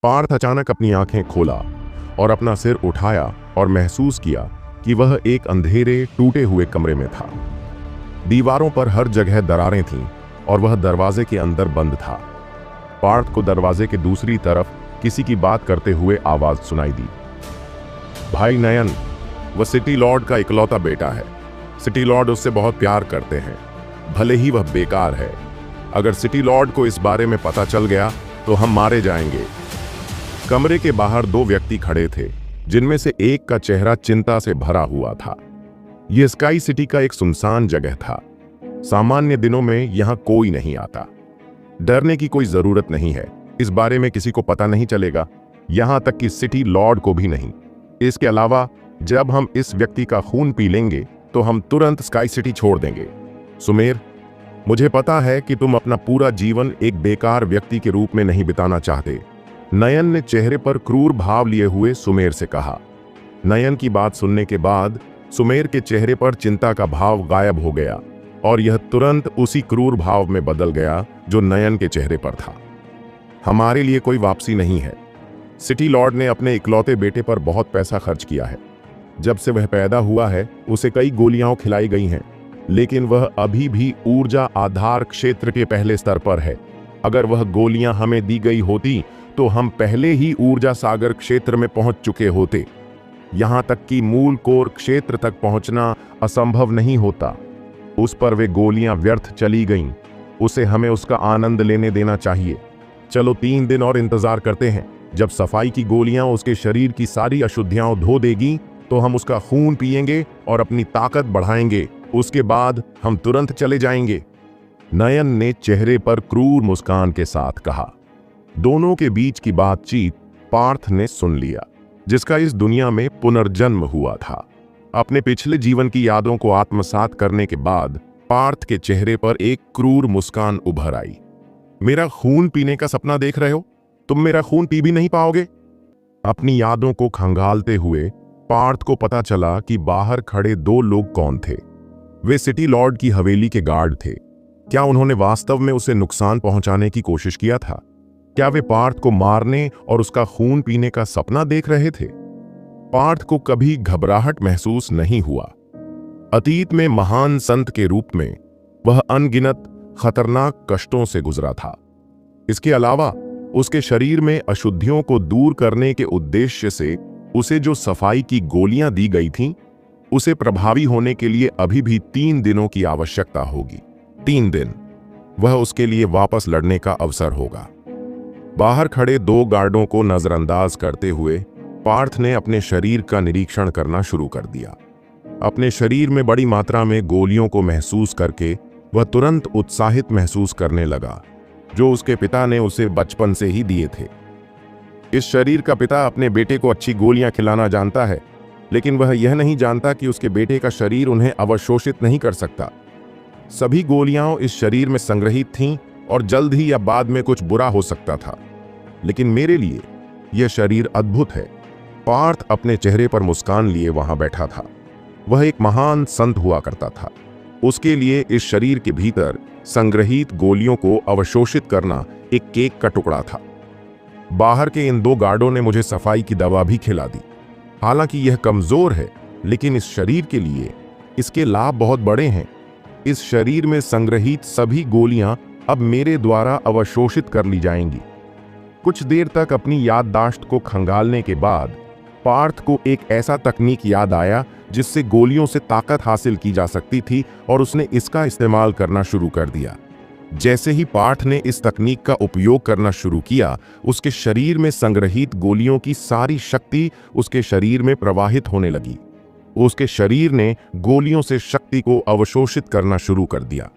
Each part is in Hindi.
पार्थ अचानक अपनी आंखें खोला और अपना सिर उठाया और महसूस किया कि वह एक अंधेरे टूटे हुए कमरे में था। दीवारों पर हर जगह दरारें थीं और वह दरवाजे के अंदर बंद था। पार्थ को दरवाजे के दूसरी तरफ किसी की बात करते हुए आवाज सुनाई दी। भाई नयन, वह सिटी लॉर्ड का इकलौता बेटा है। सिटी लॉर्ड उससे बहुत प्यार करते हैं, भले ही वह बेकार है। अगर सिटी लॉर्ड को इस बारे में पता चल गया तो हम मारे जाएंगे। कमरे के बाहर दो व्यक्ति खड़े थे, जिनमें से एक का चेहरा चिंता से भरा हुआ था। यह स्काई सिटी का एक सुनसान जगह था। सामान्य दिनों में यहां कोई नहीं आता। डरने की कोई जरूरत नहीं है, इस बारे में किसी को पता नहीं चलेगा, यहां तक कि सिटी लॉर्ड को भी नहीं। इसके अलावा जब हम इस व्यक्ति का खून पी लेंगे तो हम तुरंत स्काई सिटी छोड़ देंगे। सुमेर, मुझे पता है कि तुम अपना पूरा जीवन एक बेकार व्यक्ति के रूप में नहीं बिताना चाहते। नयन ने चेहरे पर क्रूर भाव लिए हुए सुमेर से कहा। नयन की बात सुनने के बाद सुमेर के चेहरे पर चिंता का भाव गायब हो गया और यह तुरंत उसी क्रूर भाव में बदल गया जो नयन के चेहरे पर था। हमारे लिए कोई वापसी नहीं है। सिटी लॉर्ड ने अपने इकलौते बेटे पर बहुत पैसा खर्च किया है। जब से वह पैदा हुआ है उसे कई गोलियां खिलाई गई हैं, लेकिन वह अभी भी ऊर्जा आधार क्षेत्र के पहले स्तर पर है। अगर वह गोलियां हमें दी गई होती तो हम पहले ही ऊर्जा सागर क्षेत्र में पहुंच चुके होते। यहां तक कि मूल कोर क्षेत्र तक पहुंचना असंभव नहीं होता। उस पर वे गोलियां व्यर्थ चली गईं। उसे हमें उसका आनंद लेने देना चाहिए। चलो 3 दिन और इंतजार करते हैं। जब सफाई की गोलियां उसके शरीर की सारी अशुद्धियां धो देगी तो हम उसका खून पिएंगे और अपनी ताकत बढ़ाएंगे। उसके बाद हम तुरंत चले जाएंगे। नयन ने चेहरे पर क्रूर मुस्कान के साथ कहा। दोनों के बीच की बातचीत पार्थ ने सुन लिया, जिसका इस दुनिया में पुनर्जन्म हुआ था। अपने पिछले जीवन की यादों को आत्मसात करने के बाद पार्थ के चेहरे पर एक क्रूर मुस्कान उभर आई। मेरा खून पीने का सपना देख रहे हो? तुम मेरा खून पी भी नहीं पाओगे। अपनी यादों को खंगालते हुए पार्थ को पता चला कि बाहर खड़े 2 लोग कौन थे। वे सिटी लॉर्ड की हवेली के गार्ड थे। क्या उन्होंने वास्तव में उसे नुकसान पहुंचाने की कोशिश किया था? क्या वे पार्थ को मारने और उसका खून पीने का सपना देख रहे थे? पार्थ को कभी घबराहट महसूस नहीं हुआ। अतीत में महान संत के रूप में वह अनगिनत खतरनाक कष्टों से गुजरा था। इसके अलावा उसके शरीर में अशुद्धियों को दूर करने के उद्देश्य से उसे जो सफाई की गोलियां दी गई थीं, उसे प्रभावी होने के लिए अभी भी 3 दिनों की आवश्यकता होगी। 3 दिन वह उसके लिए वापस लड़ने का अवसर होगा। बाहर खड़े 2 गार्डों को नजरअंदाज करते हुए पार्थ ने अपने शरीर का निरीक्षण करना शुरू कर दिया। अपने शरीर में बड़ी मात्रा में गोलियों को महसूस करके वह तुरंत उत्साहित महसूस करने लगा, जो उसके पिता ने उसे बचपन से ही दिए थे। इस शरीर का पिता अपने बेटे को अच्छी गोलियां खिलाना जानता है, लेकिन वह यह नहीं जानता कि उसके बेटे का शरीर उन्हें अवशोषित नहीं कर सकता। सभी गोलियां इस शरीर में संग्रहित थीं और जल्द ही या बाद में कुछ बुरा हो सकता था, लेकिन मेरे लिए यह शरीर अद्भुत है। पार्थ अपने चेहरे पर मुस्कान लिए वहां बैठा था। वह एक महान संत हुआ करता था। उसके लिए इस शरीर के भीतर संग्रहित गोलियों को अवशोषित करना एक केक का टुकड़ा था। बाहर के इन 2 गार्डों ने मुझे सफाई की दवा भी खिला दी। हालांकि यह कमजोर है, लेकिन इस शरीर के लिए इसके लाभ बहुत बड़े हैं। इस शरीर में संग्रहित सभी गोलियां अब मेरे द्वारा अवशोषित कर ली जाएंगी। कुछ देर तक अपनी याददाश्त को खंगालने के बाद पार्थ को एक ऐसा तकनीक याद आया जिससे गोलियों से ताकत हासिल की जा सकती थी और उसने इसका इस्तेमाल करना शुरू कर दिया। जैसे ही पार्थ ने इस तकनीक का उपयोग करना शुरू किया, उसके शरीर में संग्रहित गोलियों की सारी शक्ति उसके शरीर में प्रवाहित होने लगी। उसके शरीर ने गोलियों से शक्ति को अवशोषित करना शुरू कर दिया।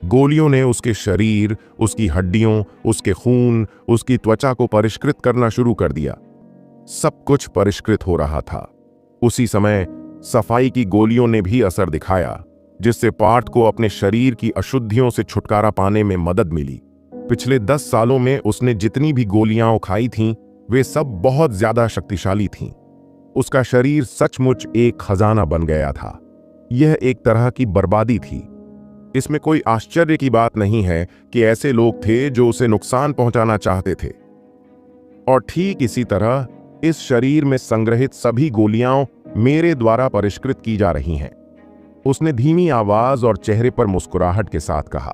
गोलियों ने उसके शरीर, उसकी हड्डियों, उसके खून, उसकी त्वचा को परिष्कृत करना शुरू कर दिया। सब कुछ परिष्कृत हो रहा था। उसी समय सफाई की गोलियों ने भी असर दिखाया, जिससे पार्थ को अपने शरीर की अशुद्धियों से छुटकारा पाने में मदद मिली। पिछले 10 सालों में उसने जितनी भी गोलियां खाई थीं, वे सब बहुत ज्यादा शक्तिशाली थीं। उसका शरीर सचमुच एक खजाना बन गया था। यह एक तरह की बर्बादी थी। इसमें कोई आश्चर्य की बात नहीं है कि ऐसे लोग थे जो उसे नुकसान पहुंचाना चाहते थे। और ठीक इसी तरह इस शरीर में संग्रहित सभी गोलियां मेरे द्वारा परिष्कृत की जा रही हैं। उसने धीमी आवाज और चेहरे पर मुस्कुराहट के साथ कहा।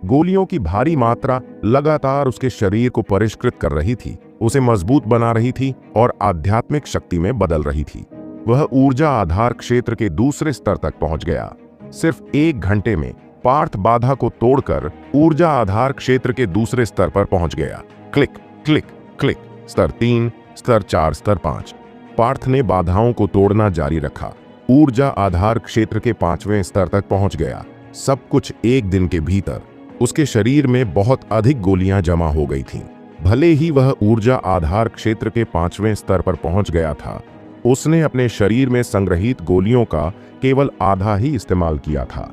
गोलियों की भारी मात्रा लगातार उसके शरीर को परिष्कृत कर रही थी, उसे मजबूत बना रही थी और आध्यात्मिक शक्ति में बदल रही थी। वह ऊर्जा आधार क्षेत्र के दूसरे स्तर तक पहुंच गया। सिर्फ 1 घंटे में पार्थ बाधा को तोड़कर ऊर्जा आधार क्षेत्र के दूसरे स्तर पर पहुंच गया। क्लिक क्लिक क्लिक, स्तर 3, स्तर 4, स्तर 5। पार्थ ने बाधाओं को तोड़ना जारी रखा। ऊर्जा आधार क्षेत्र के 5वें स्तर तक पहुंच गया। सब कुछ 1 दिन के भीतर। उसके शरीर में बहुत अधिक गोलियां जमा हो गई थीं। भले ही वह ऊर्जा आधार क्षेत्र के 5वें स्तर पर पहुंच गया था, उसने अपने शरीर में संग्रहित गोलियों का केवल आधा ही इस्तेमाल किया था।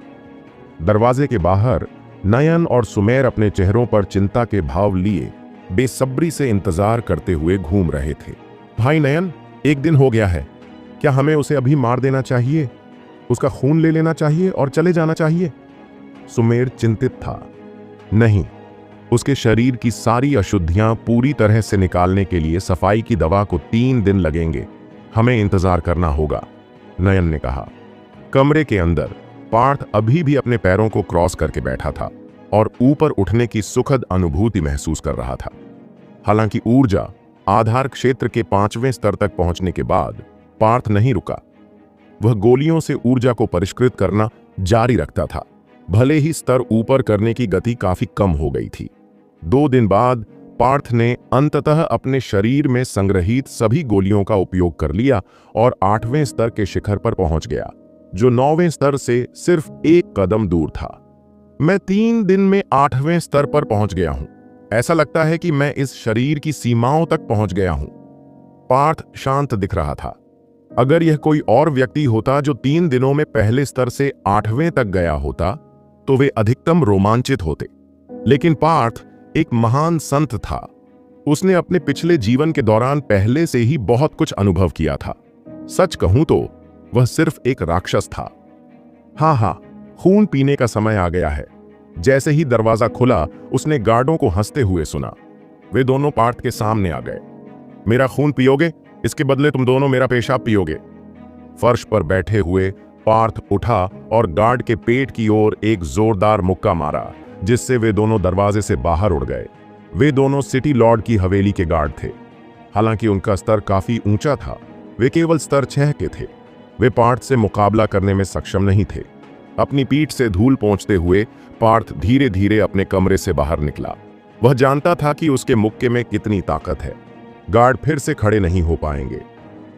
दरवाजे के बाहर नयन और सुमेर अपने चेहरों पर चिंता के भाव लिए बेसब्री से इंतजार करते हुए घूम रहे थे। भाई नयन, 1 दिन हो गया है। क्या हमें उसे अभी मार देना चाहिए? उसका खून ले लेना चाहिए और चले जाना चाहिए? सुमेर चिंतित था। नहीं, उसके शरीर की सारी अशुद्धियां पूरी तरह से निकालने के लिए सफाई की दवा को 3 दिन लगेंगे। हमें इंतजार करना होगा, नयन ने कहा। कमरे के अंदर पार्थ अभी भी अपने पैरों को क्रॉस करके बैठा था और ऊपर उठने की सुखद अनुभूति महसूस कर रहा था। हालांकि ऊर्जा आधार क्षेत्र के 5वें स्तर तक पहुंचने के बाद पार्थ नहीं रुका। वह गोलियों से ऊर्जा को परिष्कृत करना जारी रखता था। भले ही स्तर ऊपर करने की गति काफी कम हो गई थी। 2 दिन बाद पार्थ ने अंततः अपने शरीर में संग्रहित सभी गोलियों का उपयोग कर लिया और 8वें स्तर के शिखर पर पहुंच गया, जो 9वें स्तर से सिर्फ 1 कदम दूर था। मैं 3 दिन में 8वें स्तर पर पहुंच गया हूं। ऐसा लगता है कि मैं इस शरीर की सीमाओं तक पहुंच गया हूं। पार्थ शांत दिख रहा था। अगर यह कोई और व्यक्ति होता जो 3 दिनों में पहले स्तर से 8वें तक गया होता, तो वे अधिकतम रोमांचित होते। लेकिन पार्थ एक महान संत था। उसने अपने पिछले जीवन के दौरान पहले से ही बहुत कुछ अनुभव किया था। सच कहूं तो वह सिर्फ एक राक्षस था। हाँ, खून पीने का समय आ गया है। जैसे ही दरवाजा खुला, उसने गार्डों को हंसते हुए सुना। वे दोनों पार्थ के सामने आ गए। मेरा खून पियोगे? इसके बदले तुम दोनों मेरा पेशाब पियोगे। फर्श पर बैठे हुए पार्थ उठा और गार्ड के पेट की ओर एक जोरदार मुक्का मारा, जिससे वे दोनों दरवाजे से बाहर उड़ गए। वे दोनों सिटी लॉर्ड की हवेली के गार्ड थे। हालांकि उनका स्तर काफी ऊंचा था, वे केवल स्तर 6 के थे। वे पार्थ से मुकाबला करने में सक्षम नहीं थे। अपनी पीठ से धूल पोंछते हुए पार्थ धीरे धीरे अपने कमरे से बाहर निकला। वह जानता था कि उसके मुक्के में कितनी ताकत है। गार्ड फिर से खड़े नहीं हो पाएंगे।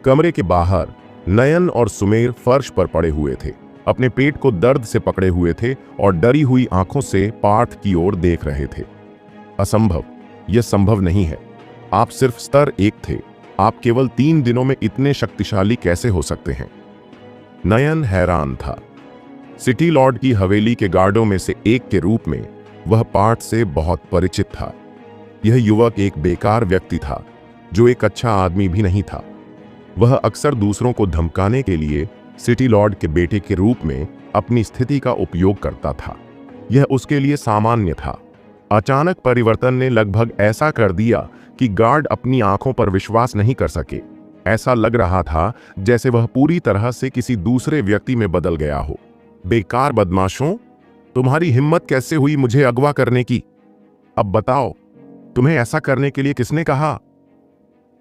कमरे के बाहर नयन और सुमेर फर्श पर पड़े हुए थे, अपने पेट को दर्द से पकड़े हुए थे और डरी हुई आंखों से पार्थ की ओर देख रहे थे। असंभव, यह संभव नहीं है। आप सिर्फ स्तर 1 थे। आप केवल 3 दिनों में इतने शक्तिशाली कैसे हो सकते हैं? नयन हैरान था। सिटी लॉर्ड की हवेली के गार्डों में से एक के रूप में वह पार्थ से बहुत परिचित था। यह युवक एक बेकार व्यक्ति था, जो एक अच्छा आदमी भी नहीं था। वह अक्सर दूसरों को धमकाने के लिए सिटी लॉर्ड के बेटे के रूप में अपनी स्थिति का उपयोग करता था। यह उसके लिए सामान्य था। अचानक परिवर्तन ने लगभग ऐसा कर दिया कि गार्ड अपनी आंखों पर विश्वास नहीं कर सके। ऐसा लग रहा था जैसे वह पूरी तरह से किसी दूसरे व्यक्ति में बदल गया हो। बेकार बदमाशों, तुम्हारी हिम्मत कैसे हुई मुझे अगवा करने की? अब बताओ, तुम्हें ऐसा करने के लिए किसने कहा?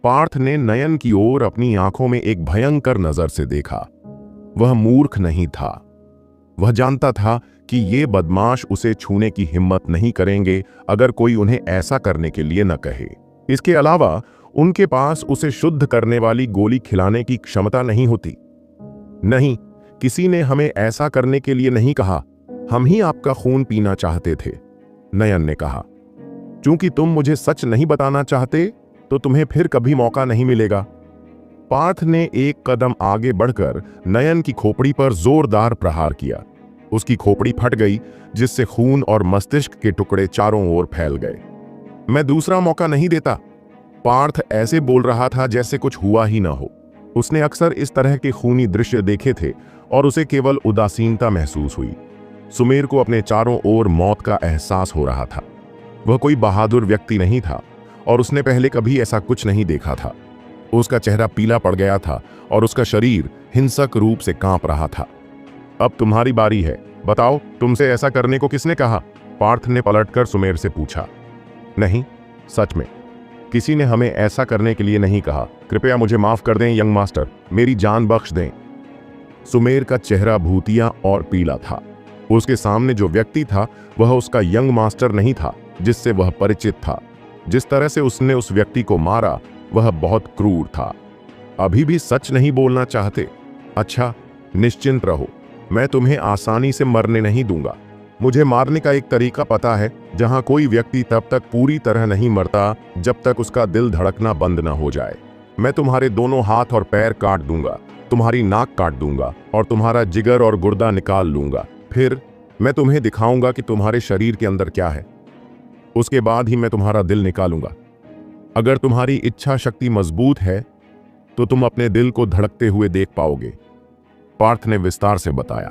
पार्थ ने नयन की ओर अपनी आंखों में एक भयंकर नजर से देखा। वह मूर्ख नहीं था। वह जानता था कि ये बदमाश उसे छूने की हिम्मत नहीं करेंगे अगर कोई उन्हें ऐसा करने के लिए न कहे। इसके अलावा उनके पास उसे शुद्ध करने वाली गोली खिलाने की क्षमता नहीं होती। नहीं, किसी ने हमें ऐसा करने के लिए नहीं कहा। हम ही आपका खून पीना चाहते थे, नयन ने कहा। चूंकि तुम मुझे सच नहीं बताना चाहते, तो तुम्हें फिर कभी मौका नहीं मिलेगा। पार्थ ने एक कदम आगे बढ़कर नयन की खोपड़ी पर जोरदार प्रहार किया। उसकी खोपड़ी फट गई, जिससे खून और मस्तिष्क के टुकड़े चारों ओर फैल गए। मैं दूसरा मौका नहीं देता। पार्थ ऐसे बोल रहा था जैसे कुछ हुआ ही ना हो। उसने अक्सर इस तरह के खूनी दृश्य देखे थे और उसे केवल उदासीनता महसूस हुई। सुमेर को अपने चारों ओर मौत का एहसास हो रहा था। वह कोई बहादुर व्यक्ति नहीं था और उसने पहले कभी ऐसा कुछ नहीं देखा था। उसका चेहरा पीला पड़ गया था और उसका शरीर हिंसक रूप से कांप रहा था। अब तुम्हारी बारी है, बताओ तुमसे ऐसा करने को किसने कहा? पार्थ ने पलटकर सुमेर से पूछा। नहीं, सच में किसी ने हमें ऐसा करने के लिए नहीं कहा। कृपया मुझे माफ कर दें यंग मास्टर, मेरी जान बख्श दें। सुमेर का चेहरा भूतिया और पीला था। उसके सामने जो व्यक्ति था वह उसका यंग मास्टर नहीं था जिससे वह परिचित था। जिस तरह से उसने उस व्यक्ति को मारा वह बहुत क्रूर था। अभी भी सच नहीं बोलना चाहते? अच्छा, निश्चिंत रहो, मैं तुम्हें आसानी से मरने नहीं दूंगा। मुझे मारने का एक तरीका पता है जहां कोई व्यक्ति तब तक पूरी तरह नहीं मरता जब तक उसका दिल धड़कना बंद न हो जाए। मैं तुम्हारे दोनों हाथ और पैर काट दूंगा, तुम्हारी नाक काट दूंगा और तुम्हारा जिगर और गुर्दा निकाल लूंगा। फिर मैं तुम्हें दिखाऊंगा कि तुम्हारे शरीर के अंदर क्या है। उसके बाद ही मैं तुम्हारा दिल निकालूंगा। अगर तुम्हारी इच्छा शक्ति मजबूत है तो तुम अपने दिल को धड़कते हुए देख पाओगे, पार्थ ने विस्तार से बताया।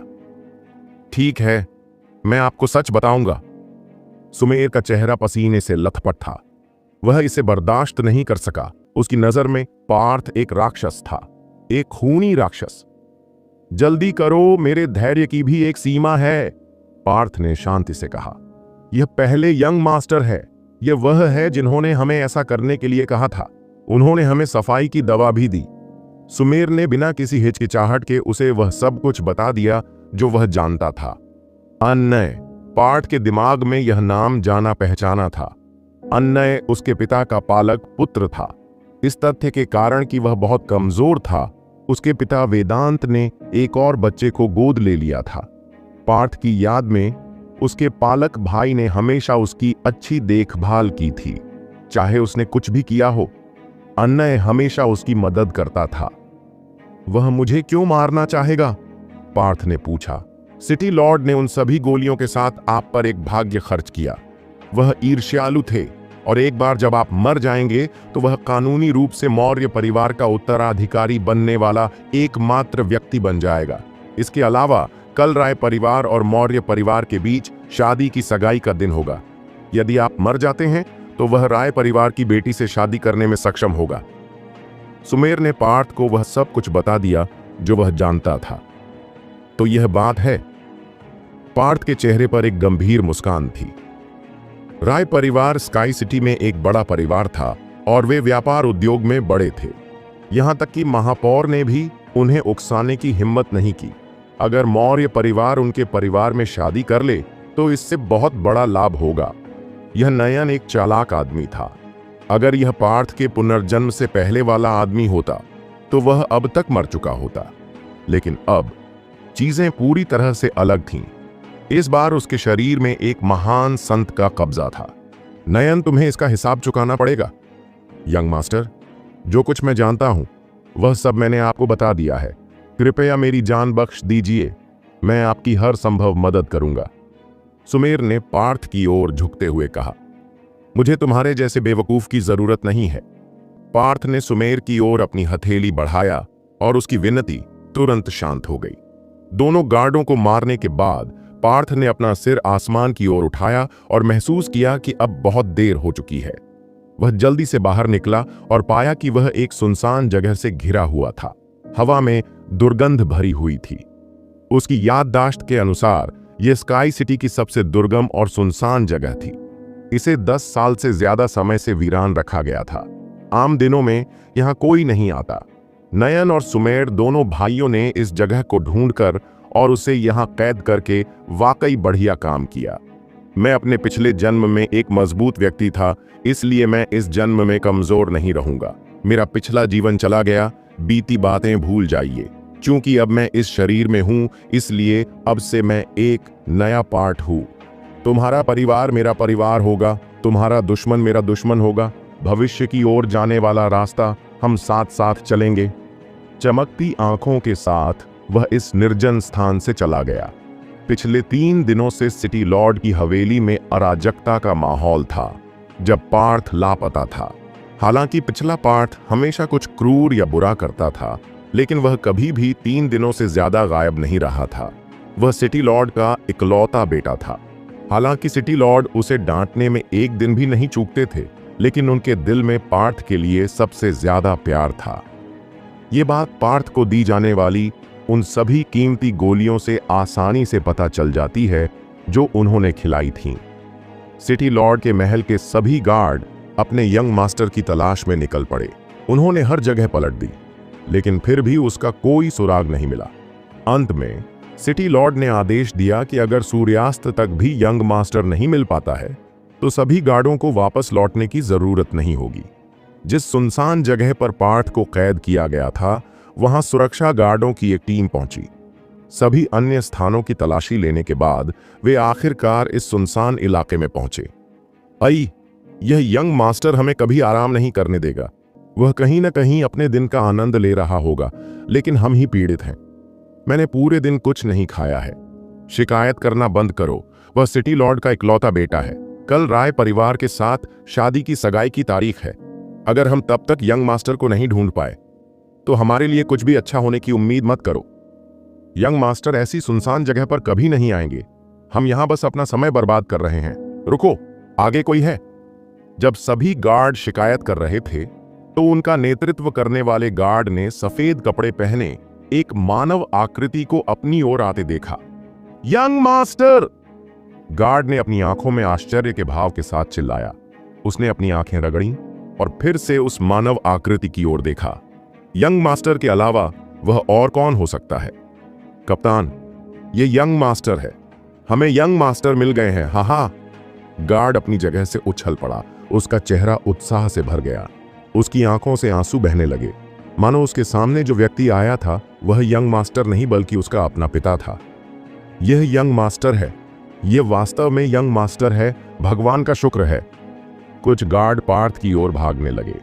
ठीक है, मैं आपको सच बताऊंगा। सुमेर का चेहरा पसीने से लथपथ था। वह इसे बर्दाश्त नहीं कर सका। उसकी नजर में पार्थ एक राक्षस था, एक खूनी राक्षस। जल्दी करो, मेरे धैर्य की भी एक सीमा है, पार्थ ने शांति से कहा। यह पहले यंग मास्टर है। यह वह है जिन्होंने हमें ऐसा करने के लिए कहा था। उन्होंने हमें सफाई की दवा भी दी। सुमेर ने बिना किसी हिचकिचाहट के उसे वह सब कुछ बता दिया जो वह जानता था। अन्नय, पार्थ के दिमाग में यह नाम जाना पहचाना था। अन्नय उसके पिता का पालक पुत्र था। इस तथ्य के कारण कि वह बहुत कमजोर था, उसके पिता वेदांत ने एक और बच्चे को गोद ले लिया था। पार्थ की याद में उसके पालक भाई ने हमेशा उसकी अच्छी देखभाल की थी, चाहे उसने कुछ भी किया हो। अन्नय हमेशा उसकी मदद करता था। वह मुझे क्यों मारना चाहेगा? पार्थ ने पूछा। सिटी लॉर्ड ने उन सभी गोलियों के साथ आप पर एक भाग्य खर्च किया। वह ईर्ष्यालु थे और एक बार जब आप मर जाएंगे तो वह कानूनी रूप से मौर्य परिवार का उत्तराधिकारी बनने वाला एकमात्र व्यक्ति बन जाएगा। इसके अलावा कल राय परिवार और मौर्य परिवार के बीच शादी की सगाई का दिन होगा। यदि आप मर जाते हैं तो वह राय परिवार की बेटी से शादी करने में सक्षम होगा। सुमेर ने पार्थ को वह सब कुछ बता दिया जो वह जानता था। तो यह बात है। पार्थ के चेहरे पर एक गंभीर मुस्कान थी। राय परिवार स्काई सिटी में एक बड़ा परिवार था और वे व्यापार उद्योग में बड़े थे। यहां तक कि महापौर ने भी उन्हें उकसाने की हिम्मत नहीं की। अगर मौर्य परिवार उनके परिवार में शादी कर ले तो इससे बहुत बड़ा लाभ होगा। यह नयन एक चालाक आदमी था। अगर यह पार्थ के पुनर्जन्म से पहले वाला आदमी होता तो वह अब तक मर चुका होता। लेकिन अब चीजें पूरी तरह से अलग थीं। इस बार उसके शरीर में एक महान संत का कब्जा था। नयन, तुम्हें इसका हिसाब चुकाना पड़ेगा। यंग मास्टर, जो कुछ मैं जानता हूं वह सब मैंने आपको बता दिया है। कृपया मेरी जान बख्श दीजिए, मैं आपकी हर संभव मदद करूंगा। सुमेर ने पार्थ की ओर झुकते हुए कहा। मुझे तुम्हारे जैसे बेवकूफ की जरूरत नहीं है। पार्थ ने सुमेर की ओर अपनी हथेली बढ़ाया और उसकी विनती तुरंत शांत हो गई। दोनों गार्डों को मारने के बाद पार्थ ने अपना सिर आसमान की ओर उठाया और महसूस किया कि अब बहुत देर हो चुकी है। वह जल्दी से बाहर निकला और पाया कि वह एक सुनसान जगह से घिरा हुआ था। हवा में दुर्गंध भरी हुई थी। उसकी याददाश्त के अनुसार यह स्काई सिटी की सबसे दुर्गम और सुनसान जगह थी। इसे 10 साल से ज्यादा समय से वीरान रखा गया था। आम दिनों में यहां कोई नहीं आता। नयन और सुमेर दोनों भाइयों ने इस जगह को ढूंढकर और उसे यहां कैद करके वाकई बढ़िया काम किया। मैं अपने पिछले जन्म में एक मजबूत व्यक्ति था, इसलिए मैं इस जन्म में कमजोर नहीं रहूंगा। मेरा पिछला जीवन चला गया, बीती बातें भूल जाइए। क्योंकि अब मैं इस शरीर में हूं, इसलिए अब से मैं एक नया पार्ट हूं। तुम्हारा परिवार मेरा परिवार होगा, तुम्हारा दुश्मन मेरा दुश्मन होगा। भविष्य की ओर जाने वाला रास्ता हम साथ साथ चलेंगे। चमकती आंखों के साथ वह इस निर्जन स्थान से चला गया। पिछले 3 दिनों से सिटी लॉर्ड की हवेली में अराजकता का माहौल था जब पार्थ लापता था। हालांकि पिछला पार्थ हमेशा कुछ क्रूर या बुरा करता था, लेकिन वह कभी भी 3 दिनों से ज्यादा गायब नहीं रहा था। वह सिटी लॉर्ड का इकलौता बेटा था। हालांकि सिटी लॉर्ड उसे डांटने में एक दिन भी नहीं चूकते थे, लेकिन उनके दिल में पार्थ के लिए सबसे ज्यादा प्यार था। ये बात पार्थ को दी जाने वाली उन सभी कीमती गोलियों से आसानी से पता चल जाती है जो उन्होंने खिलाई थीं। सिटी लॉर्ड के महल के सभी गार्ड अपने यंग मास्टर की तलाश में निकल पड़े। उन्होंने हर जगह पलट दी, लेकिन फिर भी उसका कोई सुराग नहीं मिला। अंत में सिटी लॉर्ड ने आदेश दिया कि अगर सूर्यास्त तक भी यंग मास्टर नहीं मिल पाता है तो सभी गार्डों को वापस लौटने की जरूरत नहीं होगी। जिस सुनसान जगह पर पार्थ को कैद किया गया था, वहां सुरक्षा गार्डों की एक टीम पहुंची। सभी अन्य स्थानों की तलाशी लेने के बाद वे आखिरकार इस सुनसान इलाके में पहुंचे। आई, यह यंग मास्टर हमें कभी आराम नहीं करने देगा। वह कहीं न कहीं अपने दिन का आनंद ले रहा होगा, लेकिन हम ही पीड़ित हैं। मैंने पूरे दिन कुछ नहीं खाया है। शिकायत करना बंद करो। वह सिटी लॉर्ड का इकलौता बेटा है। कल राय परिवार के साथ शादी की सगाई की तारीख है। अगर हम तब तक यंग मास्टर को नहीं ढूंढ पाए तो हमारे लिए कुछ भी अच्छा होने की उम्मीद मत करो। यंग मास्टर ऐसी सुनसान जगह पर कभी नहीं आएंगे। हम यहां बस अपना समय बर्बाद कर रहे हैं। रुको, आगे कोई है? जब सभी गार्ड शिकायत कर रहे थे तो उनका नेतृत्व करने वाले गार्ड ने सफेद कपड़े पहने एक मानव आकृति को अपनी ओर आते देखा। Young master! गार्ड ने अपनी आंखों में आश्चर्य के भाव के साथ चिल्लाया। उसने अपनी आंखें रगड़ी और फिर से उस मानव आकृति की ओर देखा। यंग मास्टर के अलावा वह और कौन हो सकता है? कप्तान, ये यंग मास्टर है। हमें यंग मास्टर मिल गए हैं। हा हा! गार्ड अपनी जगह से उछल पड़ा। उसका चेहरा उत्साह से भर गया। उसकी आंखों से आंसू बहने लगे, मानो उसके सामने जो व्यक्ति आया था वह यंग मास्टर नहीं बल्कि उसका अपना पिता था। यह यंग मास्टर है। यह वास्तव में यंग मास्टर है। भगवान का शुक्र है। कुछ गार्ड पार्थ की ओर भागने लगे।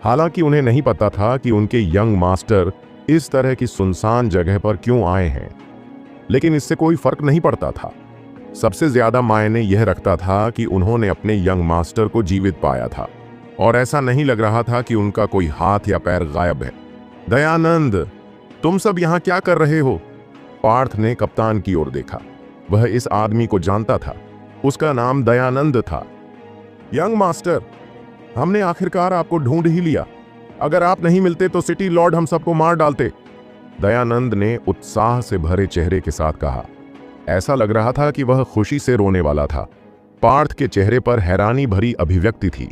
हालांकि उन्हें नहीं पता था कि उनके यंग मास्टर इस तरह की सुनसान जगह पर क्यों आए हैं, लेकिन इससे कोई फर्क नहीं पड़ता था। सबसे ज्यादा मायने यह रखता था कि उन्होंने अपने यंग मास्टर को जीवित पाया था और ऐसा नहीं लग रहा था कि उनका कोई हाथ या पैर गायब है। दयानंद, तुम सब यहां क्या कर रहे हो? पार्थ ने कप्तान की ओर देखा। वह इस आदमी को जानता था। उसका नाम दयानंद था। यंग मास्टर, हमने आखिरकार आपको ढूंढ ही लिया। अगर आप नहीं मिलते तो सिटी लॉर्ड हम सबको मार डालते। दयानंद ने उत्साह से भरे चेहरे के साथ कहा। ऐसा लग रहा था कि वह खुशी से रोने वाला था। पार्थ के चेहरे पर हैरानी भरी अभिव्यक्ति थी,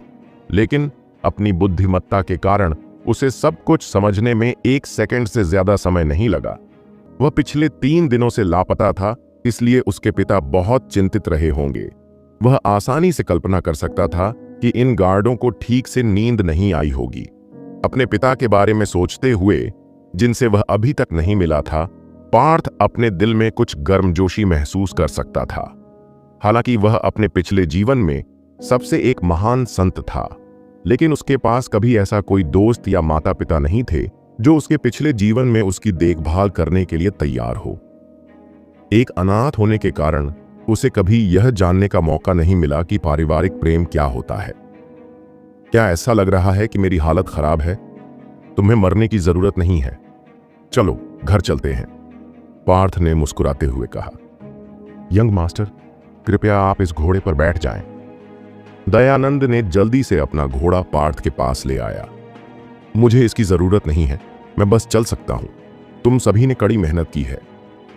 लेकिन अपनी बुद्धिमत्ता के कारण उसे सब कुछ समझने में 1 सेकंड से ज्यादा समय नहीं लगा। वह पिछले 3 दिनों से लापता था, इसलिए उसके पिता बहुत चिंतित रहे होंगे। वह आसानी से कल्पना कर सकता था कि इन गार्डों को ठीक से नींद नहीं आई होगी। अपने पिता के बारे में सोचते हुए, जिनसे वह अभी तक नहीं मिला था, पार्थ अपने दिल में कुछ गर्मजोशी महसूस कर सकता था। हालांकि वह अपने पिछले जीवन में सबसे एक महान संत था, लेकिन उसके पास कभी ऐसा कोई दोस्त या माता पिता नहीं थे जो उसके पिछले जीवन में उसकी देखभाल करने के लिए तैयार हो। एक अनाथ होने के कारण उसे कभी यह जानने का मौका नहीं मिला कि पारिवारिक प्रेम क्या होता है। क्या ऐसा लग रहा है कि मेरी हालत खराब है? तुम्हें मरने की जरूरत नहीं है। चलो घर चलते हैं, पार्थ ने मुस्कुराते हुए कहा। यंग मास्टर, कृपया आप इस घोड़े पर बैठ जाएं। दयानंद ने जल्दी से अपना घोड़ा पार्थ के पास ले आया। मुझे इसकी जरूरत नहीं है, मैं बस चल सकता हूं। तुम सभी ने कड़ी मेहनत की है।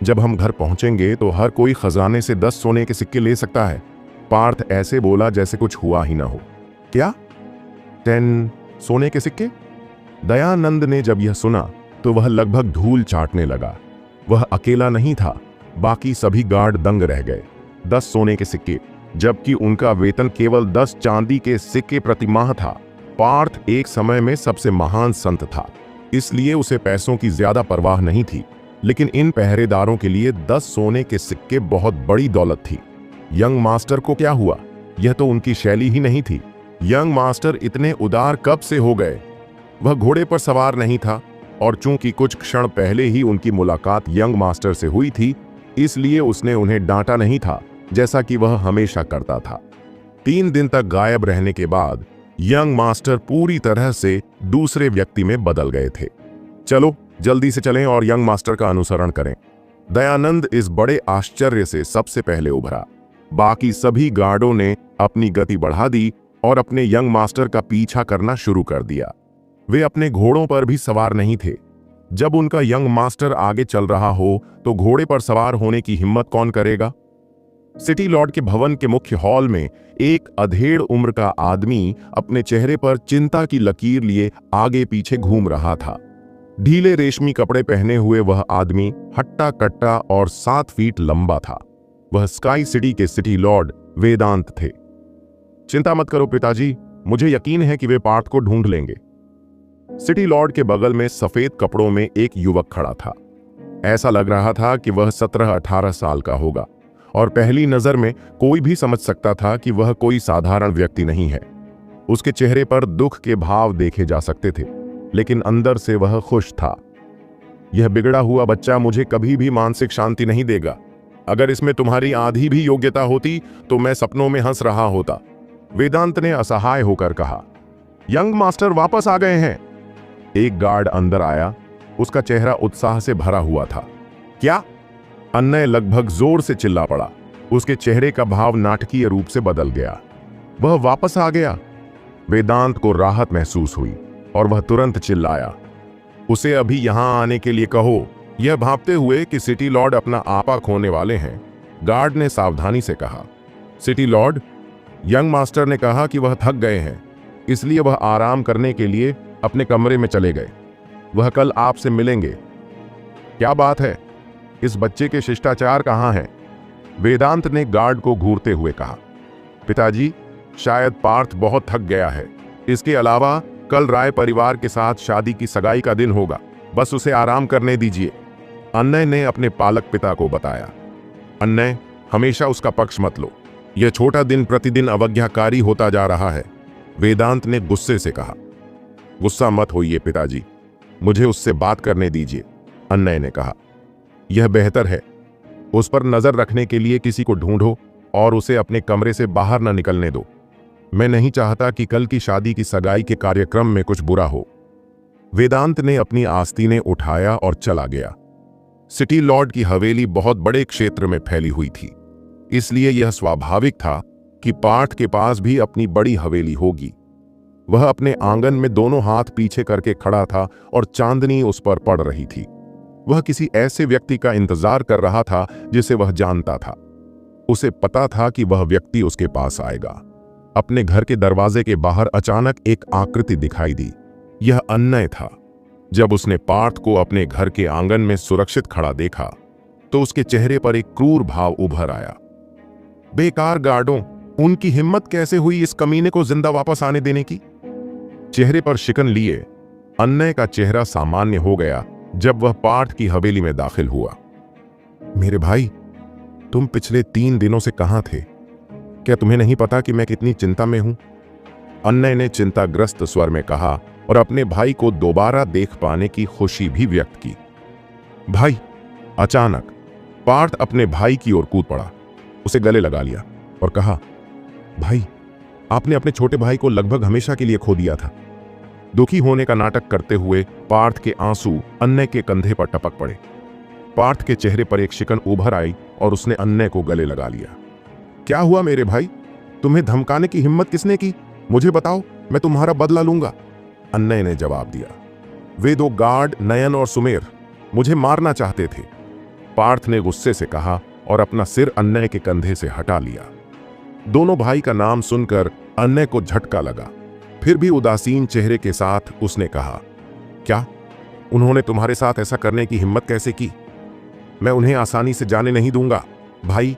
जब हम घर पहुंचेंगे तो हर कोई खजाने से 10 सोने के सिक्के ले सकता है। पार्थ ऐसे बोला जैसे कुछ हुआ ही ना हो। क्या? 10 सोने के सिक्के? दयानंद ने जब यह सुना तो वह लगभग धूल चाटने लगा। वह अकेला नहीं था, बाकी सभी गार्ड दंग रह गए। 10 सोने के सिक्के, जबकि उनका वेतन केवल 10 चांदी के सिक्के प्रतिमाह था। पार्थ एक समय में सबसे महान संत था, इसलिए उसे पैसों की ज्यादा परवाह नहीं थी, लेकिन इन पहरेदारों के लिए 10 सोने के सिक्के बहुत बड़ी दौलत थी। यंग मास्टर को क्या हुआ? यह तो उनकी शैली ही नहीं थी। यंग मास्टर इतने उदार कब से हो गए? वह घोड़े पर सवार नहीं था, और चूंकि कुछ क्षण पहले ही उनकी मुलाकात यंग मास्टर से हुई थी, इसलिए उसने उन्हें डांटा नहीं था जैसा कि वह हमेशा करता था। 3 दिन तक गायब रहने के बाद यंग मास्टर पूरी तरह से दूसरे व्यक्ति में बदल गए थे। चलो जल्दी से चलें और यंग मास्टर का अनुसरण करें। दयानंद इस बड़े आश्चर्य से सबसे पहले उभरा। बाकी सभी गार्डों ने अपनी गति बढ़ा दी और अपने यंग मास्टर का पीछा करना शुरू कर दिया। वे अपने घोड़ों पर भी सवार नहीं थे। जब उनका यंग मास्टर आगे चल रहा हो तो घोड़े पर सवार होने की हिम्मत कौन करेगा। सिटी लॉर्ड के भवन के मुख्य हॉल में एक अधेड़ उम्र का आदमी अपने चेहरे पर चिंता की लकीर लिए आगे पीछे घूम रहा था। ढीले रेशमी कपड़े पहने हुए वह आदमी हट्टा कट्टा और 7 फीट लंबा था। वह स्काई सिटी के सिटी लॉर्ड वेदांत थे। चिंता मत करो पिताजी, मुझे यकीन है कि वे पार्थ को ढूंढ लेंगे। सिटी लॉर्ड के बगल में सफेद कपड़ों में एक युवक खड़ा था। ऐसा लग रहा था कि वह 17-18 साल का होगा और पहली नजर में कोई भी समझ सकता था कि वह कोई साधारण व्यक्ति नहीं है। उसके चेहरे पर दुख के भाव देखे जा सकते थे, लेकिन अंदर से वह खुश था। यह बिगड़ा हुआ बच्चा मुझे कभी भी मानसिक शांति नहीं देगा। अगर इसमें तुम्हारी आधी भी योग्यता होती तो मैं सपनों में हंस रहा होता, वेदांत ने असहाय होकर कहा। यंग मास्टर वापस आ गए हैं। एक गार्ड अंदर आया। उसका चेहरा उत्साह से भरा हुआ था। क्या? अन्नय लगभग जोर से चिल्ला पड़ा। उसके चेहरे का भाव नाटकीय रूप से बदल गया। वह वापस आ गया। वेदांत को राहत महसूस हुई और वह तुरंत चिल्लाया, उसे अभी यहां आने के लिए कहो। यह भांपते हुए कि सिटी लॉर्ड अपना आपा खोने वाले हैं, गार्ड ने सावधानी से कहा। सिटी लॉर्ड, यंग मास्टर ने कहा कि वह थक गए हैं, इसलिए वह आराम करने के लिए अपने कमरे में चले गए। वह कल आपसे मिलेंगे। क्या बात है? इस बच्चे के शिष्टाचार कहाँ हैं? वेदांत ने गार्ड को घूरते हुए कहा। पिताजी, शायद पार्थ बहुत थक गया है। इसके अलावा कल राय परिवार के साथ शादी की सगाई का दिन होगा, बस उसे आराम करने दीजिए, अन्नय ने अपने पालक पिता को बताया। अन्नय, हमेशा उसका पक्ष मत लो। यह छोटा दिन प्रतिदिन अवज्ञाकारी होता जा रहा है, वेदांत ने गुस्से से कहा। गुस्सा मत होइए पिताजी, मुझे उससे बात करने दीजिए, अन्नय ने कहा। यह बेहतर है। उस पर नजर रखने के लिए किसी को ढूंढो और उसे अपने कमरे से बाहर न निकलने दो। मैं नहीं चाहता कि कल की शादी की सगाई के कार्यक्रम में कुछ बुरा हो। वेदांत ने अपनी आस्तीनें उठाया और चला गया। सिटी लॉर्ड की हवेली बहुत बड़े क्षेत्र में फैली हुई थी, इसलिए यह स्वाभाविक था कि पार्थ के पास भी अपनी बड़ी हवेली होगी। वह अपने आंगन में दोनों हाथ पीछे करके खड़ा था और चांदनी उस पर पड़ रही थी। वह किसी ऐसे व्यक्ति का इंतजार कर रहा था जिसे वह जानता था। उसे पता था कि वह व्यक्ति उसके पास आएगा। अपने घर के दरवाजे के बाहर अचानक एक आकृति दिखाई दी। यह अन्नय था। जब उसने पार्थ को अपने घर के आंगन में सुरक्षित खड़ा देखा तो उसके चेहरे पर एक क्रूर भाव उभर आया। बेकार गार्डों, उनकी हिम्मत कैसे हुई इस कमीने को जिंदा वापस आने देने की? चेहरे पर शिकन लिए अन्नय का चेहरा सामान्य हो गया जब वह पार्थ की हवेली में दाखिल हुआ। मेरे भाई, तुम पिछले 3 दिनों से कहां थे? क्या तुम्हें नहीं पता कि मैं कितनी चिंता में हूं? अन्नय ने चिंताग्रस्त स्वर में कहा और अपने भाई को दोबारा देख पाने की खुशी भी व्यक्त की। भाई! अचानक पार्थ अपने भाई की ओर कूद पड़ा, उसे गले लगा लिया और कहा, भाई, आपने अपने छोटे भाई को लगभग हमेशा के लिए खो दिया था। दुखी होने का नाटक करते हुए पार्थ के आंसू अन्नय के कंधे पर टपक पड़े। पार्थ के चेहरे पर एक शिकन उभर आई और उसने अन्नय को गले लगा लिया। क्या हुआ मेरे भाई? तुम्हें धमकाने की हिम्मत किसने की? मुझे बताओ, मैं तुम्हारा बदला लूंगा, अन्नय ने जवाब दिया। वे 2 गार्ड नयन और सुमेर मुझे मारना चाहते थे, पार्थ ने गुस्से से कहा और अपना सिर अन्नय के कंधे से हटा लिया। दोनों भाई का नाम सुनकर अन्नय को झटका लगा। फिर भी उदासीन चेहरे के साथ उसने कहा, क्या उन्होंने तुम्हारे साथ ऐसा करने की हिम्मत कैसे की? मैं उन्हें आसानी से जाने नहीं दूंगा भाई,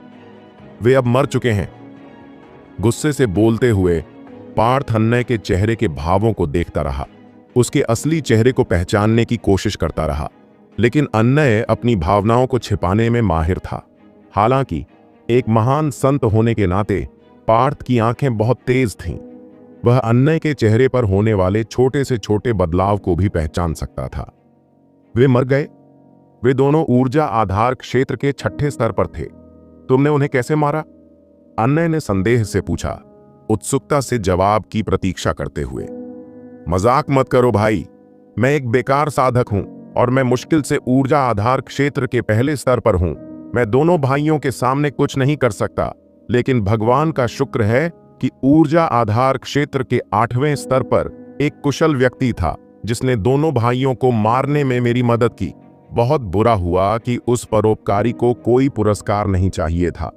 वे अब मर चुके हैं। गुस्से से बोलते हुए पार्थ अन्नय के चेहरे के भावों को देखता रहा, उसके असली चेहरे को पहचानने की कोशिश करता रहा, लेकिन अन्नय अपनी भावनाओं को छिपाने में माहिर था। हालांकि एक महान संत होने के नाते पार्थ की आंखें बहुत तेज थीं। वह अन्नय के चेहरे पर होने वाले छोटे से छोटे बदलाव को भी पहचान सकता था। वे मर गए। वे दोनों ऊर्जा आधार क्षेत्र के 6ठे स्तर पर थे। तुमने उन्हें कैसे मारा? अन्नय ने संदेह से पूछा, उत्सुकता से जवाब की प्रतीक्षा करते हुए। मजाक मत करो भाई, मैं एक बेकार साधक हूं और मैं मुश्किल से ऊर्जा आधार क्षेत्र के पहले स्तर पर हूं। मैं दोनों भाइयों के सामने कुछ नहीं कर सकता, लेकिन भगवान का शुक्र है कि ऊर्जा आधार क्षेत्र के 8वें स्तर पर एक कुशल व्यक्ति था जिसने दोनों भाइयों को मारने में मेरी मदद की। बहुत बुरा हुआ कि उस परोपकारी को कोई पुरस्कार नहीं चाहिए था।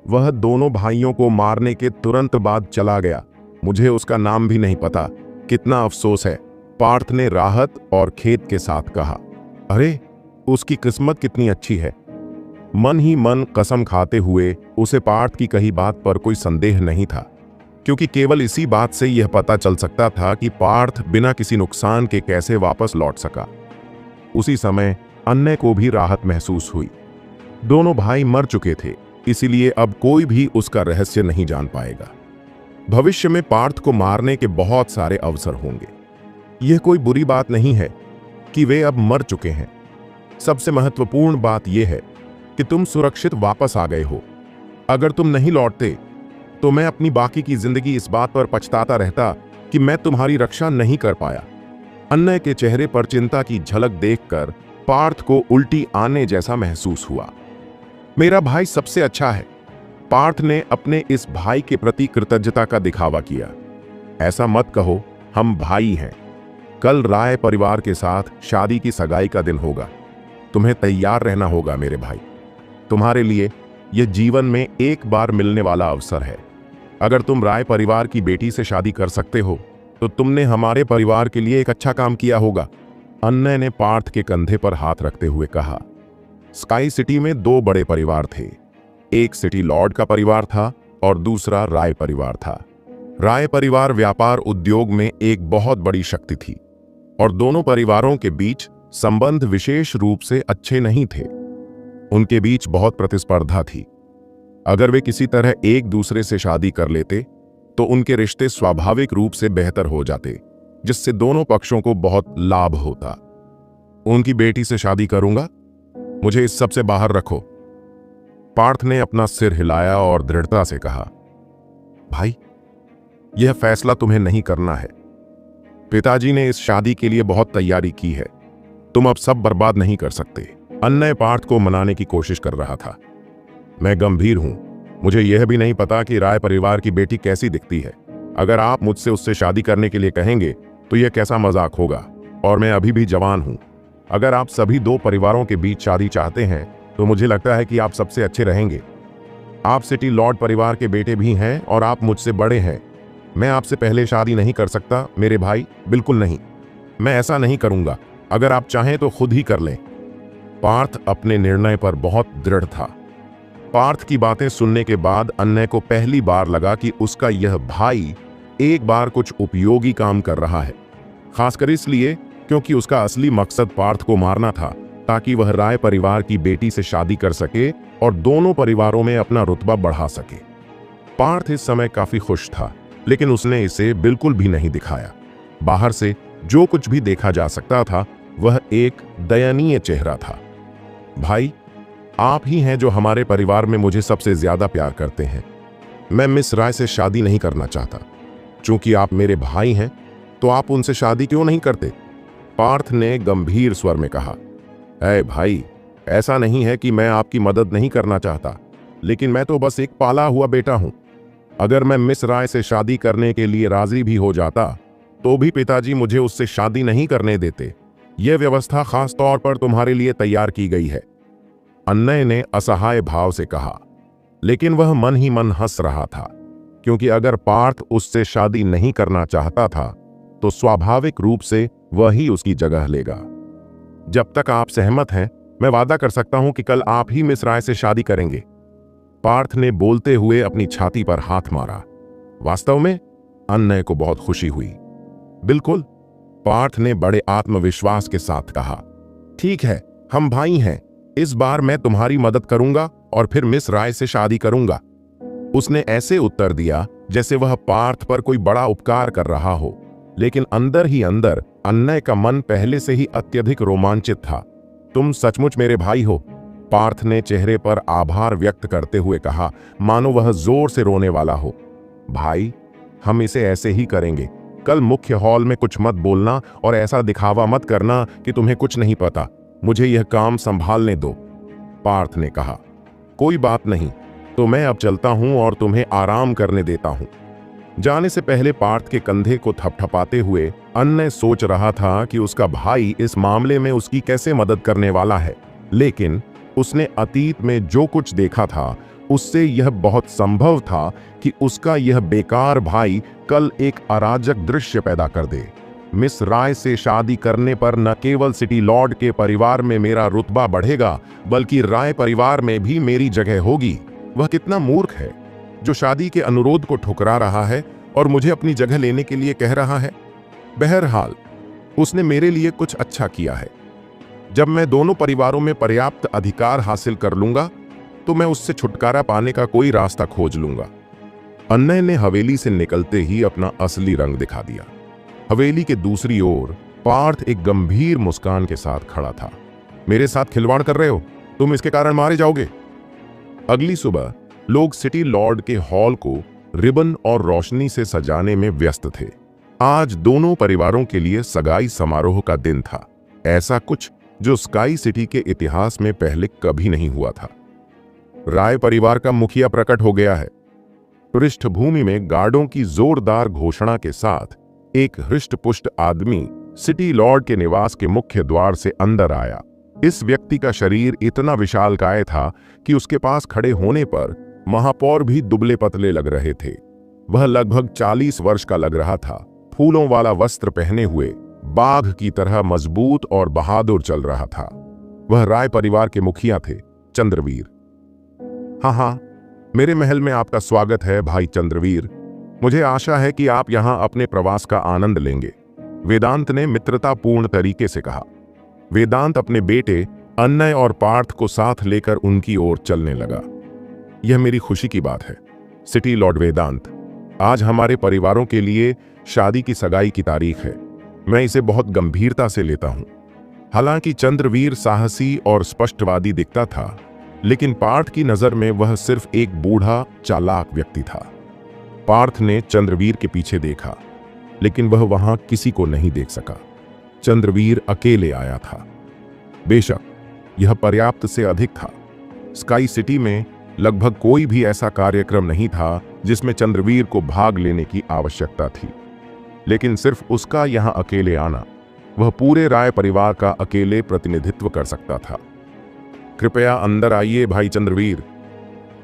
वह दोनों भाइयों को मारने के तुरंत बाद चला गया। मुझे उसका नाम भी नहीं पता। कितना अफसोस है, पार्थ ने राहत और खेद के साथ कहा। अरे, उसकी किस्मत कितनी अच्छी है। मन ही मन कसम खाते हुए उसे पार्थ की कही बात पर कोई संदेह नहीं था, क्योंकि केवल इसी बात से यह पता चल सकता था कि पार्थ बिना किसी नुकसान के कैसे वापस लौट सका। उसी समय अन्य को भी राहत महसूस हुई। दोनों भाई मर चुके थे, इसीलिए अब कोई भी उसका रहस्य नहीं जान पाएगा। भविष्य में पार्थ को मारने के बहुत सारे अवसर होंगे। यह कोई बुरी बात नहीं है कि वे अब मर चुके हैं। सबसे महत्वपूर्ण बात यह है कि तुम सुरक्षित वापस आ गए हो। अगर तुम नहीं लौटते तो मैं अपनी बाकी की जिंदगी इस बात पर पछताता रहता कि मैं तुम्हारी रक्षा नहीं कर पाया। अन्य के चेहरे पर चिंता की झलक देखकर पार्थ को उल्टी आने जैसा महसूस हुआ। मेरा भाई सबसे अच्छा है। पार्थ ने अपने इस भाई के प्रति कृतज्ञता का दिखावा किया। ऐसा मत कहो, हम भाई हैं। कल राय परिवार के साथ शादी की सगाई का दिन होगा। तुम्हें तैयार रहना होगा मेरे भाई। तुम्हारे लिए यह जीवन में एक बार मिलने वाला अवसर है। अगर तुम राय परिवार की बेटी से शादी कर सकते हो तो तुमने हमारे परिवार के लिए एक अच्छा काम किया होगा। अन्य ने पार्थ के कंधे पर हाथ रखते हुए कहा। स्काई सिटी में दो बड़े परिवार थे। एक सिटी लॉर्ड का परिवार था और दूसरा राय परिवार था। राय परिवार व्यापार उद्योग में एक बहुत बड़ी शक्ति थी और दोनों परिवारों के बीच संबंध विशेष रूप से अच्छे नहीं थे। उनके बीच बहुत प्रतिस्पर्धा थी। अगर वे किसी तरह एक दूसरे से शादी कर लेते तो उनके रिश्ते स्वाभाविक रूप से बेहतर हो जाते, जिससे दोनों पक्षों को बहुत लाभ होता। उनकी बेटी से शादी करूंगा। मुझे इस सब से बाहर रखो। पार्थ ने अपना सिर हिलाया और दृढ़ता से कहा। भाई, यह फैसला तुम्हें नहीं करना है। पिताजी ने इस शादी के लिए बहुत तैयारी की है। तुम अब सब बर्बाद नहीं कर सकते। अन्य पार्थ को मनाने की कोशिश कर रहा था। मैं गंभीर हूं। मुझे यह भी नहीं पता कि राय परिवार की बेटी कैसी दिखती है। अगर आप मुझसे उससे शादी करने के लिए कहेंगे तो यह कैसा मजाक होगा, और मैं अभी भी जवान हूं। अगर आप सभी दो परिवारों के बीच शादी चाहते हैं तो मुझे लगता है कि आप सबसे अच्छे रहेंगे। आप सिटी लॉर्ड परिवार के बेटे भी हैं और आप मुझसे बड़े हैं। मैं आपसे पहले शादी नहीं कर सकता मेरे भाई, बिल्कुल नहीं। मैं ऐसा नहीं करूंगा। अगर आप चाहें तो खुद ही कर लें। पार्थ अपने निर्णय पर बहुत दृढ़ था। पार्थ की बातें सुनने के बाद अन्य को पहली बार लगा कि उसका यह भाई एक बार कुछ उपयोगी काम कर रहा है, खासकर इसलिए क्योंकि उसका असली मकसद पार्थ को मारना था ताकि वह राय परिवार की बेटी से शादी कर सके और दोनों परिवारों में अपना रुतबा बढ़ा सके। पार्थ इस समय काफी खुश था, लेकिन उसने इसे बिल्कुल भी नहीं दिखाया। बाहर से जो कुछ भी देखा जा सकता था वह एक दयनीय चेहरा था। भाई, आप ही हैं जो हमारे परिवार में मुझे सबसे ज्यादा प्यार करते हैं। मैं मिस राय से शादी नहीं करना चाहता। चूंकि आप मेरे भाई हैं तो आप उनसे शादी क्यों नहीं करते? पार्थ ने गंभीर स्वर में कहा। ऐ भाई, ऐसा नहीं है कि मैं आपकी मदद नहीं करना चाहता, लेकिन मैं तो बस एक पाला हुआ बेटा हूं। अगर मैं मिस राय से शादी करने के लिए राजी भी हो जाता तो भी पिताजी मुझे उससे शादी नहीं करने देते। यह व्यवस्था खास तौर पर तुम्हारे लिए तैयार की गई है। अन्य ने असहाय भाव से कहा, लेकिन वह मन ही मन हंस रहा था, क्योंकि अगर पार्थ उससे शादी नहीं करना चाहता था तो स्वाभाविक रूप से वही उसकी जगह लेगा। जब तक आप सहमत हैं, मैं वादा कर सकता हूं कि कल आप ही मिस राय से शादी करेंगे। पार्थ ने बोलते हुए अपनी छाती पर हाथ मारा। वास्तव में अन्य को बहुत खुशी हुई। बिल्कुल, पार्थ ने बड़े आत्मविश्वास के साथ कहा। ठीक है, हम भाई हैं। इस बार मैं तुम्हारी मदद करूंगा और फिर मिस राय से शादी करूंगा। उसने ऐसे उत्तर दिया जैसे वह पार्थ पर कोई बड़ा उपकार कर रहा हो, लेकिन अंदर ही अंदर अन्य का मन पहले से ही अत्यधिक रोमांचित था। तुम सचमुच मेरे भाई हो, पार्थ ने चेहरे पर आभार व्यक्त करते हुए कहा, मानो वह जोर से रोने वाला हो। भाई, हम इसे ऐसे ही करेंगे। कल मुख्य हॉल में कुछ मत बोलना और ऐसा दिखावा मत करना कि तुम्हें कुछ नहीं पता। मुझे यह काम संभालने दो। पार्थ ने कहा। कोई बात नहीं, तो मैं अब चलता हूं और तुम्हें आराम करने देता हूं। जाने से पहले पार्थ के कंधे को थपथपाते हुए अन्य सोच रहा था कि उसका भाई इस मामले में उसकी कैसे मदद करने वाला है, लेकिन उसने अतीत में जो कुछ देखा था उससे यह बहुत संभव था कि उसका यह बेकार भाई कल एक अराजक दृश्य पैदा कर दे। मिस राय से शादी करने पर न केवल सिटी लॉर्ड के परिवार में मेरा रुतबा बढ़ेगा बल्कि राय परिवार में भी मेरी जगह होगी। वह कितना मूर्ख है जो शादी के अनुरोध को ठुकरा रहा है और मुझे अपनी जगह लेने के लिए कह रहा है। बहरहाल उसने मेरे लिए कुछ अच्छा किया है। जब मैं दोनों परिवारों में पर्याप्त अधिकार हासिल कर लूंगा तो मैं उससे छुटकारा पाने का कोई रास्ता खोज लूंगा। अन्य ने हवेली से निकलते ही अपना असली रंग दिखा दिया। हवेली के दूसरी ओर पार्थ एक गंभीर मुस्कान के साथ खड़ा था। मेरे साथ खिलवाड़ कर रहे हो, तुम इसके कारण मारे जाओगे। अगली सुबह लोग सिटी लॉर्ड के हॉल को रिबन और रोशनी से सजाने में व्यस्त थे। आज दोनों परिवारों के लिए सगाई समारोह का दिन था, ऐसा कुछ जो स्काई सिटी के इतिहास में पहले कभी नहीं हुआ था। राय परिवार का मुखिया प्रकट हो गया है। पृष्ठभूमि में गार्डों की जोरदार घोषणा के साथ एक हृष्ट-पुष्ट आदमी सिटी लॉर्ड के निवास के मुख्य द्वार से अंदर आया। इस व्यक्ति का शरीर इतना विशालकाय था कि उसके पास खड़े होने पर महापौर भी दुबले पतले लग रहे थे। वह लगभग 40 वर्ष का लग रहा था। फूलों वाला वस्त्र पहने हुए बाघ की तरह मजबूत और बहादुर चल रहा था। वह राय परिवार के मुखिया थे, चंद्रवीर। हाँ, मेरे महल में आपका स्वागत है भाई चंद्रवीर। मुझे आशा है कि आप यहाँ अपने प्रवास का आनंद लेंगे, वेदांत ने मित्रतापूर्ण तरीके से कहा। वेदांत अपने बेटे अन्य और पार्थ को साथ लेकर उनकी ओर चलने लगा। यह मेरी खुशी की बात है सिटी लॉर्ड वेदांत। आज हमारे परिवारों के लिए शादी की सगाई की तारीख है। मैं इसे बहुत गंभीरता से लेता हूं। हालांकि चंद्रवीर साहसी और स्पष्टवादी दिखता था, लेकिन पार्थ की नजर में वह सिर्फ एक बूढ़ा चालाक व्यक्ति था। पार्थ ने चंद्रवीर के पीछे देखा, लेकिन वह वहां किसी को नहीं देख सका। चंद्रवीर अकेले आया था। बेशक यह पर्याप्त से अधिक था। स्काई सिटी में लगभग कोई भी ऐसा कार्यक्रम नहीं था जिसमें चंद्रवीर को भाग लेने की आवश्यकता थी, लेकिन सिर्फ उसका यहां अकेले आना, वह पूरे राय परिवार का अकेले प्रतिनिधित्व कर सकता था। कृपया अंदर आइए भाई चंद्रवीर।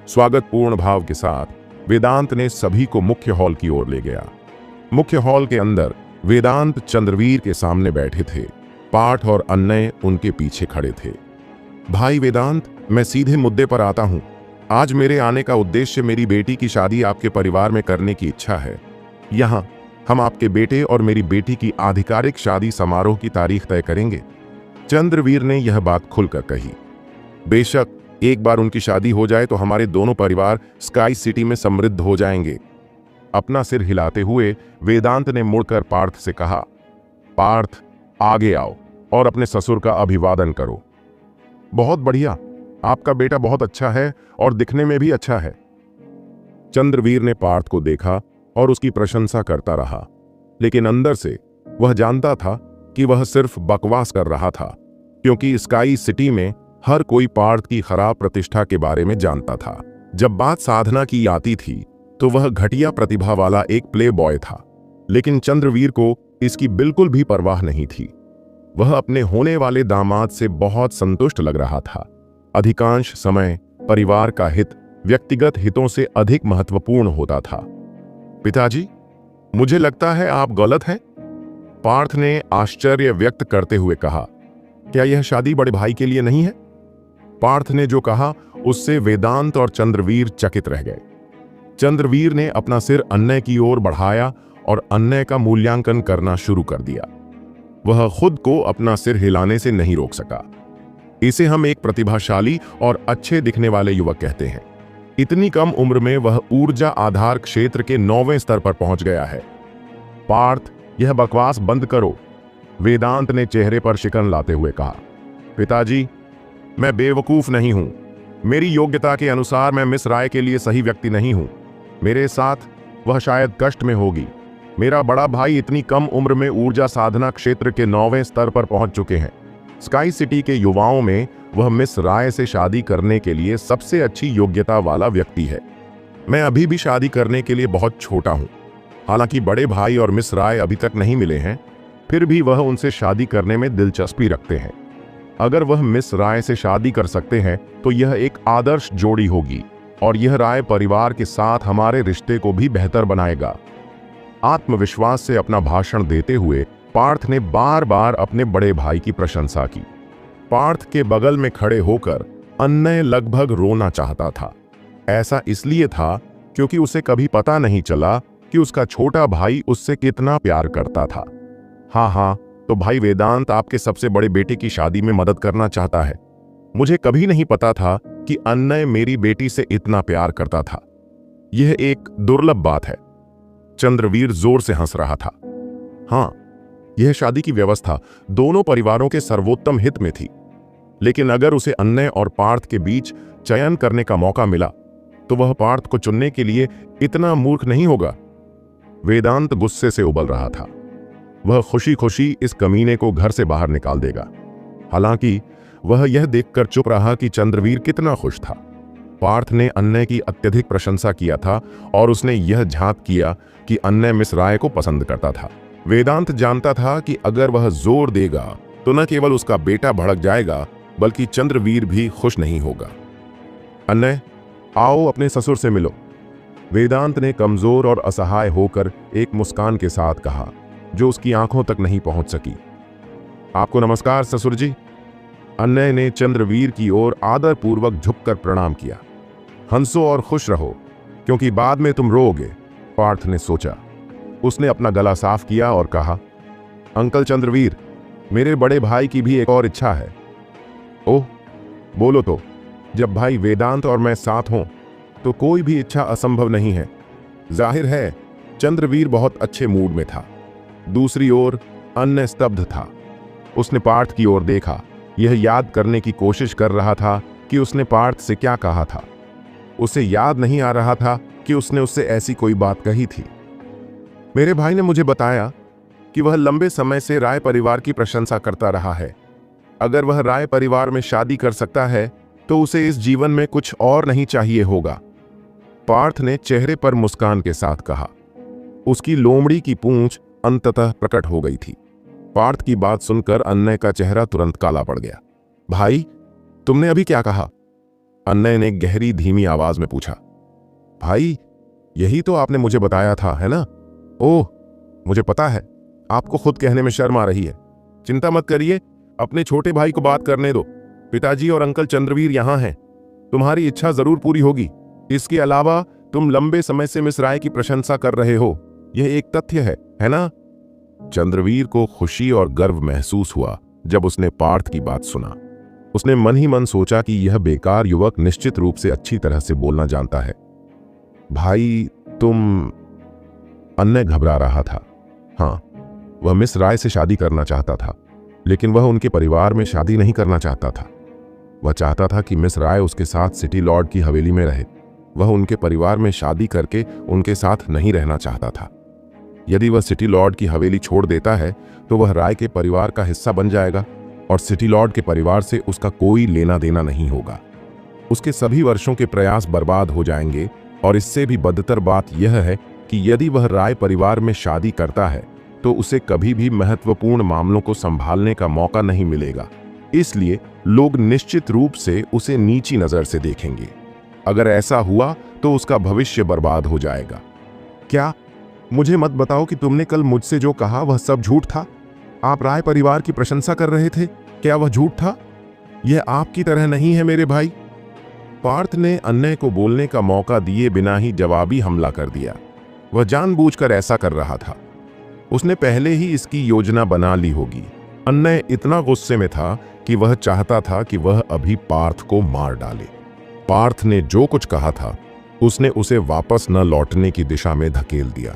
स्वागतपूर्ण भाव के साथ वेदांत ने सभी को मुख्य हॉल की ओर ले गया। मुख्य हॉल के अंदर वेदांत चंद्रवीर के सामने बैठे थे। पार्थ और अन्य उनके पीछे खड़े थे। भाई वेदांत, मैं सीधे मुद्दे पर आता हूं। आज मेरे आने का उद्देश्य मेरी बेटी की शादी आपके परिवार में करने की इच्छा है। यहाँ हम आपके बेटे और मेरी बेटी की आधिकारिक शादी समारोह की तारीख तय करेंगे। चंद्रवीर ने यह बात खुलकर कही। बेशक एक बार उनकी शादी हो जाए तो हमारे दोनों परिवार स्काई सिटी में समृद्ध हो जाएंगे। अपना सिर हिलाते हुए वेदांत ने मुड़कर पार्थ से कहा, पार्थ आगे आओ और अपने ससुर का अभिवादन करो। बहुत बढ़िया, आपका बेटा बहुत अच्छा है और दिखने में भी अच्छा है। चंद्रवीर ने पार्थ को देखा और उसकी प्रशंसा करता रहा, लेकिन अंदर से वह जानता था कि वह सिर्फ बकवास कर रहा था, क्योंकि स्काई सिटी में हर कोई पार्थ की खराब प्रतिष्ठा के बारे में जानता था। जब बात साधना की आती थी तो वह घटिया प्रतिभा वाला एक प्ले बॉय था, लेकिन चंद्रवीर को इसकी बिल्कुल भी परवाह नहीं थी। वह अपने होने वाले दामाद से बहुत संतुष्ट लग रहा था। अधिकांश समय परिवार का हित व्यक्तिगत हितों से अधिक महत्वपूर्ण होता था। पिताजी, मुझे लगता है आप गलत हैं, पार्थ ने आश्चर्य व्यक्त करते हुए कहा। क्या यह शादी बड़े भाई के लिए नहीं है? पार्थ ने जो कहा उससे वेदांत और चंद्रवीर चकित रह गए। चंद्रवीर ने अपना सिर अन्य की ओर बढ़ाया और अन्य का मूल्यांकन करना शुरू कर दिया। वह खुद को अपना सिर हिलाने से नहीं रोक सका। इसे हम एक प्रतिभाशाली और अच्छे दिखने वाले युवक कहते हैं। इतनी कम उम्र में वह ऊर्जा आधार क्षेत्र के 9वें स्तर पर पहुंच गया है। पार्थ, यह बकवास बंद करो, वेदांत ने चेहरे पर शिकन लाते हुए कहा। पिताजी, मैं बेवकूफ नहीं हूं। मेरी योग्यता के अनुसार मैं मिस राय के लिए सही व्यक्ति नहीं हूं। मेरे साथ वह शायद कष्ट में होगी। मेरा बड़ा भाई इतनी कम उम्र में ऊर्जा साधना क्षेत्र के 9वें स्तर पर पहुंच चुके हैं। स्काई सिटी के युवाओं में वह मिस राय से शादी करने के लिए सबसे अच्छी योग्यता वाला व्यक्ति है। मैं अभी भी शादी करने के लिए बहुत छोटा हूं। हालांकि बड़े भाई और मिस राय अभी तक नहीं मिले हैं, फिर भी वह उनसे शादी करने में दिलचस्पी रखते हैं। अगर वह मिस राय से शादी कर सकते हैं तो यह एक आदर्श जोड़ी होगी और यह राय परिवार के साथ हमारे रिश्ते को भी बेहतर बनाएगा। आत्मविश्वास से अपना भाषण देते हुए पार्थ ने बार बार अपने बड़े भाई की प्रशंसा की। पार्थ के बगल में खड़े होकर अन्नय लगभग रोना चाहता था। ऐसा इसलिए था क्योंकि उसे कभी पता नहीं चला कि उसका छोटा भाई उससे कितना प्यार करता था। हाँ, तो भाई वेदांत आपके सबसे बड़े बेटे की शादी में मदद करना चाहता है। मुझे कभी नहीं पता था कि अन्नय मेरी बेटी से इतना प्यार करता था। यह एक दुर्लभ बात है। चंद्रवीर जोर से हंस रहा था। हाँ, यह शादी की व्यवस्था दोनों परिवारों के सर्वोत्तम हित में थी, लेकिन अगर उसे अन्नय और पार्थ के बीच चयन करने का मौका मिला तो वह पार्थ को चुनने के लिए इतना मूर्ख नहीं होगा। वेदांत गुस्से से उबल रहा था। वह खुशी खुशी इस कमीने को घर से बाहर निकाल देगा। हालांकि वह यह देखकर चुप रहा कि चंद्रवीर कितना खुश था। पार्थ ने अन्नय की अत्यधिक प्रशंसा किया था और उसने यह झांक किया कि अन्नय मिस राय को पसंद करता था। वेदांत जानता था कि अगर वह जोर देगा तो न केवल उसका बेटा भड़क जाएगा बल्कि चंद्रवीर भी खुश नहीं होगा। अन्नय, आओ अपने ससुर से मिलो, वेदांत ने कमजोर और असहाय होकर एक मुस्कान के साथ कहा जो उसकी आंखों तक नहीं पहुंच सकी। आपको नमस्कार ससुर जी। अन्नय ने चंद्रवीर की ओर आदरपूर्वक झुककर प्रणाम किया। हंसो और खुश रहो क्योंकि बाद में तुम रोओगे, पार्थ ने सोचा। उसने अपना गला साफ किया और कहा, अंकल चंद्रवीर, मेरे बड़े भाई की भी एक और इच्छा है। ओह, बोलो तो। जब भाई वेदांत और मैं साथ हों तो कोई भी इच्छा असंभव नहीं है। जाहिर है चंद्रवीर बहुत अच्छे मूड में था। दूसरी ओर अन्नय स्तब्ध था। उसने पार्थ की ओर देखा, यह याद करने की कोशिश कर रहा था कि उसने पार्थ से क्या कहा था। उसे याद नहीं आ रहा था कि उसने उससे ऐसी कोई बात कही थी। मेरे भाई ने मुझे बताया कि वह लंबे समय से राय परिवार की प्रशंसा करता रहा है। अगर वह राय परिवार में शादी कर सकता है तो उसे इस जीवन में कुछ और नहीं चाहिए होगा, पार्थ ने चेहरे पर मुस्कान के साथ कहा। उसकी लोमड़ी की पूंछ अंततः प्रकट हो गई थी। पार्थ की बात सुनकर अन्नय का चेहरा तुरंत काला पड़ गया। भाई, तुमने अभी क्या कहा? अन्नय ने गहरी धीमी आवाज में पूछा। भाई, यही तो आपने मुझे बताया था, है ना? ओह, मुझे पता है, आपको खुद कहने में शर्म आ रही है। चिंता मत करिए, अपने छोटे भाई को बात करने दो। पिताजी और अंकल चंद्रवीर यहां हैं। तुम्हारी इच्छा जरूर पूरी होगी। इसके अलावा तुम लंबे समय से मिस राय की प्रशंसा कर रहे हो, यह एक तथ्य है ना? चंद्रवीर को खुशी और गर्व महसूस हुआ जब उसने पार्थ की बात सुना। उसने मन ही मन सोचा कि यह बेकार युवक निश्चित रूप से अच्छी तरह से बोलना जानता है। भाई, तुम... अन्नय घबरा रहा था। हाँ, वह मिस राय से शादी करना चाहता था, लेकिन वह उनके परिवार में शादी नहीं करना चाहता था। वह चाहता था कि मिस राय उसके साथ सिटी लॉर्ड की हवेली में रहे। वह उनके परिवार में शादी करके उनके साथ नहीं रहना चाहता था। यदि वह सिटी लॉर्ड की हवेली छोड़ देता है तो वह राय के परिवार का हिस्सा बन जाएगा और सिटी लॉर्ड के परिवार से उसका कोई लेना देना नहीं होगा। उसके सभी वर्षों के प्रयास बर्बाद हो जाएंगे और इससे भी बदतर बात यह है कि यदि वह राय परिवार में शादी करता है तो उसे कभी भी महत्वपूर्ण मामलों को संभालने का मौका नहीं मिलेगा। इसलिए लोग निश्चित रूप से उसे नीची नजर से देखेंगे। अगर ऐसा हुआ तो उसका भविष्य बर्बाद हो जाएगा। क्या? मुझे मत बताओ कि तुमने कल मुझसे जो कहा वह सब झूठ था। आप राय परिवार की प्रशंसा कर रहे थे, क्या वह झूठ था? यह आपकी तरह नहीं है मेरे भाई। पार्थ ने अन्नय को बोलने का मौका दिए बिना ही जवाबी हमला कर दिया। वह जानबूझकर ऐसा कर रहा था। उसने पहले ही इसकी योजना बना ली होगी। अन्नय इतना गुस्से में था कि वह चाहता था कि वह अभी पार्थ को मार डाले। पार्थ ने जो कुछ कहा था उसने उसे वापस न लौटने की दिशा में धकेल दिया।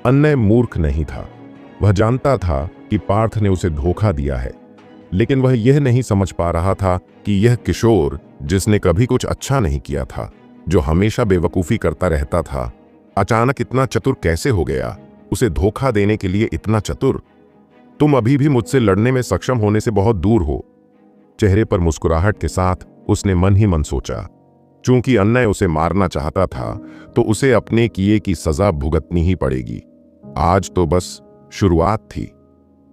अन्नय मूर्ख नहीं था। वह जानता था कि पार्थ ने उसे धोखा दिया है, लेकिन वह यह नहीं समझ पा रहा था कि यह किशोर, जिसने कभी कुछ अच्छा नहीं किया था, जो हमेशा बेवकूफ़ी करता रहता था, अचानक इतना चतुर कैसे हो गया? उसे धोखा देने के लिए इतना चतुर? तुम अभी भी मुझसे लड़ने में सक्षम होने से बहुत दूर हो। चेहरे पर मुस्कुराहट के साथ उसने मन ही मन सोचा। चूंकि अन्नय उसे मारना चाहता था तो उसे अपने किए की सजा भुगतनी ही पड़ेगी। आज तो बस शुरुआत थी।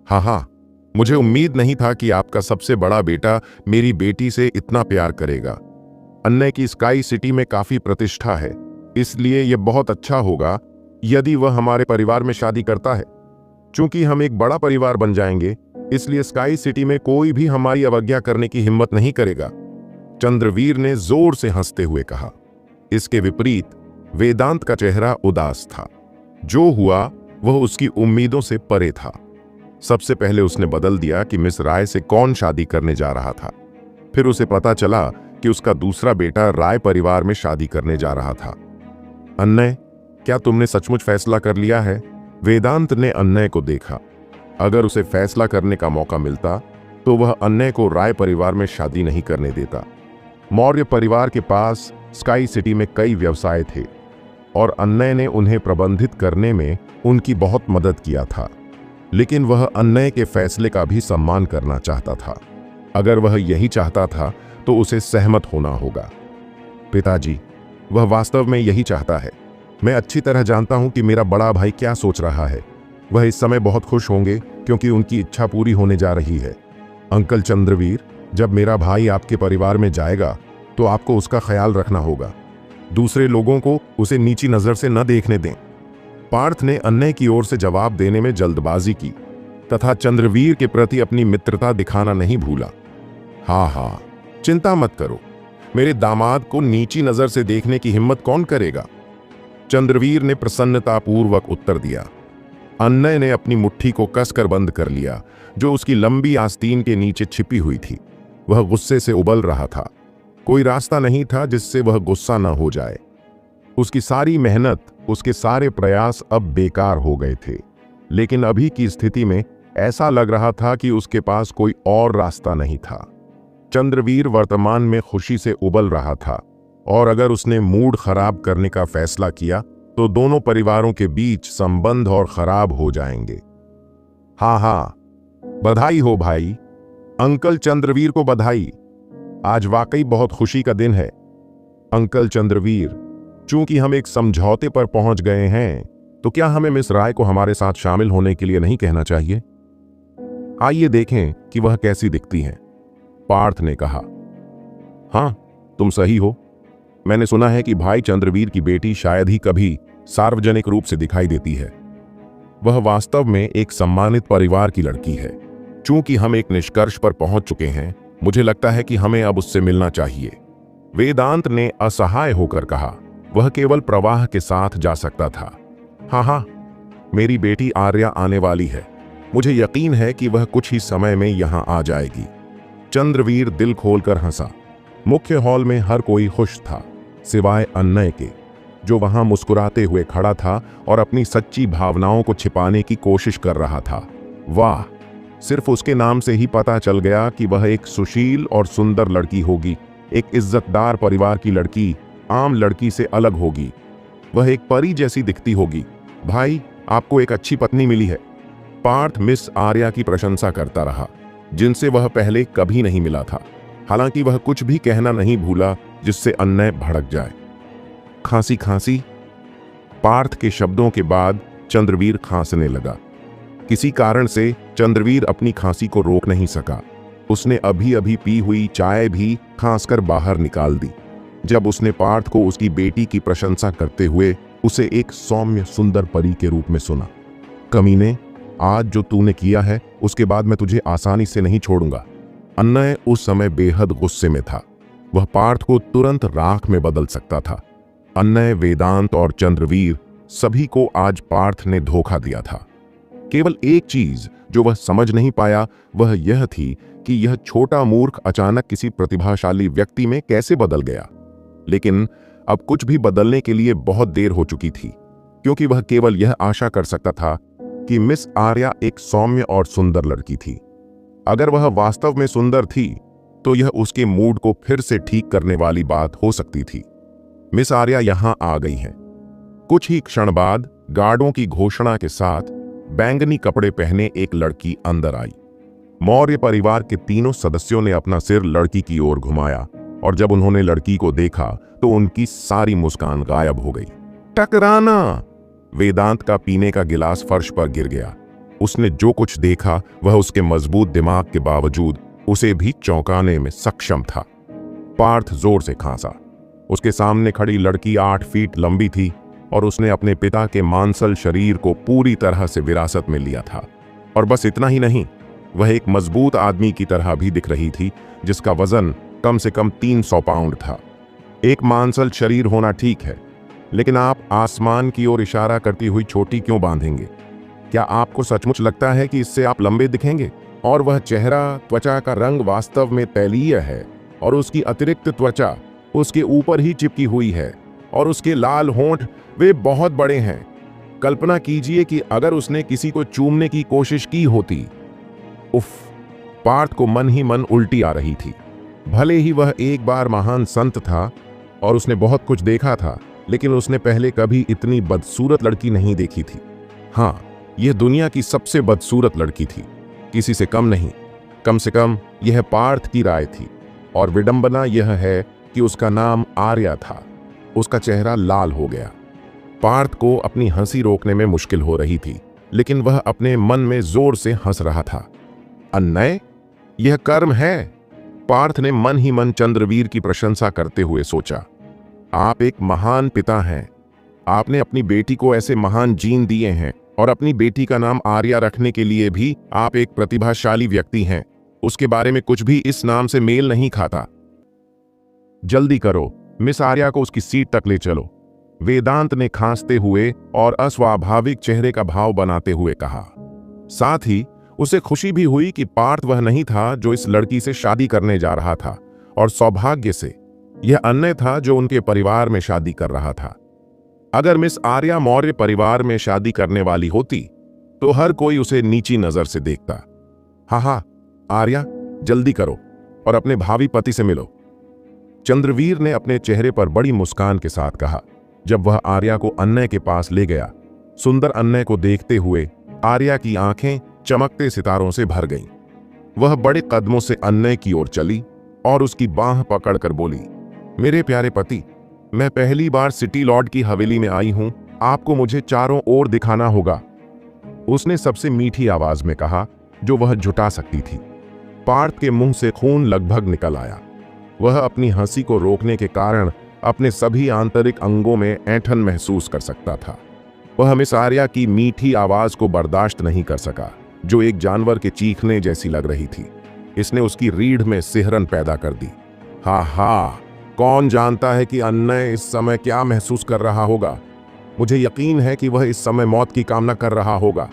हाँ, मुझे उम्मीद नहीं था कि आपका सबसे बड़ा बेटा मेरी बेटी से इतना प्यार करेगा। अन्नय की स्काई सिटी में काफी प्रतिष्ठा है, इसलिए यह बहुत अच्छा होगा यदि वह हमारे परिवार में शादी करता है। चूंकि हम एक बड़ा परिवार बन जाएंगे, इसलिए स्काई सिटी में कोई भी हमारी अवज्ञा करने की हिम्मत नहीं करेगा। चंद्रवीर ने जोर से हंसते हुए कहा। इसके विपरीत वेदांत का चेहरा उदास था। जो हुआ वह उसकी उम्मीदों से परे था। सबसे पहले उसने बदल दिया कि मिस राय से कौन शादी करने जा रहा था। फिर उसे पता चला कि उसका दूसरा बेटा राय परिवार में शादी करने जा रहा था। अन्नय, क्या तुमने सचमुच फैसला कर लिया है? वेदांत ने अन्नय को देखा। अगर उसे फैसला करने का मौका मिलता तो वह अन्नय को राय परिवार में शादी नहीं करने देता। मौर्य परिवार के पास स्काई सिटी में कई व्यवसाय थे और अन्नय ने उन्हें प्रबंधित करने में उनकी बहुत मदद किया था। लेकिन वह अन्नय के फैसले का भी सम्मान करना चाहता था। अगर वह यही चाहता था तो उसे सहमत होना होगा। पिताजी, वह वास्तव में यही चाहता है। मैं अच्छी तरह जानता हूं कि मेरा बड़ा भाई क्या सोच रहा है। वह इस समय बहुत खुश होंगे क्योंकि उनकी इच्छा पूरी होने जा रही है। अंकल चंद्रवीर, जब मेरा भाई आपके परिवार में जाएगा तो आपको उसका ख्याल रखना होगा। दूसरे लोगों को उसे नीची नजर से न देखने दें। पार्थ ने अन्नय की ओर से जवाब देने में जल्दबाजी की तथा चंद्रवीर के प्रति अपनी मित्रता दिखाना नहीं भूला। हाँ, चिंता मत करो। मेरे दामाद को नीची नजर से देखने की हिम्मत कौन करेगा? चंद्रवीर ने प्रसन्नतापूर्वक उत्तर दिया। अन्नय ने अपनी मुट्ठी को कसकर बंद कर लिया, जो उसकी लंबी आस्तीन के नीचे छिपी हुई थी। वह गुस्से से उबल रहा था। कोई रास्ता नहीं था जिससे वह गुस्सा न हो जाए। उसकी सारी मेहनत, उसके सारे प्रयास अब बेकार हो गए थे। लेकिन अभी की स्थिति में ऐसा लग रहा था कि उसके पास कोई और रास्ता नहीं था। चंद्रवीर वर्तमान में खुशी से उबल रहा था और अगर उसने मूड खराब करने का फैसला किया तो दोनों परिवारों के बीच संबंध और खराब हो जाएंगे। हाँ, बधाई हो भाई। अंकल चंद्रवीर को बधाई। आज वाकई बहुत खुशी का दिन है। अंकल चंद्रवीर, चूंकि हम एक समझौते पर पहुंच गए हैं तो क्या हमें मिस राय को हमारे साथ शामिल होने के लिए नहीं कहना चाहिए? आइए देखें कि वह कैसी दिखती हैं। पार्थ ने कहा। हाँ, तुम सही हो। मैंने सुना है कि भाई चंद्रवीर की बेटी शायद ही कभी सार्वजनिक रूप से दिखाई देती है। वह वास्तव में एक सम्मानित परिवार की लड़की है। चूंकि हम एक निष्कर्ष पर पहुंच चुके हैं, मुझे लगता है कि हमें अब उससे मिलना चाहिए। वेदांत ने असहाय होकर कहा। वह केवल प्रवाह के साथ जा सकता था। हाँ, मेरी बेटी आर्या आने वाली है। मुझे यकीन है कि वह कुछ ही समय में यहां आ जाएगी। चंद्रवीर दिल खोलकर हंसा। मुख्य हॉल में हर कोई खुश था, सिवाय अन्नय के, जो वहां मुस्कुराते हुए खड़ा था और अपनी सच्ची भावनाओं को छिपाने की कोशिश कर रहा था। वाह, सिर्फ उसके नाम से ही पता चल गया कि वह एक सुशील और सुंदर लड़की होगी। एक इज्जतदार परिवार की लड़की आम लड़की से अलग होगी। वह एक परी जैसी दिखती होगी। भाई, आपको एक अच्छी पत्नी मिली है। पार्थ मिस आर्या की प्रशंसा करता रहा, जिनसे वह पहले कभी नहीं मिला था। हालांकि वह कुछ भी कहना नहीं भूला जिससे अन्नय भड़क जाए। खांसी। पार्थ के शब्दों के बाद चंद्रवीर खांसने लगा। किसी कारण से चंद्रवीर अपनी खांसी को रोक नहीं सका। उसने अभी पी हुई चाय भी खांसकर बाहर निकाल दी। जब उसने पार्थ को उसकी बेटी की प्रशंसा करते हुए उसे एक सौम्य सुंदर परी के रूप में सुना। कमीने, आज जो तूने किया है उसके बाद मैं तुझे आसानी से नहीं छोड़ूंगा। अन्नय उस समय बेहद गुस्से में था। वह पार्थ को तुरंत राख में बदल सकता था। अन्नय, वेदांत और चंद्रवीर, सभी को आज पार्थ ने धोखा दिया था। केवल एक चीज जो वह समझ नहीं पाया वह यह थी कि यह छोटा मूर्ख अचानक किसी प्रतिभाशाली व्यक्ति में कैसे बदल गया। लेकिन अब कुछ भी बदलने के लिए बहुत देर हो चुकी थी, क्योंकि वह केवल यह आशा कर सकता था कि मिस आर्या एक सौम्य और सुंदर लड़की थी। अगर वह वास्तव में सुंदर थी तो यह उसके मूड को फिर से ठीक करने वाली बात हो सकती थी। मिस आर्या यहां आ गई हैं। कुछ ही क्षण बाद गार्डों की घोषणा के साथ बैंगनी कपड़े पहने एक लड़की अंदर आई। मौर्य परिवार के तीनों सदस्यों ने अपना सिर लड़की की ओर घुमाया और जब उन्होंने लड़की को देखा तो उनकी सारी मुस्कान गायब हो गई। टकराना! वेदांत का पीने का गिलास फर्श पर गिर गया। उसने जो कुछ देखा वह उसके मजबूत दिमाग के बावजूद उसे भी चौंकाने में सक्षम था। पार्थ जोर से खांसा। उसके सामने खड़ी लड़की 8 फीट लंबी थी और उसने अपने पिता के मांसल शरीर को पूरी तरह से विरासत में लिया था। और बस इतना ही नहीं, वह एक मजबूत आदमी की तरह भी दिख रही थी, जिसका वजन कम से कम 300 पाउंड था। एक मांसल शरीर होना ठीक है, लेकिन आप आसमान की ओर इशारा करती हुई चोटी क्यों बांधेंगे? क्या आपको सचमुच लगता है कि इससे आप लंबे दिखेंगे? और वह चेहरा, त्वचा का रंग वास्तव में तैलीय है और उसकी अतिरिक्त त्वचा उसके ऊपर ही चिपकी हुई है और उसके लाल होंठ वे बहुत बड़े हैं। कल्पना कीजिए कि अगर उसने किसी को चूमने की कोशिश की होती। उफ! पार्थ को मन ही मन उल्टी आ रही थी। भले ही वह एक बार महान संत था और उसने बहुत कुछ देखा था, लेकिन उसने पहले कभी इतनी बदसूरत लड़की नहीं देखी थी। हाँ, यह दुनिया की सबसे बदसूरत लड़की थी, किसी से कम नहीं। कम से कम यह पार्थ की राय थी। और विडंबना यह है कि उसका नाम आर्या था। उसका चेहरा लाल हो गया। पार्थ को अपनी हंसी रोकने में मुश्किल हो रही थी, लेकिन वह अपने मन में जोर से हंस रहा था। अन्याय? यह कर्म है। पार्थ ने मन ही मन चंद्रवीर की प्रशंसा करते हुए सोचा, आप एक महान पिता हैं। आपने अपनी बेटी को ऐसे महान जीन दिए हैं और अपनी बेटी का नाम आर्या रखने के लिए भी आप एक प्रतिभाशाली व्यक्ति हैं। उसके बारे में कुछ भी इस नाम से मेल नहीं खाता। जल्दी करो, मिस आर्या को उसकी सीट तक ले चलो, वेदांत ने खांसते हुए और अस्वाभाविक चेहरे का भाव बनाते हुए कहा। साथ ही उसे खुशी भी हुई कि पार्थ वह नहीं था जो इस लड़की से शादी करने जा रहा था, और सौभाग्य से यह अन्य था जो उनके परिवार में शादी कर रहा था। अगर मिस आर्या मौर्य परिवार में शादी करने वाली होती तो हर कोई उसे नीची नजर से देखता। हाँ, आर्या, जल्दी करो और अपने भावी पति से मिलो, चंद्रवीर ने अपने चेहरे पर बड़ी मुस्कान के साथ कहा। जब वह आर्या को अन्य के पास ले गया, सुंदर अन्य को देखते हुए आर्या की आंखें चमकते सितारों से भर गईं। वह बड़े कदमों से अन्य की ओर चली और उसकी बांह पकड़कर बोली, मेरे प्यारे पति, मैं पहली बार सिटी लॉर्ड की हवेली में आई हूं। आपको मुझे चारों ओर दिखाना होगा, उसने सबसे मीठी आवाज में कहा जो वह जुटा सकती थी। पार्थ के मुंह से खून लगभग निकल आया। वह अपनी हंसी को रोकने के कारण अपने सभी आंतरिक अंगों में ऐंठन महसूस कर सकता था। वह मिस आर्या की मीठी आवाज को बर्दाश्त नहीं कर सका, जो एक जानवर के चीखने जैसी लग रही थी। इसने उसकी रीढ़ में सिहरन पैदा कर दी। हा, कौन जानता है कि अन्य इस समय क्या महसूस कर रहा होगा। मुझे यकीन है कि वह इस समय मौत की कामना कर रहा होगा।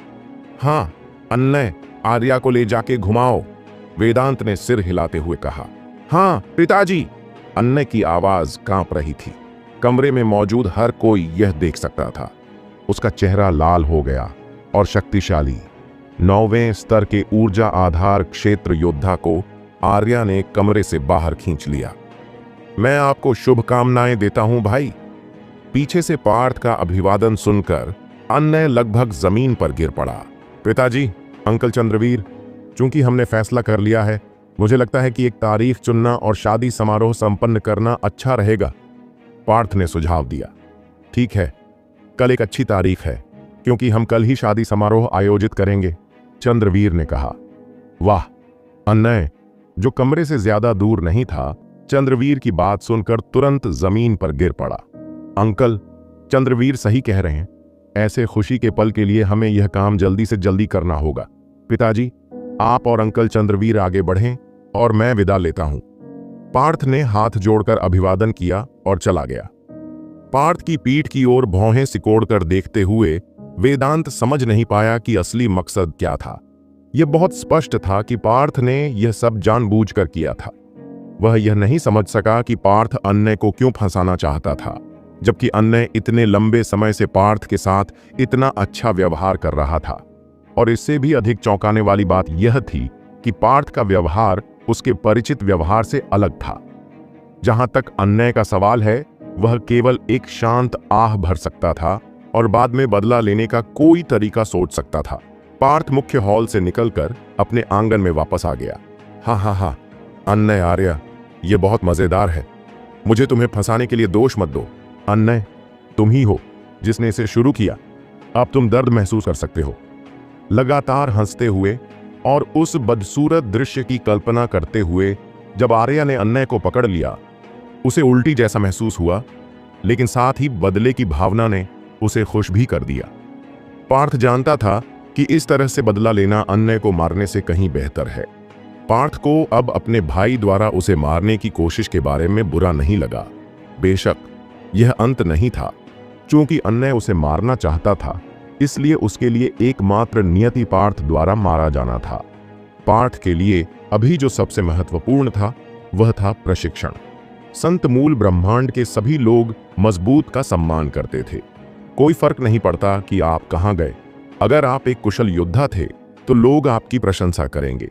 हाँ, अन्य, आर्या को ले जाके घुमाओ, वेदांत ने सिर हिलाते हुए कहा। हाँ पिताजी, अन्य की आवाज कांप रही थी। कमरे में मौजूद हर कोई यह देख सकता था। उसका चेहरा लाल हो गया और शक्तिशाली 9वें स्तर के ऊर्जा आधार क्षेत्र योद्धा को आर्या ने कमरे से बाहर खींच लिया। मैं आपको शुभकामनाएं देता हूं भाई। पीछे से पार्थ का अभिवादन सुनकर अन्य लगभग जमीन पर गिर पड़ा। पिताजी, अंकल चंद्रवीर, चूंकि हमने फैसला कर लिया है, मुझे लगता है कि एक तारीख चुनना और शादी समारोह संपन्न करना अच्छा रहेगा, पार्थ ने सुझाव दिया। ठीक है, कल एक अच्छी तारीख है, क्योंकि हम कल ही शादी समारोह आयोजित करेंगे, चंद्रवीर ने कहा। वाह! अन्य, जो कमरे से ज्यादा दूर नहीं था, चंद्रवीर की बात सुनकर तुरंत जमीन पर गिर पड़ा। अंकल, चंद्रवीर सही कह रहे हैं। ऐसे खुशी के पल के लिए हमें यह काम जल्दी से जल्दी करना होगा। पिताजी, आप और अंकल चंद्रवीर आगे बढ़ें और मैं विदा लेता हूं। पार्थ ने हाथ जोड़कर अभिवादन किया और चला गया। पार्थ की पीठ की ओर भौहें सिकोड़कर देखते हुए वेदांत समझ नहीं पाया कि असली मकसद क्या था। यह बहुत स्पष्ट था कि पार्थ ने यह सब जानबूझकर किया था। वह यह नहीं समझ सका कि पार्थ अन्य को क्यों फंसाना चाहता था, जबकि अन्य इतने लंबे समय से पार्थ के साथ इतना अच्छा व्यवहार कर रहा था। और इससे भी अधिक चौंकाने वाली बात यह थी कि पार्थ का व्यवहार उसके परिचित व्यवहार से अलग था। जहां तक अन्य का सवाल है, वह केवल एक शांत आह भर सकता था और बाद में बदला लेने का कोई तरीका सोच सकता था। पार्थ मुख्य हॉल से निकलकर अपने आंगन में वापस आ गया। हाँ, अन्य, आर्या, यह बहुत मजेदार है। मुझे तुम्हें फंसाने के लिए दोष मत दो। अन्य, तुम ही हो जिसने इसे शुरू किया। अब तुम दर्द महसूस कर सकते हो। लगातार हंसते हुए और उस बदसूरत दृश्य की कल्पना करते हुए जब आर्या ने अन्नय को पकड़ लिया, उसे उल्टी जैसा महसूस हुआ, लेकिन साथ ही बदले की भावना ने उसे खुश भी कर दिया। पार्थ जानता था कि इस तरह से बदला लेना अन्नय को मारने से कहीं बेहतर है। पार्थ को अब अपने भाई द्वारा उसे मारने की कोशिश के बारे में बुरा नहीं लगा। बेशक यह अंत नहीं था। चूंकि अन्नय उसे मारना चाहता था, इसलिए उसके लिए एकमात्र नियति पार्थ द्वारा मारा जाना था। पार्थ के लिए अभी जो सबसे महत्वपूर्ण था वह था प्रशिक्षण। संत मूल ब्रह्मांड के सभी लोग मजबूत का सम्मान करते थे। कोई फर्क नहीं पड़ता कि आप कहां गए, अगर आप एक कुशल योद्धा थे तो लोग आपकी प्रशंसा करेंगे।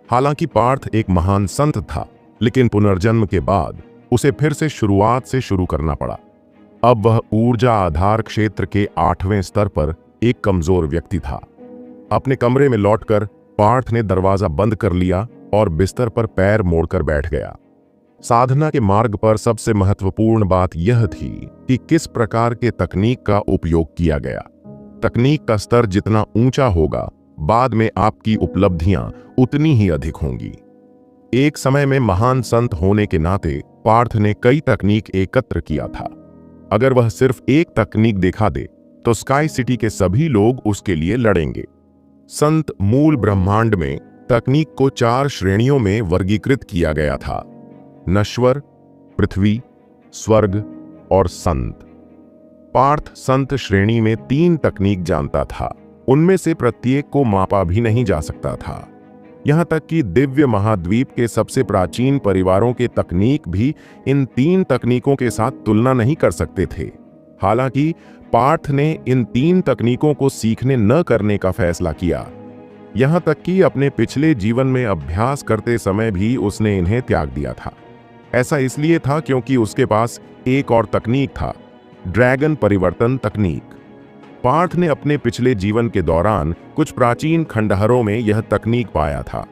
हालांकि पार्थ एक महान संत था, लेकिन पुनर्जन्म के बाद उसे फिर से शुरुआत से शुरू करना पड़ा। अब वह ऊर्जा आधार क्षेत्र के 8वें स्तर पर एक कमजोर व्यक्ति था। अपने कमरे में लौटकर पार्थ ने दरवाजा बंद कर लिया और बिस्तर पर पैर मोड़कर बैठ गया। साधना के मार्ग पर सबसे महत्वपूर्ण बात यह थी कि किस प्रकार के तकनीक का उपयोग किया गया। तकनीक का स्तर जितना ऊंचा होगा, बाद में आपकी उपलब्धियां उतनी ही अधिक होंगी। एक समय में महान संत होने के नाते पार्थ ने कई तकनीक एकत्र किया था। अगर वह सिर्फ एक तकनीक दिखा दे तो स्काई सिटी के सभी लोग उसके लिए लड़ेंगे। संत मूल ब्रह्मांड में तकनीक को 4 श्रेणियों में वर्गीकृत किया गया था: नश्वर, पृथ्वी, स्वर्ग और संत। पार्थ संत श्रेणी में 3 तकनीक जानता था। उनमें से प्रत्येक को मापा भी नहीं जा सकता था। यहां तक कि दिव्य महाद्वीप के सबसे प्राचीन परिवारों के तकनीक भी इन 3 तकनीकों के साथ तुलना नहीं कर सकते थे। हालांकि पार्थ ने इन 3 तकनीकों को सीखने न करने का फैसला किया। यहां तक कि अपने पिछले जीवन में अभ्यास करते समय भी उसने इन्हें त्याग दिया था। ऐसा इसलिए था क्योंकि उसके पास एक और तकनीक था, ड्रैगन परिवर्तन तकनीक। पार्थ ने अपने पिछले जीवन के दौरान कुछ प्राचीन खंडहरों में यह तकनीक पाया था।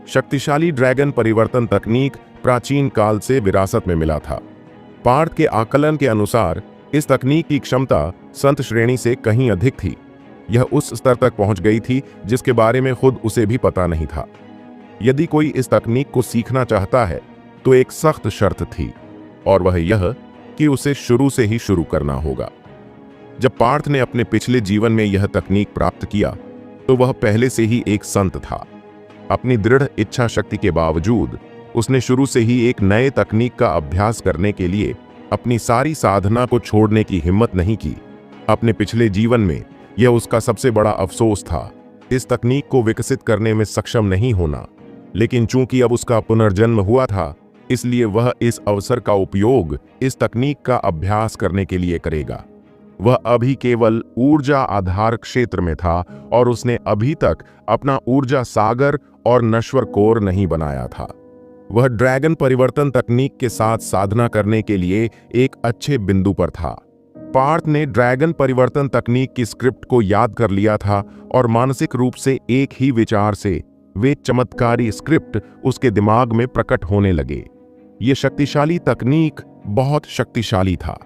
शक्तिशाली ड्रैगन परिवर्तन तकनीक प्राचीन काल से विरासत में मिला था। पार्थ के आकलन के अनुसार इस तकनीक की क्षमता संत श्रेणी से कहीं अधिक थी। यह उस स्तर तक पहुंच गई थी जिसके बारे में खुद उसे भी पता नहीं था। यदि कोई इस तकनीक को सीखना चाहता है तो एक सख्त शर्त थी, और वह यह कि उसे शुरू से ही शुरू करना होगा। जब पार्थ ने अपने पिछले जीवन में यह तकनीक प्राप्त किया तो वह पहले से ही एक संत था। अपनी दृढ़ इच्छा शक्ति के बावजूद उसने शुरू से ही एक नए तकनीक का अभ्यास करने के लिए अपनी सारी साधना को छोड़ने की हिम्मत नहीं की। अपने पिछले जीवन में यह उसका सबसे बड़ा अफसोस था, इस तकनीक को विकसित करने में सक्षम नहीं होना। लेकिन चूंकि अब उसका पुनर्जन्म हुआ था, इसलिए वह इस अवसर का उपयोग इस तकनीक का अभ्यास करने के लिए करेगा। वह अभी केवल ऊर्जा आधार क्षेत्र में था और उसने अभी तक अपना ऊर्जा सागर और नश्वर कोर नहीं बनाया था। वह ड्रैगन परिवर्तन तकनीक के साथ साधना करने के लिए एक अच्छे बिंदु पर था। पार्थ ने ड्रैगन परिवर्तन तकनीक की स्क्रिप्ट को याद कर लिया था और मानसिक रूप से एक ही विचार से वे चमत्कारी स्क्रिप्ट उसके दिमाग में प्रकट होने लगे। ये शक्तिशाली तकनीक बहुत शक्तिशाली था।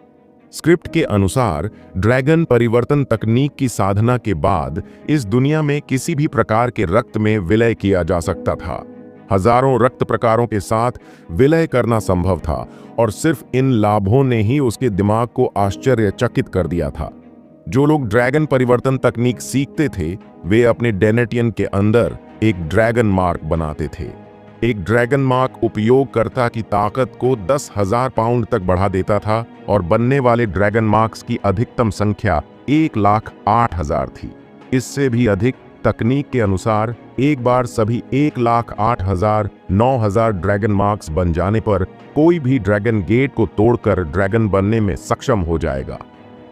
स्क्रिप्ट के अनुसार ड्रैगन परिवर्तन तकनीक की साधना के बाद इस दुनिया में किसी भी प्रकार के रक्त में विलय किया जा सकता था। हजारों रक्त प्रकारों के साथ विलय करना संभव था और सिर्फ इन लाभों ने ही उसके दिमाग को आश्चर्यचकित कर दिया था। जो लोग ड्रैगन परिवर्तन तकनीक सीखते थे वे अपने डेनेटियन के अंदर एक ड्रैगन मार्क बनाते थे। एक ड्रैगन मार्क उपयोगकर्ता की ताकत को 10,000 पाउंड तक बढ़ा देता था और बनने वाले ड्रैगन मार्क्स की अधिकतम संख्या 1,08,000 थी। इससे भी अधिक तकनीक के अनुसार एक बार सभी 1,08,000 9,000 ड्रैगन मार्क्स बन जाने पर कोई भी ड्रैगन गेट को तोड़कर ड्रैगन बनने में सक्षम हो जाएगा।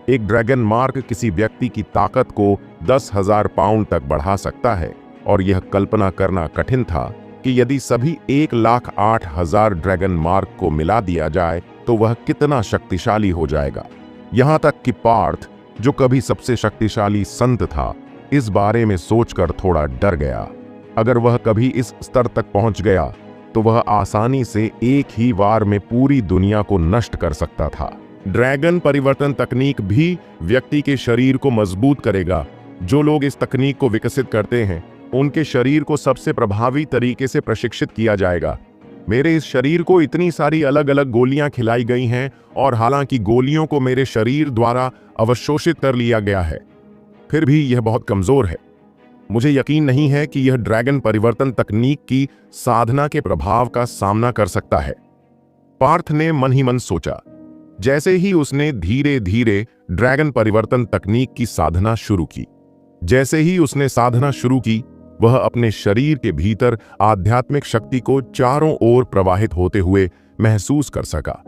एक ड्रैगन मार्क किसी व्यक्ति की ताकत को 10,000 पाउंड तक बढ़ा सकता है और यह कल्पना करना कठिन था कि यदि सभी 1,08,000 ड्रैगन मार्क को मिला दिया जाए तो वह कितना शक्तिशाली हो जाएगा। यहाँ तक कि पार्थ, जो कभी सबसे शक्तिशाली संत था, इस बारे में सोचकर थोड़ा डर गया। अगर वह कभी इस स्तर तक पहुंच गया तो वह आसानी से एक ही बार में पूरी दुनिया को नष्ट कर सकता था। ड्रैगन परिवर्तन तकनीक भी व्यक्ति के शरीर को मजबूत करेगा। जो लोग इस तकनीक को विकसित करते हैं उनके शरीर को सबसे प्रभावी तरीके से प्रशिक्षित किया जाएगा। मेरे इस शरीर को इतनी सारी अलग अलग गोलियां खिलाई गई हैं और हालांकि गोलियों को मेरे शरीर द्वारा अवशोषित कर लिया गया है, फिर भी यह बहुत कमजोर है। मुझे यकीन नहीं है कि यह ड्रैगन परिवर्तन तकनीक की साधना के प्रभाव का सामना कर सकता है। पार्थ ने मन ही मन सोचा। जैसे ही उसने धीरे धीरे ड्रैगन परिवर्तन तकनीक की साधना शुरू की, जैसे ही उसने साधना शुरू की, वह अपने शरीर के भीतर आध्यात्मिक शक्ति को चारों ओर प्रवाहित होते हुए महसूस कर सका।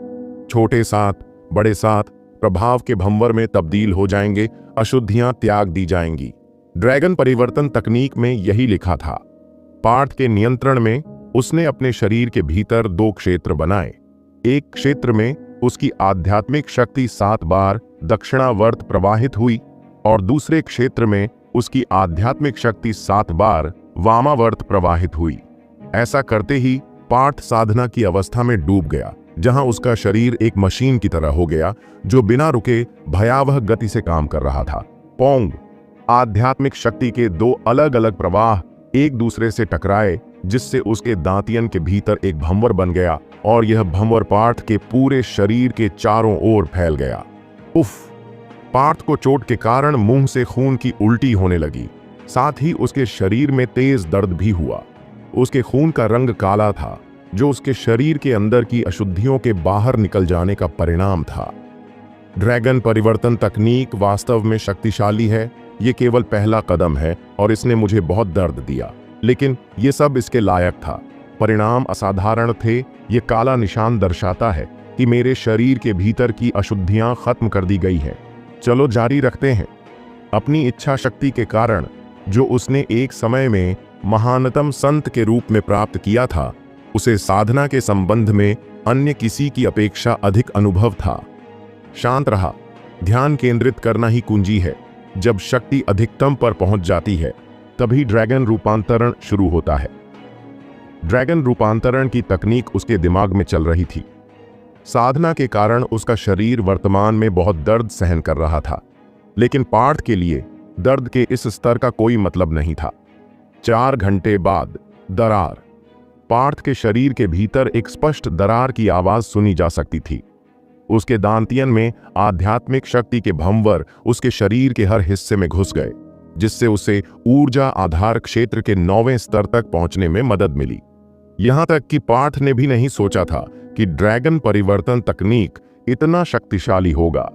छोटे साथ, बड़े साथ प्रभाव के भंवर में तब्दील हो जाएंगे, अशुद्धियां त्याग दी जाएंगी। ड्रैगन परिवर्तन तकनीक में यही लिखा था। पार्थ के नियंत्रण में उसने अपने शरीर के भीतर 2 क्षेत्र बनाए। एक क्षेत्र में उसकी आध्यात्मिक शक्ति 7 बार दक्षिणावर्त प्रवाहित हुई और दूसरे क्षेत्र में उसकी आध्यात्मिक शक्ति 7 बार वामावर्त प्रवाहित हुई। ऐसा करते ही पार्थ साधना की अवस्था में डूब गया, जहां उसका शरीर एक मशीन की तरह हो गया जो बिना रुके भयावह गति से काम कर रहा था। पोंग! आध्यात्मिक शक्ति के 2 अलग अलग प्रवाह एक दूसरे से टकराए, जिससे उसके दांतियन के भीतर एक भंवर बन गया और यह भंवर पार्थ के पूरे शरीर के चारों ओर फैल गया। उफ! पार्थ को चोट के कारण मुंह से खून की उल्टी होने लगी। साथ ही उसके शरीर में तेज दर्द भी हुआ। उसके खून का रंग काला था, जो उसके शरीर के अंदर की अशुद्धियों के बाहर निकल जाने का परिणाम था। ड्रैगन परिवर्तन तकनीक वास्तव में शक्तिशाली है। ये केवल पहला कदम है और इसने मुझे बहुत दर्द दिया, लेकिन ये सब इसके लायक था। परिणाम असाधारण थे। ये काला निशान दर्शाता है कि मेरे शरीर के भीतर की अशुद्धियां खत्म कर दी गई हैं। चलो जारी रखते हैं। अपनी इच्छा शक्ति के कारण, जो उसने एक समय में महानतम संत के रूप में प्राप्त किया था, उसे साधना के संबंध में अन्य किसी की अपेक्षा अधिक अनुभव था। शांत रहा। ध्यान केंद्रित करना ही कुंजी है। जब शक्ति अधिकतम पर पहुंच जाती है, तभी ड्रैगन रूपांतरण शुरू होता है। ड्रैगन रूपांतरण की तकनीक उसके दिमाग में चल रही थी। साधना के कारण उसका शरीर वर्तमान में बहुत दर्द सहन कर रहा था, लेकिन पार्थ के लिए दर्द के इस स्तर का कोई मतलब नहीं था। 4 घंटे बाद दरार। पार्थ के शरीर के भीतर एक स्पष्ट दरार की आवाज सुनी जा सकती थी। उसके दांतियन में आध्यात्मिक शक्ति के भंवर उसके शरीर के हर हिस्से में घुस गए, जिससे उसे ऊर्जा आधार क्षेत्र के 9वें स्तर तक पहुंचने में मदद मिली। यहां तक कि पार्थ ने भी नहीं सोचा था कि ड्रैगन परिवर्तन तकनीक इतना शक्तिशाली होगा।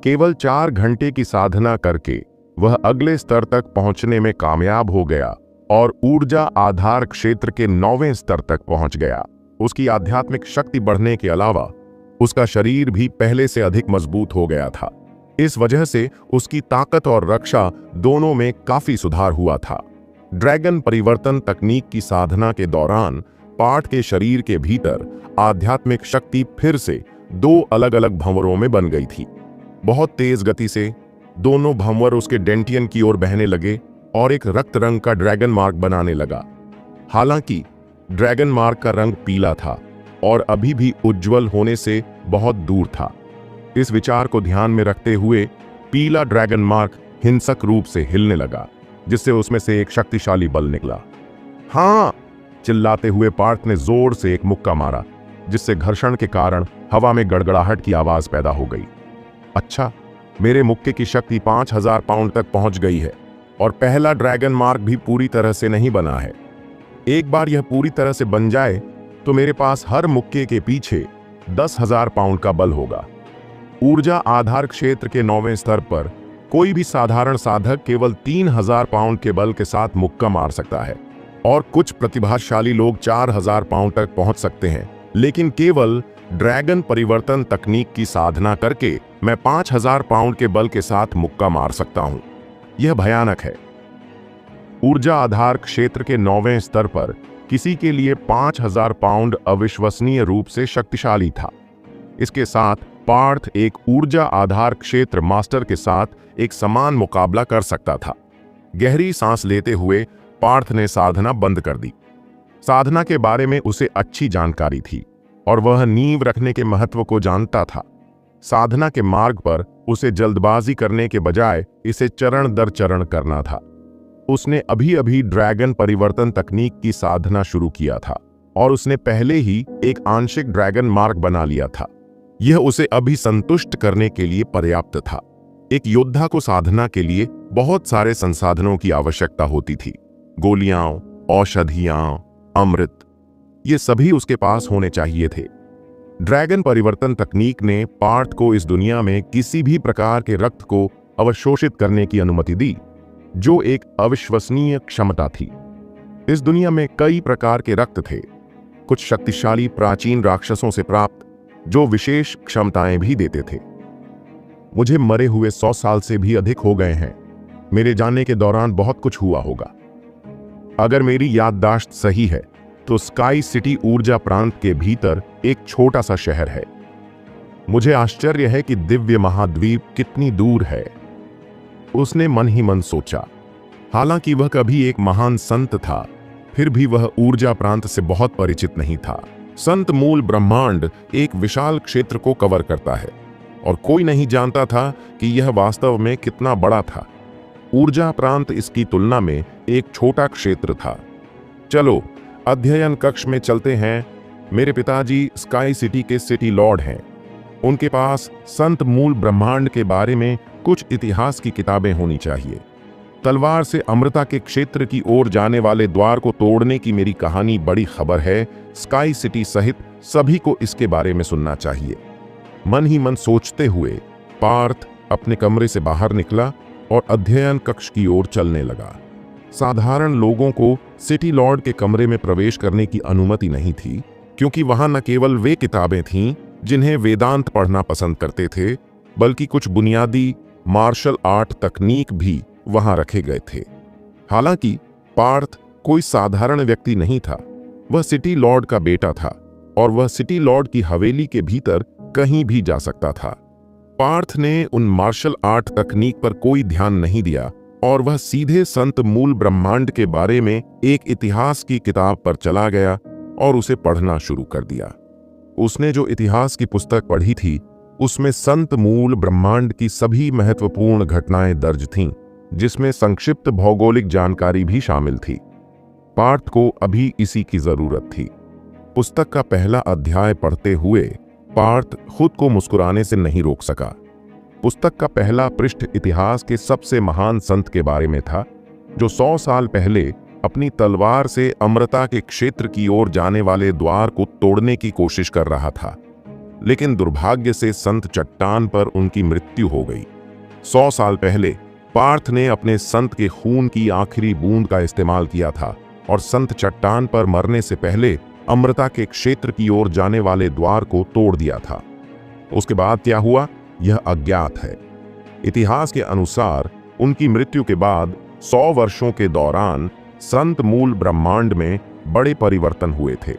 केवल 4 घंटे की साधना करके वह अगले स्तर तक पहुंचने में कामयाब हो गया और ऊर्जा आधार क्षेत्र के 9वें स्तर तक पहुंच गया। उसकी आध्यात्मिक शक्ति बढ़ने के अलावा उसका शरीर भी पहले से अधिक मजबूत हो गया था। इस वजह से उसकी ताकत और रक्षा दोनों में काफी सुधार हुआ था। ड्रैगन परिवर्तन तकनीक की साधना के दौरान पार्थ के शरीर के भीतर आध्यात्मिक शक्ति फिर से 2 अलग अलग भंवरों में बन गई थी। बहुत तेज गति से दोनों भंवर उसके डेंटियन की ओर बहने लगे और एक रक्त रंग का ड्रैगन मार्क बनाने लगा। हालांकि ड्रैगन मार्क का रंग पीला था और अभी भी उज्जवल होने से बहुत दूर था। इस विचार को ध्यान में रखते हुए पीला ड्रैगन मार्क हिंसक रूप से हिलने लगा, जिससे उसमें से एक शक्तिशाली बल निकला। हाँ! चिल्लाते हुए पार्थ ने जोर से एक मुक्का मारा, जिससे घर्षण के कारण हवा में गड़गड़ाहट की आवाज पैदा हो गई। अच्छा, मेरे मुक्के की शक्ति 5000 पाउंड तक पहुंच गई है और पहला ड्रैगन मार्क भी पूरी तरह से नहीं बना है। एक बार यह पूरी तरह से बन जाए तो मेरे पास हर मुक्के के पीछे 10,000 पाउंड का बल होगा। ऊर्जा आधार क्षेत्र के 9वें स्तर पर कोई भी साधारण साधक केवल 3000 पाउंड के बल के साथ मुक्का मार सकता है और कुछ प्रतिभाशाली लोग 4000 पाउंड तक पहुंच सकते हैं, लेकिन केवल ड्रैगन परिवर्तन तकनीक की साधना करके मैं 5000 पाउंड के बल के साथ मुक्का मार सकता हूं। यह भयानक है। ऊर्जा आधार क्षेत्र के 9वें स्तर पर किसी के लिए 5000 पाउंड अविश्वसनीय रूप से शक्तिशाली था। इसके साथ पार्थ एक ऊर्जा आधार क्षेत्र मास्टर के साथ एक समान मुकाबला कर सकता था। गहरी सांस लेते हुए पार्थ ने साधना बंद कर दी। साधना के बारे में उसे अच्छी जानकारी थी और वह नींव रखने के महत्व को जानता था। साधना के मार्ग पर उसे जल्दबाजी करने के बजाय इसे चरण दर चरण करना था। उसने अभी अभी ड्रैगन परिवर्तन तकनीक की साधना शुरू किया था और उसने पहले ही एक आंशिक ड्रैगन मार्ग बना लिया था। यह उसे अभी संतुष्ट करने के लिए पर्याप्त था। एक योद्धा को साधना के लिए बहुत सारे संसाधनों की आवश्यकता होती थी। गोलियां, औषधियां, अमृत, ये सभी उसके पास होने चाहिए थे। ड्रैगन परिवर्तन तकनीक ने पार्थ को इस दुनिया में किसी भी प्रकार के रक्त को अवशोषित करने की अनुमति दी, जो एक अविश्वसनीय क्षमता थी। इस दुनिया में कई प्रकार के रक्त थे, कुछ शक्तिशाली प्राचीन राक्षसों से प्राप्त, जो विशेष क्षमताएं भी देते थे। मुझे मरे हुए 100 साल से भी अधिक हो गए हैं। मेरे जाने के दौरान बहुत कुछ हुआ होगा। अगर मेरी याददाश्त सही है तो स्काई सिटी ऊर्जा प्रांत के भीतर एक छोटा सा शहर है। मुझे आश्चर्य है कि दिव्य महाद्वीप कितनी दूर है, उसने मन ही मन सोचा। हालांकि वह कभी एक महान संत था, फिर भी वह ऊर्जा प्रांत से बहुत परिचित नहीं था। संत मूल ब्रह्मांड एक विशाल क्षेत्र को कवर करता है और कोई नहीं जानता था कि यह वास्तव में कितना बड़ा था। ऊर्जा प्रांत इसकी तुलना में एक छोटा क्षेत्र था। चलो अध्ययन कक्ष में चलते हैं। मेरे पिताजी स्काई सिटी के सिटी लॉर्ड हैं। उनके पास संत मूल ब्रह्मांड के बारे में कुछ इतिहास की किताबें होनी चाहिए। तलवार से अमृता के क्षेत्र की ओर जाने वाले द्वार को तोड़ने की मेरी कहानी बड़ी खबर है। स्काई सिटी सहित सभी को इसके बारे में सुनना चाहिए। मन ही मन सोचते हुए पार्थ अपने कमरे से बाहर निकला और अध्ययन कक्ष की ओर चलने लगा। साधारण लोगों को सिटी लॉर्ड के कमरे में प्रवेश करने की अनुमति नहीं थी, क्योंकि वहां न केवल वे किताबें थीं जिन्हें वेदांत पढ़ना पसंद करते थे, बल्कि कुछ बुनियादी मार्शल आर्ट तकनीक भी वहां रखे गए थे। हालांकि पार्थ कोई साधारण व्यक्ति नहीं था। वह सिटी लॉर्ड का बेटा था और वह सिटी लॉर्ड की हवेली के भीतर कहीं भी जा सकता था। पार्थ ने उन मार्शल आर्ट तकनीक पर कोई ध्यान नहीं दिया और वह सीधे संत मूल ब्रह्मांड के बारे में एक इतिहास की किताब पर चला गया और उसे पढ़ना शुरू कर दिया। उसने जो इतिहास की पुस्तक पढ़ी थी, उसमें संत मूल ब्रह्मांड की सभी महत्वपूर्ण घटनाएं दर्ज थीं, जिसमें संक्षिप्त भौगोलिक जानकारी भी शामिल थी। पार्थ को अभी इसी की जरूरत थी। पुस्तक का पहला अध्याय पढ़ते हुए पार्थ खुद को मुस्कुराने से नहीं रोक सका। पुस्तक का पहला पृष्ठ इतिहास के सबसे महान संत के बारे में था, जो 100 साल पहले अपनी तलवार से अमृता के क्षेत्र की ओर जाने वाले द्वार को तोड़ने की कोशिश कर रहा था, लेकिन दुर्भाग्य से संत चट्टान पर उनकी मृत्यु हो गई। 100 साल पहले पार्थ ने अपने संत के खून की आखिरी बूंद का इस्तेमाल किया था और संत चट्टान पर मरने से पहले अमृता के क्षेत्र की ओर जाने वाले द्वार को तोड़ दिया था। उसके बाद क्या हुआ, यह अज्ञात है। इतिहास के अनुसार उनकी मृत्यु के बाद 100 वर्षों के दौरान संत मूल ब्रह्मांड में बड़े परिवर्तन हुए थे।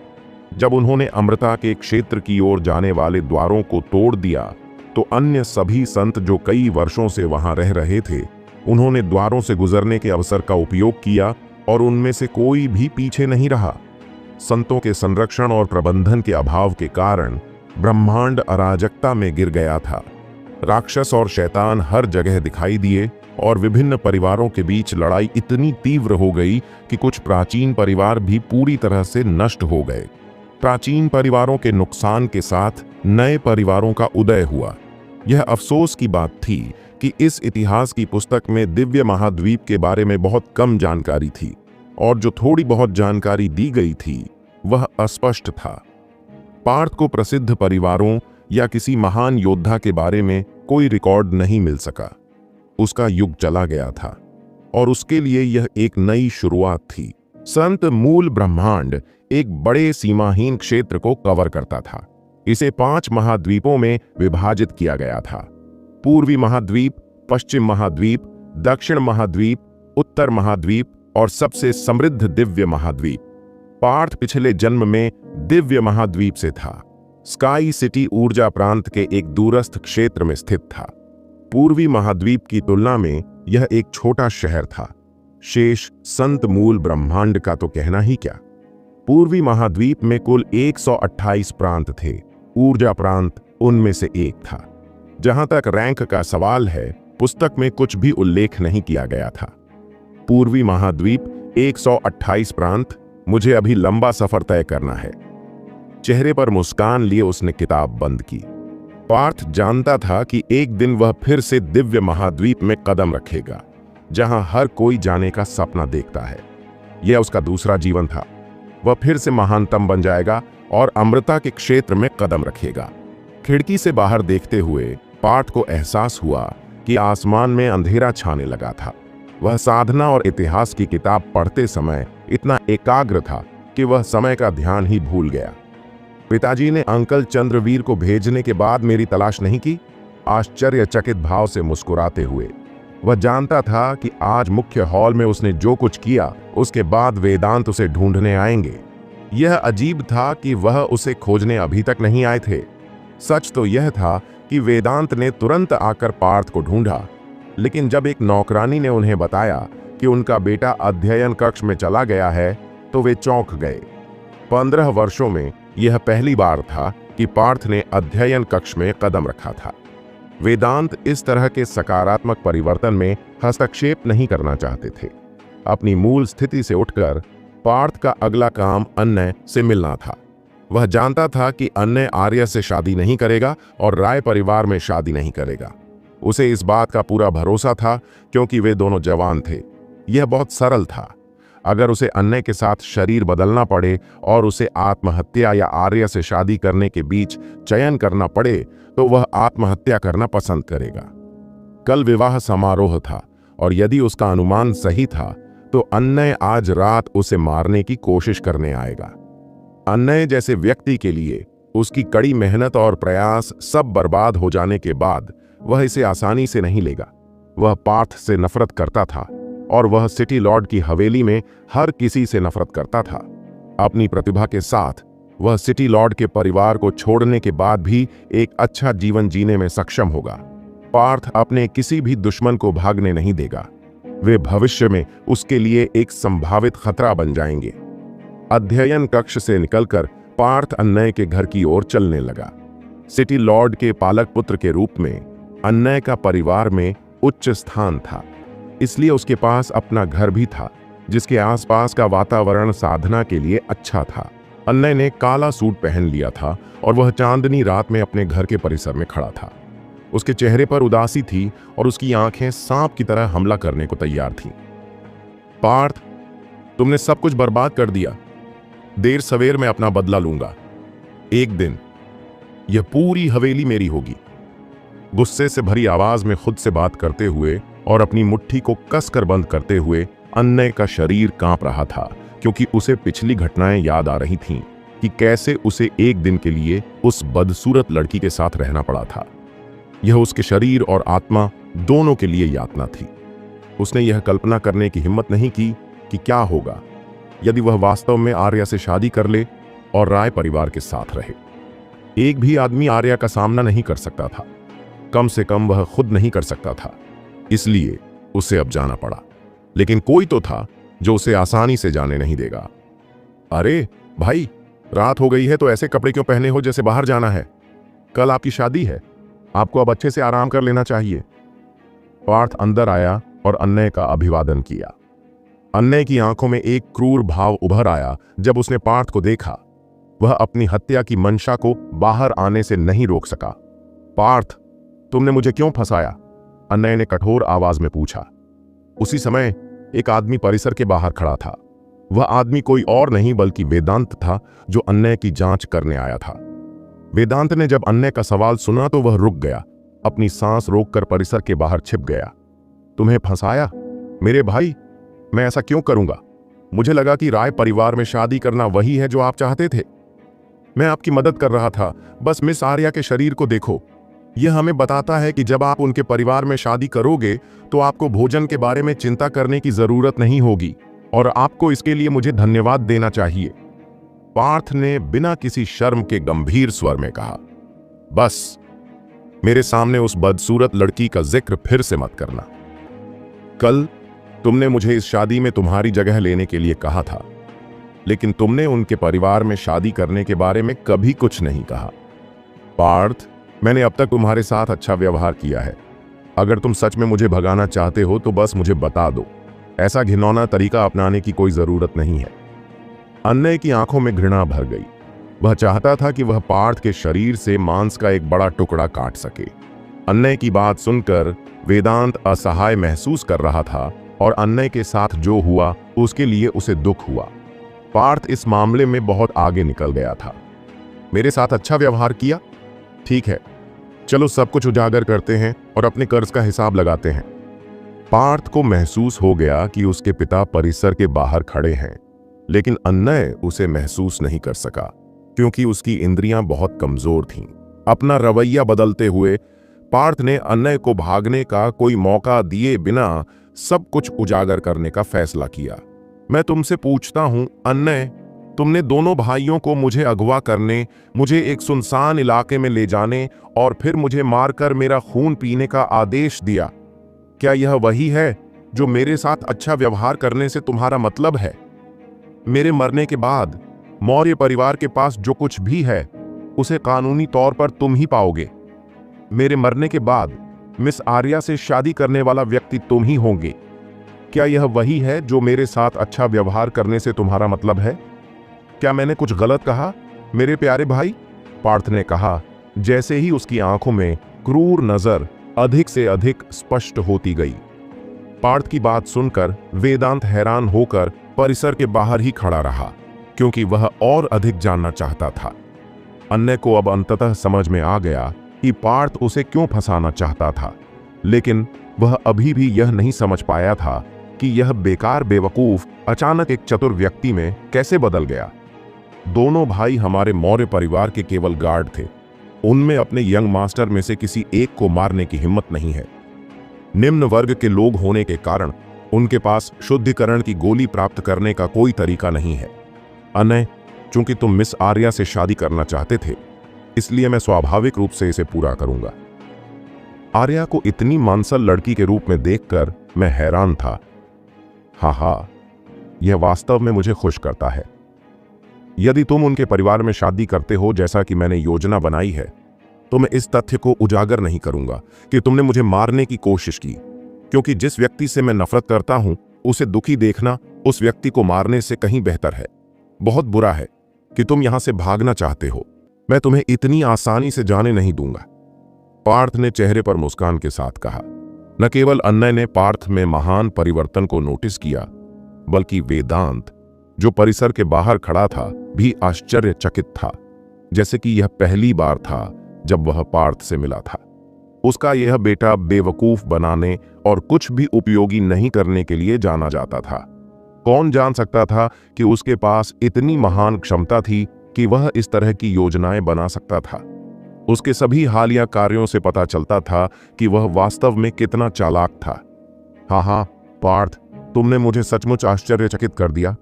जब उन्होंने अमृता के क्षेत्र की ओर जाने वाले द्वारों को तोड़ दिया, तो अन्य सभी संत जो कई वर्षों से वहां रह रहे थे, उन्होंने द्वारों से गुजरने के अवसर का उपयोग किया और उनमें से कोई भी पीछे नहीं रहा। संतों के संरक्षण और प्रबंधन के अभाव के कारण ब्रह्मांड अराजकता में गिर गया था। राक्षस और शैतान हर जगह दिखाई दिए और विभिन्न परिवारों के बीच लड़ाई इतनी तीव्र हो गई कि कुछ प्राचीन परिवार भी पूरी तरह से नष्ट हो गए। प्राचीन परिवारों के नुकसान के साथ नए परिवारों का उदय हुआ। यह अफसोस की बात थी कि इस इतिहास की पुस्तक में दिव्य महाद्वीप के बारे में बहुत कम जानकारी थी और जो थोड़ी बहुत जानकारी दी गई थी वह अस्पष्ट था। पार्थ को प्रसिद्ध परिवारों या किसी महान योद्धा के बारे में कोई रिकॉर्ड नहीं मिल सका। उसका युग चला गया था और उसके लिए यह एक नई शुरुआत थी। संत मूल ब्रह्मांड एक बड़े सीमाहीन क्षेत्र को कवर करता था। इसे 5 महाद्वीपों में विभाजित किया गया था: पूर्वी महाद्वीप, पश्चिम महाद्वीप, दक्षिण महाद्वीप, उत्तर महाद्वीप और सबसे समृद्ध दिव्य महाद्वीप। पार्थ पिछले जन्म में दिव्य महाद्वीप से था। स्काई सिटी ऊर्जा प्रांत के एक दूरस्थ क्षेत्र में स्थित था। पूर्वी महाद्वीप की तुलना में यह एक छोटा शहर था। शेष संत मूल ब्रह्मांड का तो कहना ही क्या। पूर्वी महाद्वीप में कुल 128 प्रांत थे। ऊर्जा प्रांत उनमें से एक था। जहां तक रैंक का सवाल है, पुस्तक में कुछ भी उल्लेख नहीं किया गया था। पूर्वी महाद्वीप 128 प्रांत, मुझे अभी लंबा सफर तय करना है। चेहरे पर मुस्कान लिए उसने किताब बंद की। पार्थ जानता था कि एक दिन वह फिर से दिव्य महाद्वीप में कदम रखेगा, जहां हर कोई जाने का सपना देखता है। यह उसका दूसरा जीवन था। वह फिर से महानतम बन जाएगा और अमृता के क्षेत्र में कदम रखेगा। खिड़की से बाहर देखते हुए पार्थ को एहसास हुआ कि आसमान में अंधेरा छाने लगा था। वह साधना और इतिहास की किताब पढ़ते समय इतना एकाग्र था कि वह समय का ध्यान ही भूल गया। पिताजी ने अंकल चंद्रवीर को भेजने के बाद मेरी तलाश नहीं की? आश्चर्यचकित भाव से मुस्कुराते हुए। वह जानता था कि आज मुख्य हॉल में उसने जो कुछ किया, उसके बाद वेदांत उसे ढूंढने आएंगे। यह अजीब था कि वह उसे खोजने अभी तक नहीं आए थे। सच तो यह था कि वेदांत ने तुरंत आकर पार्थ को ढूंढा, लेकिन जब एक नौकरानी ने उन्हें बताया कि उनका बेटा अध्ययन कक्ष में चला गया है, तो वे चौंक गए। 15 वर्षों में यह पहली बार था कि पार्थ ने अध्ययन कक्ष में कदम रखा था। वेदांत इस तरह के सकारात्मक परिवर्तन में हस्तक्षेप नहीं करना चाहते थे। अपनी मूल स्थिति से उठकर पार्थ का अगला काम अन्य से मिलना था। वह जानता था कि अन्य आर्य से शादी नहीं करेगा और राय परिवार में शादी नहीं करेगा। उसे इस बात का पूरा भरोसा था, क्योंकि वे दोनों जवान थे। यह बहुत सरल था। अगर उसे अन्य के साथ शरीर बदलना पड़े और उसे आत्महत्या या आर्य से शादी करने के बीच चयन करना पड़े, तो वह आत्महत्या करना पसंद करेगा। कल विवाह समारोह था और यदि उसका अनुमान सही था, तो अन्य आज रात उसे मारने की कोशिश करने आएगा। अन्य जैसे व्यक्ति के लिए उसकी कड़ी मेहनत और प्रयास सब बर्बाद हो जाने के बाद वह इसे आसानी से नहीं लेगा। वह पार्थ से नफरत करता था और वह सिटी लॉर्ड की हवेली में हर किसी से नफरत करता था। अपनी प्रतिभा के साथ वह सिटी लॉर्ड के परिवार को छोड़ने के बाद भी एक अच्छा जीवन जीने में सक्षम होगा। पार्थ अपने किसी भी दुश्मन को भागने नहीं देगा। वे भविष्य में उसके लिए एक संभावित खतरा बन जाएंगे। अध्ययन कक्ष से निकलकर पार्थ अन्य के घर की ओर चलने लगा। सिटी लॉर्ड के पालक पुत्र के रूप में अन्य का परिवार में उच्च स्थान था, इसलिए उसके पास अपना घर भी था, जिसके आसपास का वातावरण साधना के लिए अच्छा था। अन्य ने काला सूट पहन लिया था और वह चांदनी रात में अपने घर के परिसर में खड़ा था। उसके चेहरे पर उदासी थी और उसकी आंखें सांप की तरह हमला करने को तैयार थीं। पार्थ, तुमने सब कुछ बर्बाद कर दिया। देर सवेर मैं अपना बदला लूंगा। एक दिन यह पूरी हवेली मेरी होगी। गुस्से से भरी आवाज में खुद से बात करते हुए और अपनी मुट्ठी को कसकर बंद करते हुए अन्य का शरीर कांप रहा था, क्योंकि उसे पिछली घटनाएं याद आ रही थीं कि कैसे उसे एक दिन के लिए उस बदसूरत लड़की के साथ रहना पड़ा था। यह उसके शरीर और आत्मा दोनों के लिए यातना थी। उसने यह कल्पना करने की हिम्मत नहीं की कि क्या होगा यदि वह वास्तव में आर्या से शादी कर ले और राय परिवार के साथ रहे। एक भी आदमी आर्या का सामना नहीं कर सकता था, कम से कम वह खुद नहीं कर सकता था, इसलिए उसे अब जाना पड़ा। लेकिन कोई तो था जो उसे आसानी से जाने नहीं देगा। अरे भाई, रात हो गई है तो ऐसे कपड़े क्यों पहने हो जैसे बाहर जाना है? कल आपकी शादी है, आपको अब अच्छे से आराम कर लेना चाहिए। पार्थ अंदर आया और अन्य का अभिवादन किया। अन्य की आंखों में एक क्रूर भाव उभर आया जब उसने पार्थ को देखा। वह अपनी हत्या की मंशा को बाहर आने से नहीं रोक सका। पार्थ, तुमने मुझे क्यों फंसाया? अन्य ने कठोर आवाज में पूछा। उसी समय एक आदमी परिसर के बाहर खड़ा था। वह आदमी कोई और नहीं बल्कि वेदांत था, जो अन्य की जांच करने आया था। वेदांत ने जब अन्य का सवाल सुना तो वह रुक गया, अपनी सांस रोककर परिसर के बाहर छिप गया। तुम्हें फंसाया? मेरे भाई, मैं ऐसा क्यों करूंगा? मुझे लगा कि राय परिवार में शादी करना वही है जो आप चाहते थे। मैं आपकी मदद कर रहा था। बस मिस आर्या के शरीर को देखो। यह हमें बताता है कि जब आप उनके परिवार में शादी करोगे तो आपको भोजन के बारे में चिंता करने की जरूरत नहीं होगी, और आपको इसके लिए मुझे धन्यवाद देना चाहिए। पार्थ ने बिना किसी शर्म के गंभीर स्वर में कहा, बस मेरे सामने उस बदसूरत लड़की का जिक्र फिर से मत करना। कल तुमने मुझे इस शादी में तुम्हारी जगह लेने के लिए कहा था, लेकिन तुमने उनके परिवार में शादी करने के बारे में कभी कुछ नहीं कहा। पार्थ, मैंने अब तक तुम्हारे साथ अच्छा व्यवहार किया है। अगर तुम सच में मुझे भगाना चाहते हो तो बस मुझे बता दो। ऐसा घिनौना तरीका अपनाने की कोई जरूरत नहीं है। अन्नय की आंखों में घृणा भर गई। वह चाहता था कि वह पार्थ के शरीर से मांस का एक बड़ा टुकड़ा काट सके। अन्नय की बात सुनकर वेदांत असहाय महसूस कर रहा था और अन्नय के साथ जो हुआ उसके लिए उसे दुख हुआ। पार्थ इस मामले में बहुत आगे निकल गया था। मेरे साथ अच्छा व्यवहार किया, ठीक है, चलो सब कुछ उजागर करते हैं और अपने कर्ज का हिसाब लगाते हैं। पार्थ को महसूस हो गया कि उसके पिता परिसर के बाहर खड़े हैं, लेकिन अन्नय उसे महसूस नहीं कर सका क्योंकि उसकी इंद्रियां बहुत कमजोर थीं। अपना रवैया बदलते हुए पार्थ ने अन्नय को भागने का कोई मौका दिए बिना सब कुछ उजागर करने का फैसला किया। मैं तुमसे पूछता हूं अन्नय, तुमने दोनों भाइयों को मुझे अगवा करने, मुझे एक सुनसान इलाके में ले जाने और फिर मुझे मारकर मेरा खून पीने का आदेश दिया। क्या यह वही है जो मेरे साथ अच्छा व्यवहार करने से तुम्हारा मतलब है? मेरे मरने के बाद मौर्य परिवार के पास जो कुछ भी है उसे कानूनी तौर पर तुम ही पाओगे। मेरे मरने के बाद मिस आर्या से शादी करने वाला व्यक्ति तुम ही होंगे। क्या यह वही है जो मेरे साथ अच्छा व्यवहार करने से तुम्हारा मतलब है? क्या मैंने कुछ गलत कहा मेरे प्यारे भाई? पार्थ ने कहा, जैसे ही उसकी आंखों में क्रूर नजर अधिक से अधिक स्पष्ट होती गई। पार्थ की बात सुनकर वेदांत हैरान होकर परिसर के बाहर ही खड़ा रहा क्योंकि वह और अधिक जानना चाहता था। अन्य को अब अंततः समझ में आ गया कि पार्थ उसे क्यों फंसाना चाहता था, लेकिन वह अभी भी यह नहीं समझ पाया था कि यह बेकार बेवकूफ अचानक एक चतुर व्यक्ति में कैसे बदल गया। दोनों भाई हमारे मौर्य परिवार के केवल गार्ड थे। उनमें अपने यंग मास्टर में से किसी एक को मारने की हिम्मत नहीं है। निम्न वर्ग के लोग होने के कारण उनके पास शुद्धिकरण की गोली प्राप्त करने का कोई तरीका नहीं है। अनय, चूंकि तुम मिस आर्या से शादी करना चाहते थे, इसलिए मैं स्वाभाविक रूप से इसे पूरा करूंगा। आर्या को इतनी मानसल लड़की के रूप में देखकर मैं हैरान था। हाँ, यह वास्तव में मुझे खुश करता है। यदि तुम उनके परिवार में शादी करते हो जैसा कि मैंने योजना बनाई है, तो मैं इस तथ्य को उजागर नहीं करूंगा कि तुमने मुझे मारने की कोशिश की, क्योंकि जिस व्यक्ति से मैं नफरत करता हूं उसे दुखी देखना उस व्यक्ति को मारने से कहीं बेहतर है। बहुत बुरा है कि तुम यहां से भागना चाहते हो। मैं तुम्हें इतनी आसानी से जाने नहीं दूंगा। पार्थ ने चेहरे पर मुस्कान के साथ कहा। न केवल अन्नय ने पार्थ में महान परिवर्तन को नोटिस किया, बल्कि वेदांत, जो परिसर के बाहर खड़ा था, भी आश्चर्यचकित था, जैसे कि यह पहली बार था जब वह पार्थ से मिला था। उसका यह बेटा बेवकूफ बनाने और कुछ भी उपयोगी नहीं करने के लिए जाना जाता था। कौन जान सकता था कि उसके पास इतनी महान क्षमता थी कि वह इस तरह की योजनाएं बना सकता था। उसके सभी हालिया कार्यों से पता चलता था कि वह वास्तव में कितना चालाक था। हाँ पार्थ, तुमने मुझे सचमुच आश्चर्यचकित कर दिया।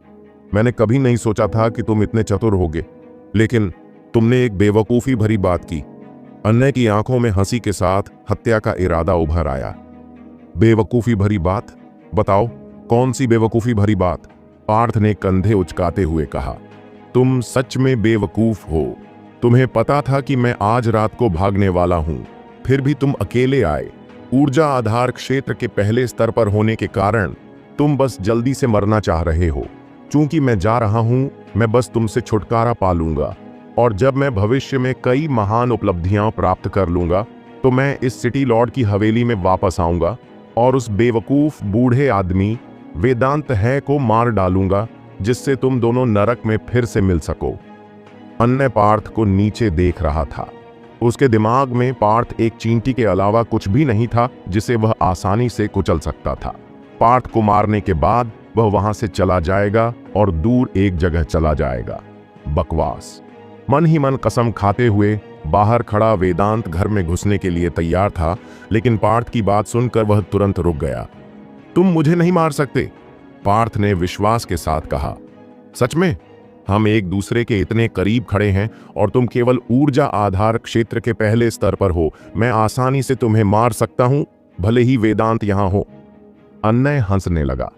मैंने कभी नहीं सोचा था कि तुम इतने चतुर होगे, लेकिन तुमने एक बेवकूफ़ी भरी बात की। अन्य की आंखों में हंसी के साथ हत्या का इरादा उभर आया। बेवकूफ़ी भरी बात? बताओ, कौन सी बेवकूफ़ी भरी बात? पार्थ ने कंधे उचकाते हुए कहा। तुम सच में बेवकूफ हो। तुम्हें पता था कि मैं आज रात को भागने वाला हूं, फिर भी तुम अकेले आए। ऊर्जा आधार क्षेत्र के पहले स्तर पर होने के कारण तुम बस जल्दी से मरना चाह रहे हो। चूंकि मैं जा रहा हूं, मैं बस तुमसे छुटकारा पा लूंगा, और जब मैं भविष्य में कई महान उपलब्धियां प्राप्त कर लूंगा तो मैं इस सिटी लॉर्ड की हवेली में वापस आऊंगा और उस बेवकूफ बूढ़े आदमी वेदांत है को मार डालूंगा, जिससे तुम दोनों नरक में फिर से मिल सको। अन्य पार्थ को नीचे देख रहा था। उसके दिमाग में पार्थ एक चींटी के अलावा कुछ भी नहीं था जिसे वह आसानी से कुचल सकता था। पार्थ को मारने के बाद वह वहां से चला जाएगा और दूर एक जगह चला जाएगा। बकवास। मन ही मन कसम खाते हुए बाहर खड़ा वेदांत घर में घुसने के लिए तैयार था, लेकिन पार्थ की बात सुनकर वह तुरंत रुक गया। तुम मुझे नहीं मार सकते, पार्थ ने विश्वास के साथ कहा। सच में? हम एक दूसरे के इतने करीब खड़े हैं और तुम केवल ऊर्जा आधार क्षेत्र के पहले स्तर पर हो। मैं आसानी से तुम्हें मार सकता हूं, भले ही वेदांत यहां हो। अन्य हंसने लगा।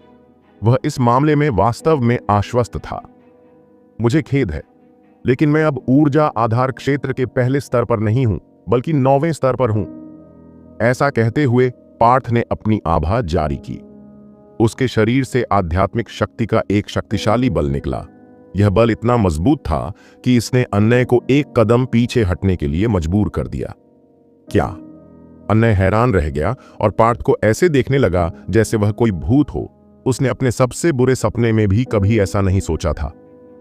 वह इस मामले में वास्तव में आश्वस्त था। मुझे खेद है, लेकिन मैं अब ऊर्जा आधार क्षेत्र के पहले स्तर पर नहीं हूं। बल्कि 9वें स्तर पर हूं। ऐसा कहते हुए पार्थ ने अपनी आभा जारी की। उसके शरीर से आध्यात्मिक शक्ति का एक शक्तिशाली बल निकला। यह बल इतना मजबूत था कि इसने अन्नय को एक कदम पीछे हटने के लिए मजबूर कर दिया। क्या? अन्नय हैरान रह गया और पार्थ को ऐसे देखने लगा जैसे वह कोई भूत हो। उसने अपने सबसे बुरे सपने में भी कभी ऐसा नहीं सोचा था।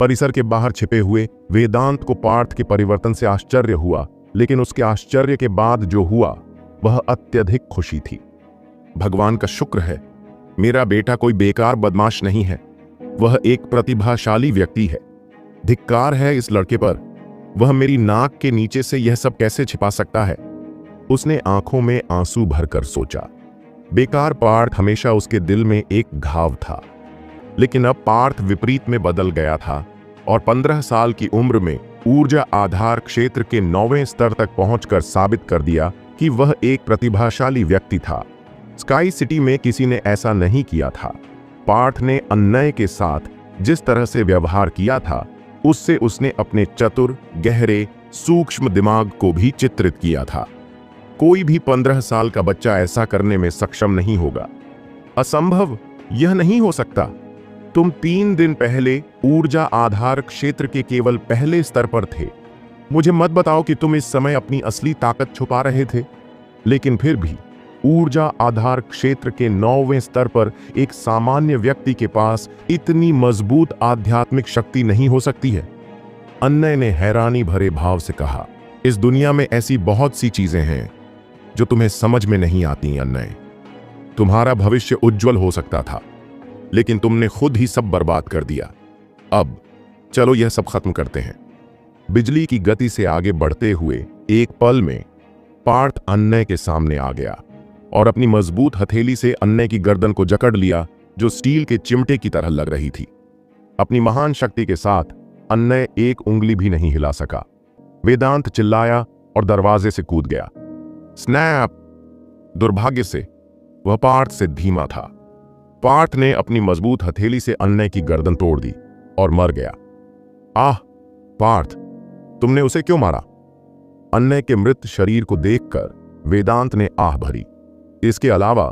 परिसर के बाहर छिपे हुए वेदांत को पार्थ के परिवर्तन से आश्चर्य हुआ, लेकिन उसके आश्चर्य के बाद जो हुआ वह अत्यधिक खुशी थी। भगवान का शुक्र है, मेरा बेटा कोई बेकार बदमाश नहीं है, वह एक प्रतिभाशाली व्यक्ति है। धिक्कार है इस लड़के पर, वह मेरी नाक के नीचे से यह सब कैसे छिपा सकता है। उसने आंखों में आंसू भरकर सोचा। बेकार पार्थ हमेशा उसके दिल में एक घाव था, लेकिन अब पार्थ विपरीत में बदल गया था और 15 साल की उम्र में ऊर्जा आधार क्षेत्र के 9वें स्तर तक पहुंचकर साबित कर दिया कि वह एक प्रतिभाशाली व्यक्ति था। स्काई सिटी में किसी ने ऐसा नहीं किया था। पार्थ ने अन्नय के साथ जिस तरह से व्यवहार किया था, उससे उसने अपने चतुर, गहरे, सूक्ष्म दिमाग को भी चित्रित किया था। कोई भी 15 साल का बच्चा ऐसा करने में सक्षम नहीं होगा। असंभव, यह नहीं हो सकता। तुम 3 दिन पहले ऊर्जा आधार क्षेत्र के केवल पहले स्तर पर थे। मुझे मत बताओ कि तुम इस समय अपनी असली ताकत छुपा रहे थे। लेकिन फिर भी ऊर्जा आधार क्षेत्र के 9वें स्तर पर एक सामान्य व्यक्ति के पास इतनी मजबूत आध्यात्मिक शक्ति नहीं हो सकती है। अन्नय ने हैरानी भरे भाव से कहा, इस दुनिया में ऐसी बहुत सी चीजें हैं जो तुम्हें समझ में नहीं आती। अन्नय, तुम्हारा भविष्य उज्जवल हो सकता था, लेकिन तुमने खुद ही सब बर्बाद कर दिया। अब चलो यह सब खत्म करते हैं। बिजली की गति से आगे बढ़ते हुए एक पल में पार्थ अन्नय के सामने आ गया और अपनी मजबूत हथेली से अन्नय की गर्दन को जकड़ लिया, जो स्टील के चिमटे की तरह लग रही थी। अपनी महान शक्ति के साथ अन्नय एक उंगली भी नहीं हिला सका। वेदांत चिल्लाया और दरवाजे से कूद गया। स्नैप! दुर्भाग्य से वह पार्थ से धीमा था। पार्थ ने अपनी मजबूत हथेली से अन्नय की गर्दन तोड़ दी और मर गया। आह पार्थ, तुमने उसे क्यों मारा? अन्नय के मृत शरीर को देखकर वेदांत ने आह भरी। इसके अलावा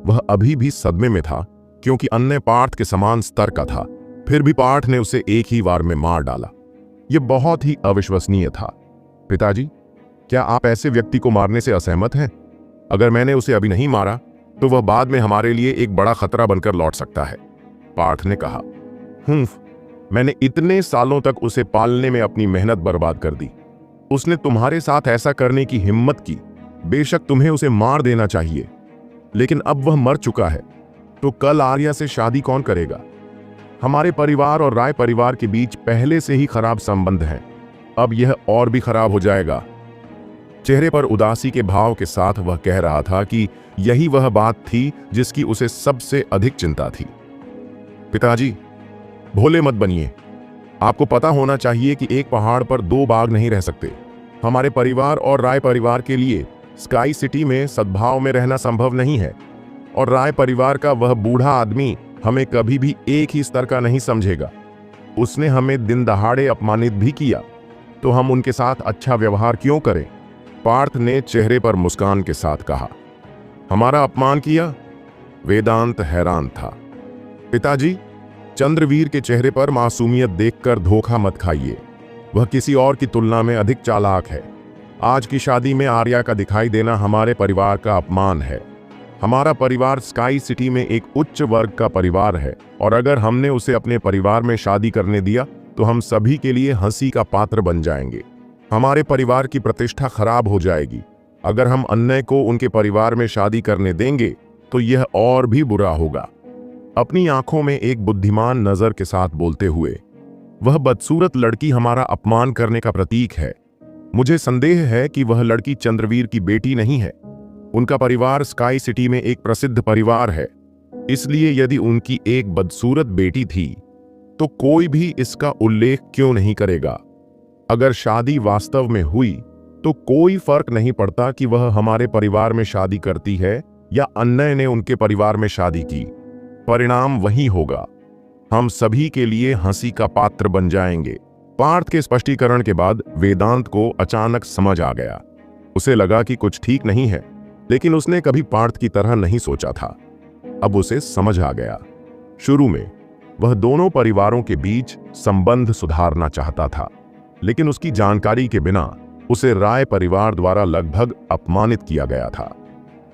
वह अभी भी सदमे में था, क्योंकि अन्नय पार्थ के समान स्तर का था। फिर भी पार्थ ने उसे एक ही वार में मार डाला। यह बहुत ही अविश्वसनीय था। पिताजी, क्या आप ऐसे व्यक्ति को मारने से असहमत हैं? अगर मैंने उसे अभी नहीं मारा तो वह बाद में हमारे लिए एक बड़ा खतरा बनकर लौट सकता है, पार्थ ने कहा। मैंने इतने सालों तक उसे पालने में अपनी मेहनत बर्बाद कर दी। उसने तुम्हारे साथ ऐसा करने की हिम्मत की। बेशक तुम्हें उसे मार देना चाहिए, लेकिन अब वह मर चुका है, तो कल आर्या से शादी कौन करेगा? हमारे परिवार और राय परिवार के बीच पहले से ही खराब संबंध हैं। अब यह और भी खराब हो जाएगा। चेहरे पर उदासी के भाव के साथ वह कह रहा था कि यही वह बात थी जिसकी उसे सबसे अधिक चिंता थी। पिताजी, भोले मत बनिए। आपको पता होना चाहिए कि एक पहाड़ पर 2 बाघ नहीं रह सकते। हमारे परिवार और राय परिवार के लिए स्काई सिटी में सद्भाव में रहना संभव नहीं है, और राय परिवार का वह बूढ़ा आदमी हमें कभी भी एक ही स्तर का नहीं समझेगा। उसने हमें दिन दहाड़े अपमानित भी किया, तो हम उनके साथ अच्छा व्यवहार क्यों करें? पार्थ ने चेहरे पर मुस्कान के साथ कहा। हमारा अपमान किया? वेदांत हैरान था। पिताजी, चंद्रवीर के चेहरे पर मासूमियत देखकर धोखा मत खाइए। वह किसी और की तुलना में अधिक चालाक है। आज की शादी में आर्या का दिखाई देना हमारे परिवार का अपमान है। हमारा परिवार स्काई सिटी में एक उच्च वर्ग का परिवार है, और अगर हमने उसे अपने परिवार में शादी करने दिया तो हम सभी के लिए हंसी का पात्र बन जाएंगे। हमारे परिवार की प्रतिष्ठा खराब हो जाएगी। अगर हम अन्नय को उनके परिवार में शादी करने देंगे तो यह और भी बुरा होगा। अपनी आंखों में एक बुद्धिमान नजर के साथ बोलते हुए, वह बदसूरत लड़की हमारा अपमान करने का प्रतीक है। मुझे संदेह है कि वह लड़की चंद्रवीर की बेटी नहीं है। उनका परिवार स्काई सिटी में एक प्रसिद्ध परिवार है, इसलिए यदि उनकी एक बदसूरत बेटी थी तो कोई भी इसका उल्लेख क्यों नहीं करेगा। अगर शादी वास्तव में हुई तो कोई फर्क नहीं पड़ता कि वह हमारे परिवार में शादी करती है या अन्नय ने उनके परिवार में शादी की। परिणाम वही होगा, हम सभी के लिए हंसी का पात्र बन जाएंगे। पार्थ के स्पष्टीकरण के बाद वेदांत को अचानक समझ आ गया। उसे लगा कि कुछ ठीक नहीं है, लेकिन उसने कभी पार्थ की तरह नहीं सोचा था। अब उसे समझ आ गया। शुरू में वह दोनों परिवारों के बीच संबंध सुधारना चाहता था, लेकिन उसकी जानकारी के बिना उसे राय परिवार द्वारा लगभग अपमानित किया गया था।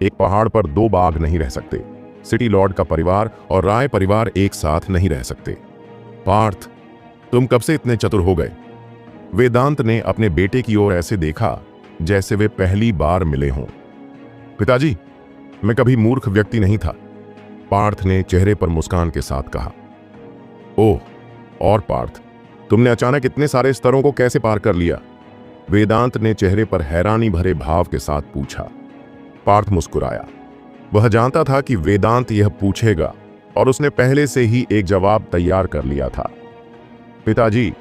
एक पहाड़ पर दो बाघ नहीं रह सकते। सिटी लॉर्ड का परिवार और राय परिवार एक साथ नहीं रह सकते। पार्थ, तुम कब से इतने चतुर हो गए? वेदांत ने अपने बेटे की ओर ऐसे देखा जैसे वे पहली बार मिले हों। पिताजी, मैं कभी मूर्ख व्यक्ति नहीं था, पार्थ ने चेहरे पर मुस्कान के साथ कहा। ओह, और पार्थ, तुमने अचानक इतने सारे स्तरों को कैसे पार कर लिया? वेदांत ने चेहरे पर हैरानी भरे भाव के साथ पूछा। पार्थ मुस्कुराया। वह जानता था कि वेदांत यह पूछेगा और उसने पहले से ही एक जवाब तैयार कर लिया था। पिताजी,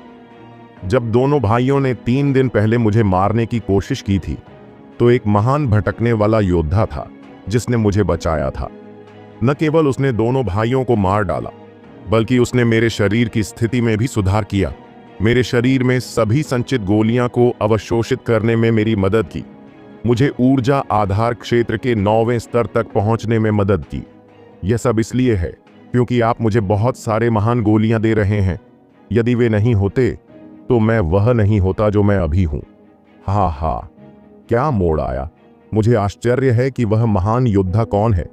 जब दोनों भाइयों ने 3 दिन पहले मुझे मारने की कोशिश की थी, तो एक महान भटकने वाला योद्धा था जिसने मुझे बचाया था। न केवल उसने दोनों भाइयों को मार डाला, बल्कि उसने मेरे शरीर की स्थिति में भी सुधार किया। मेरे शरीर में सभी संचित गोलियां को अवशोषित करने में मेरी मदद की। मुझे ऊर्जा आधार क्षेत्र के 9वें स्तर तक पहुंचने में मदद की। यह सब इसलिए है क्योंकि आप मुझे बहुत सारे महान गोलियां दे रहे हैं। यदि वे नहीं होते तो मैं वह नहीं होता जो मैं अभी हूं। हा हा, क्या मोड़ आया। मुझे आश्चर्य है कि वह महान योद्धा कौन है।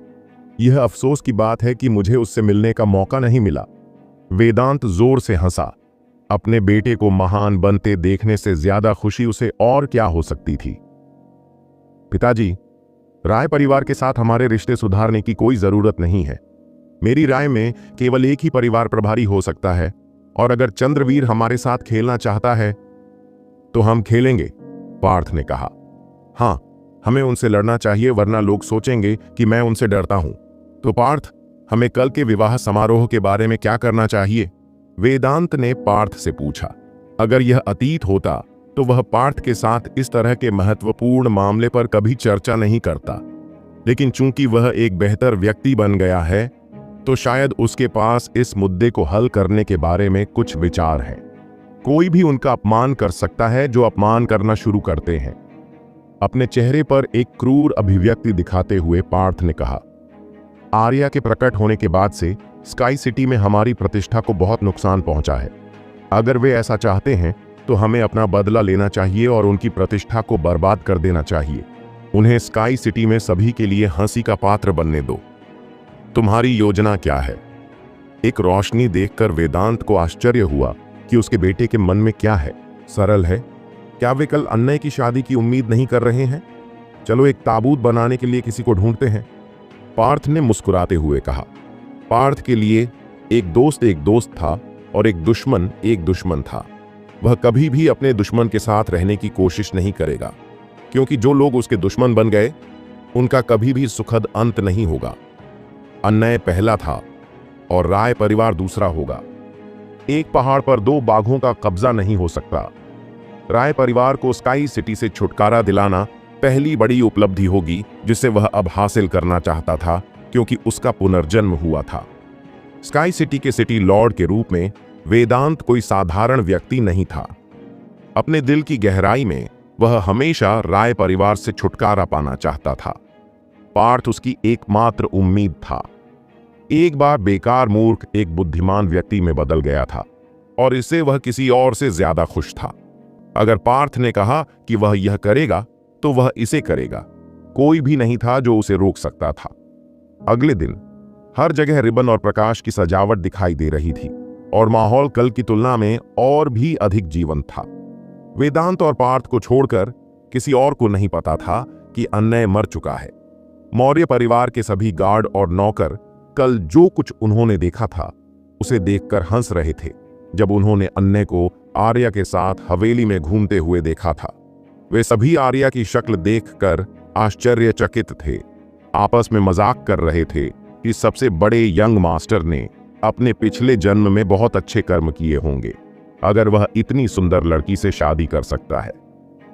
यह अफसोस की बात है कि मुझे उससे मिलने का मौका नहीं मिला। वेदांत जोर से हंसा। अपने बेटे को महान बनते देखने से ज्यादा खुशी उसे और क्या हो सकती थी। पिताजी, राय परिवार के साथ हमारे रिश्ते सुधारने की कोई जरूरत नहीं है। मेरी राय में केवल एक ही परिवार प्रभारी हो सकता है, और अगर चंद्रवीर हमारे साथ खेलना चाहता है तो हम खेलेंगे, पार्थ ने कहा। हाँ, हमें उनसे लड़ना चाहिए, वरना लोग सोचेंगे कि मैं उनसे डरता हूं। तो पार्थ, हमें कल के विवाह समारोह के बारे में क्या करना चाहिए? वेदांत ने पार्थ से पूछा। अगर यह अतीत होता तो वह पार्थ के साथ इस तरह के महत्वपूर्ण मामले पर कभी चर्चा नहीं करता, लेकिन चूंकि वह एक बेहतर व्यक्ति बन गया है तो शायद उसके पास इस मुद्दे को हल करने के बारे में कुछ विचार है। कोई भी उनका अपमान कर सकता है जो अपमान करना शुरू करते हैं। अपने चेहरे पर एक क्रूर अभिव्यक्ति दिखाते हुए पार्थ ने कहा, आर्या के प्रकट होने के बाद से स्काई सिटी में हमारी प्रतिष्ठा को बहुत नुकसान पहुंचा है। अगर वे ऐसा चाहते हैं तो हमें अपना बदला लेना चाहिए और उनकी प्रतिष्ठा को बर्बाद कर देना चाहिए। उन्हें स्काई सिटी में सभी के लिए हंसी का पात्र बनने दो। तुम्हारी योजना क्या है? एक रोशनी देखकर वेदांत को आश्चर्य हुआ कि उसके बेटे के मन में क्या है। सरल है। क्या वे कल अन्नय की शादी की उम्मीद नहीं कर रहे हैं? चलो एक ताबूत बनाने के लिए किसी को ढूंढते हैं, पार्थ ने मुस्कुराते हुए कहा। पार्थ के लिए एक दोस्त था और एक दुश्मन था। वह कभी भी अपने दुश्मन के साथ रहने की कोशिश नहीं करेगा, क्योंकि जो लोग उसके दुश्मन बन गए उनका कभी भी सुखद अंत नहीं होगा। अन्नय पहला था और राय परिवार दूसरा होगा। एक पहाड़ पर दो बाघों का कब्जा नहीं हो सकता। राय परिवार को स्काई सिटी से छुटकारा दिलाना पहली बड़ी उपलब्धि होगी जिसे वह अब हासिल करना चाहता था, क्योंकि उसका पुनर्जन्म हुआ था। स्काई सिटी के सिटी लॉर्ड के रूप में वेदांत कोई साधारण व्यक्ति नहीं था। अपने दिल की गहराई में वह हमेशा राय परिवार से छुटकारा पाना चाहता था। पार्थ उसकी एकमात्र उम्मीद था। एक बार बेकार मूर्ख एक बुद्धिमान व्यक्ति में बदल गया था और इससे वह किसी और से ज्यादा खुश था। अगर पार्थ ने कहा कि वह यह करेगा तो वह इसे करेगा। कोई भी नहीं था जो उसे रोक सकता था। अगले दिन हर जगह रिबन और प्रकाश की सजावट दिखाई दे रही थी और माहौल कल की तुलना में और भी अधिक जीवंत था। वेदांत और पार्थ को छोड़कर किसी और को नहीं पता था कि अन्नय मर चुका है। मौर्य परिवार के सभी गार्ड और नौकर कल जो कुछ उन्होंने देखा था उसे देखकर हंस रहे थे जब उन्होंने अन्नय को आर्या के साथ हवेली में घूमते हुए देखा था। वे सभी आर्या की शक्ल देखकर आश्चर्यचकित थे। आपस में मजाक कर रहे थे कि सबसे बड़े यंग मास्टर ने अपने पिछले जन्म में बहुत अच्छे कर्म किए होंगे अगर वह इतनी सुंदर लड़की से शादी कर सकता है।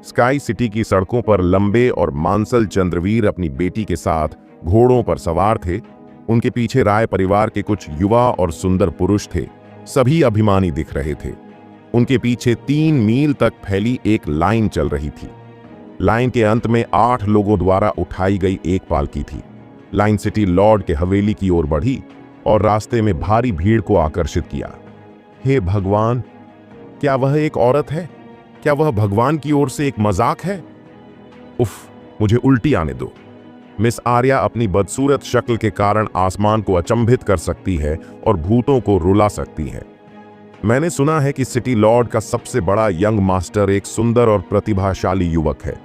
स्काई सिटी की सड़कों पर लंबे और मांसल चंद्रवीर अपनी बेटी के साथ घोड़ों पर सवार थे। उनके पीछे राय परिवार के कुछ युवा और सुंदर पुरुष थे। सभी अभिमानी दिख रहे थे। उनके पीछे 3 मील तक फैली एक लाइन चल रही थी। लाइन के अंत में 8 लोगों द्वारा उठाई गई एक पालकी थी। लाइन सिटी लॉर्ड के हवेली की ओर बढ़ी और रास्ते में भारी भीड़ को आकर्षित किया। हे भगवान, क्या वह एक औरत है? क्या वह भगवान की ओर से एक मजाक है? उफ, मुझे उल्टी आने दो। मिस आर्या अपनी बदसूरत शक्ल के कारण आसमान को अचंभित कर सकती है और भूतों को रुला सकती है। मैंने सुना है कि सिटी लॉर्ड का सबसे बड़ा यंग मास्टर एक सुंदर और प्रतिभाशाली युवक है।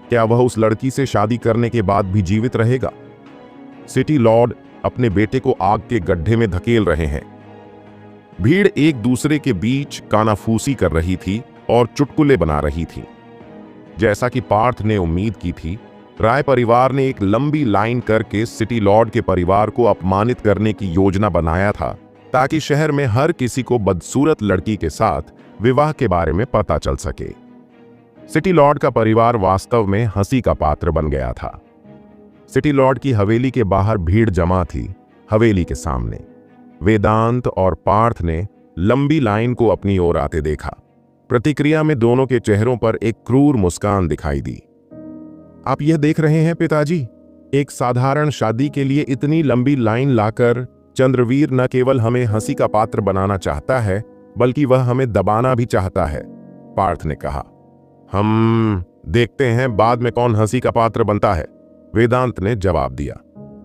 क्या वह उस लड़की से शादी करने के बाद भी जीवित रहेगा? सिटी लॉर्ड अपने बेटे को आग के गड्ढे में धकेल रहे हैं। भीड़ एक दूसरे के बीच कानाफूसी कर रही थी और चुटकुले बना रही थी। जैसा कि पार्थ ने उम्मीद की थी, राय परिवार ने एक लंबी लाइन करके सिटी लॉर्ड के परिवार को अपमानित करने की योजना बनाया था, ताकि शहर में हर किसी को बदसूरत लड़की के साथ विवाह के बारे में पता चल सके। सिटी लॉर्ड का परिवार वास्तव में हंसी का पात्र बन गया था। सिटी लॉर्ड की हवेली के बाहर भीड़ जमा थी। हवेली के सामने वेदांत और पार्थ ने लंबी लाइन को अपनी ओर आते देखा। प्रतिक्रिया में दोनों के चेहरों पर एक क्रूर मुस्कान दिखाई दी। आप यह देख रहे हैं पिताजी, एक साधारण शादी के लिए इतनी लंबी लाइन लाकर चंद्रवीर न केवल हमें हंसी का पात्र बनाना चाहता है, बल्कि वह हमें दबाना भी चाहता है, पार्थ ने कहा। हम देखते हैं बाद में कौन हंसी का पात्र बनता है, वेदांत ने जवाब दिया।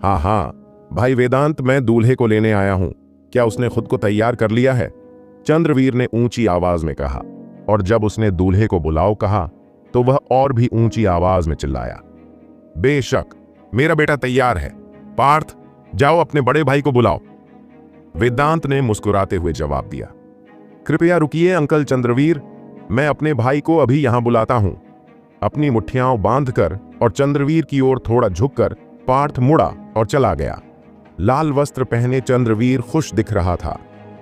हाँ हाँ भाई वेदांत, मैं दूल्हे को लेने आया हूं। क्या उसने खुद को तैयार कर लिया है? चंद्रवीर ने ऊंची आवाज में कहा। और जब उसने दूल्हे को बुलाओ कहा तो वह और भी ऊंची आवाज में चिल्लाया, बेशक मेरा बेटा तैयार है। पार्थ, जाओ अपने बड़े भाई को बुलाओ। वेदांत ने मुस्कुराते हुए जवाब दिया। कृपया रुकिए अंकल चंद्रवीर, मैं अपने भाई को अभी यहां बुलाता हूं। अपनी मुट्ठियां बांधकर और चंद्रवीर की ओर थोड़ा झुककर पार्थ मुड़ा और चला गया। लाल वस्त्र पहने चंद्रवीर खुश दिख रहा था,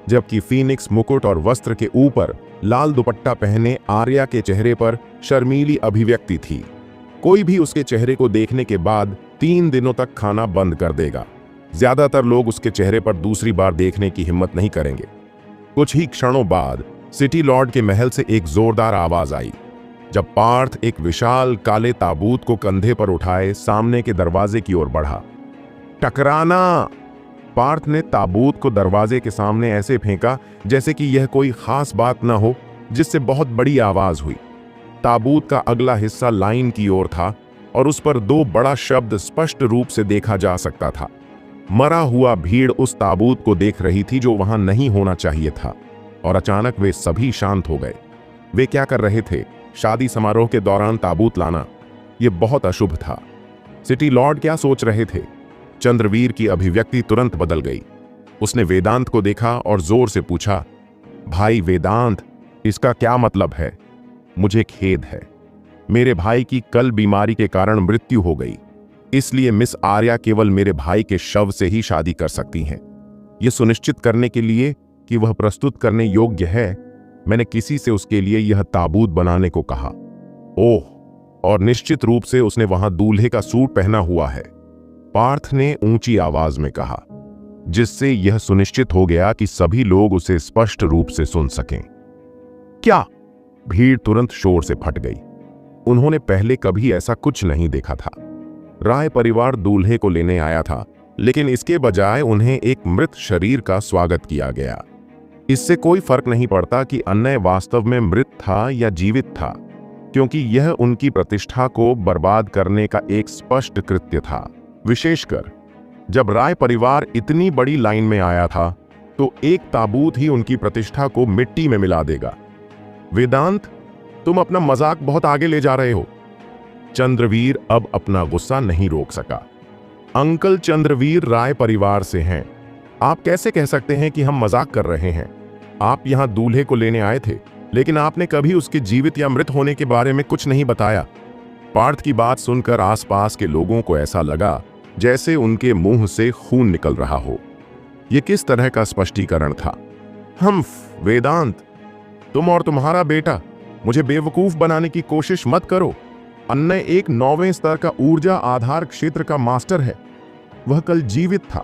जबकि फीनिक्स मुकुट और वस्त्र के ऊपर लाल दुपट्टा पहने आर्या के चेहरे पर शर्मीली अभिव्यक्ति थी। कोई भी उसके चेहरे को देखने के बाद 3 दिनों तक खाना बंद कर देगा। ज्यादातर लोग उसके चेहरे पर दूसरी बार देखने की हिम्मत नहीं करेंगे। कुछ ही क्षणों बाद सिटी लॉर्ड के महल से एक जोरदार आवाज आई, जब पार्थ एक विशाल काले ताबूत को कंधे पर उठाए सामने के दरवाजे की ओर बढ़ा। टकराना! पार्थ ने ताबूत को दरवाजे के सामने ऐसे फेंका जैसे कि यह कोई खास बात न हो, जिससे बहुत बड़ी आवाज हुई। ताबूत का अगला हिस्सा लाइन की ओर था और उस पर 2 बड़ा शब्द स्पष्ट रूप से देखा जा सकता था। मरा हुआ भीड़ उस ताबूत को देख रही थी जो वहां नहीं होना चाहिए था, और अचानक वे सभी शांत हो गए। वे क्या कर रहे थे? शादी समारोह के दौरान ताबूत लाना, यह बहुत अशुभ था। सिटी लॉर्ड क्या सोच रहे थे? चंद्रवीर की अभिव्यक्ति तुरंत बदल गई। उसने वेदांत को देखा और जोर से पूछा, भाई वेदांत, इसका क्या मतलब है? मुझे खेद है, मेरे भाई की कल बीमारी के कारण मृत्यु हो गई, इसलिए मिस आर्या केवल मेरे भाई के शव से ही शादी कर सकती हैं। यह सुनिश्चित करने के लिए कि वह प्रस्तुत करने योग्य है, मैंने किसी से उसके लिए यह ताबूत बनाने को कहा। ओह, और निश्चित रूप से उसने वहां दूल्हे का सूट पहना हुआ है, पार्थ ने ऊंची आवाज में कहा, जिससे यह सुनिश्चित हो गया कि सभी लोग उसे स्पष्ट रूप से सुन सकें। क्या? भीड़ तुरंत शोर से फट गई। उन्होंने पहले कभी ऐसा कुछ नहीं देखा था। राय परिवार दूल्हे को लेने आया था, लेकिन इसके बजाय उन्हें एक मृत शरीर का स्वागत किया गया। इससे कोई फर्क नहीं पड़ता कि अन्य वास्तव में मृत था या जीवित था, क्योंकि यह उनकी प्रतिष्ठा को बर्बाद करने का एक स्पष्ट कृत्य था। विशेषकर जब राय परिवार इतनी बड़ी लाइन में आया था, तो एक ताबूत ही उनकी प्रतिष्ठा को मिट्टी में मिला देगा। वेदांत, तुम अपना मजाक बहुत आगे ले जा रहे हो। चंद्रवीर अब अपना गुस्सा नहीं रोक सका। अंकल चंद्रवीर राय परिवार से हैं। आप कैसे कह सकते हैं कि हम मजाक कर रहे हैं? आप यहां दूल्हे को लेने आए थे, लेकिन आपने कभी उसके जीवित या मृत होने के बारे में कुछ नहीं बताया। पार्थ की बात सुनकर आसपास के लोगों को ऐसा लगा जैसे उनके मुंह से खून निकल रहा हो। यह किस तरह का स्पष्टीकरण था? वेदांत, तुम और तुम्हारा बेटा मुझे बेवकूफ बनाने की कोशिश मत करो। अन्य एक 9वें स्तर का ऊर्जा आधार क्षेत्र का मास्टर है। वह कल जीवित था,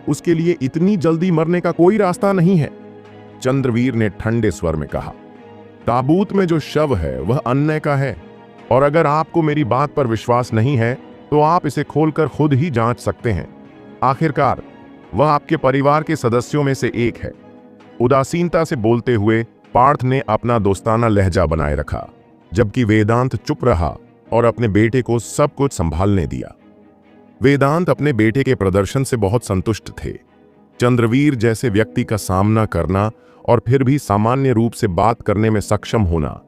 उसके लिए इतनी जल्दी मरने का कोई रास्ता नहीं है, चंद्रवीर ने ठंडे स्वर में कहा। ताबूत में जो शव है वह अन्य का है। और अगर आपको मेरी बात पर विश्वास नहीं है तो आप इसे खोलकर खुद ही जांच सकते हैं। आखिरकार वह आपके परिवार के सदस्यों में से एक है। उदासीनता से बोलते हुए पार्थ ने अपना दोस्ताना लहजा बनाए रखा, जबकि वेदांत चुप रहा और अपने बेटे को सब कुछ संभालने दिया। वेदांत अपने बेटे के प्रदर्शन से बहुत संतुष्ट थे। चंद्रवीर जैसे व्यक्ति का सामना करना और फिर भी सामान्य रूप से बात करने में सक्षम होना,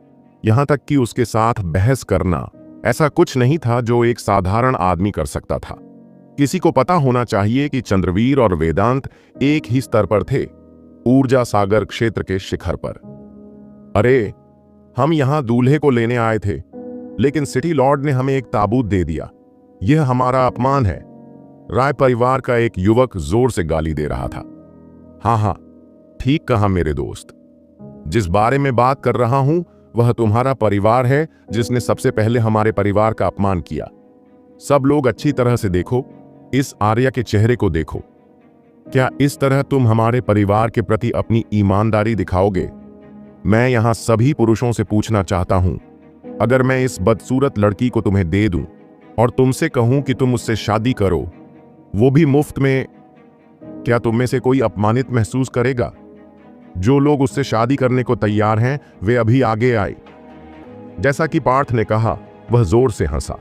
यहां तक कि उसके साथ बहस करना, ऐसा कुछ नहीं था जो एक साधारण आदमी कर सकता था। किसी को पता होना चाहिए कि चंद्रवीर और वेदांत एक ही स्तर पर थे, ऊर्जा सागर क्षेत्र के शिखर पर। अरे, हम यहां दूल्हे को लेने आए थे, लेकिन सिटी लॉर्ड ने हमें एक ताबूत दे दिया। यह हमारा अपमान है, राय परिवार का एक युवक जोर से गाली दे रहा था। हाँ, ठीक कहा मेरे दोस्त। जिस बारे में बात कर रहा हूं वह तुम्हारा परिवार है, जिसने सबसे पहले हमारे परिवार का अपमान किया। सब लोग अच्छी तरह से देखो, इस आर्या के चेहरे को देखो। क्या इस तरह तुम हमारे परिवार के प्रति अपनी ईमानदारी दिखाओगे? मैं यहां सभी पुरुषों से पूछना चाहता हूं, अगर मैं इस बदसूरत लड़की को तुम्हें दे दूं और तुमसे कहूं कि तुम उससे शादी करो, वो भी मुफ्त में, क्या तुम में से कोई अपमानित महसूस करेगा? जो लोग उससे शादी करने को तैयार हैं वे अभी आगे आए। जैसा कि पार्थ ने कहा, वह जोर से हंसा।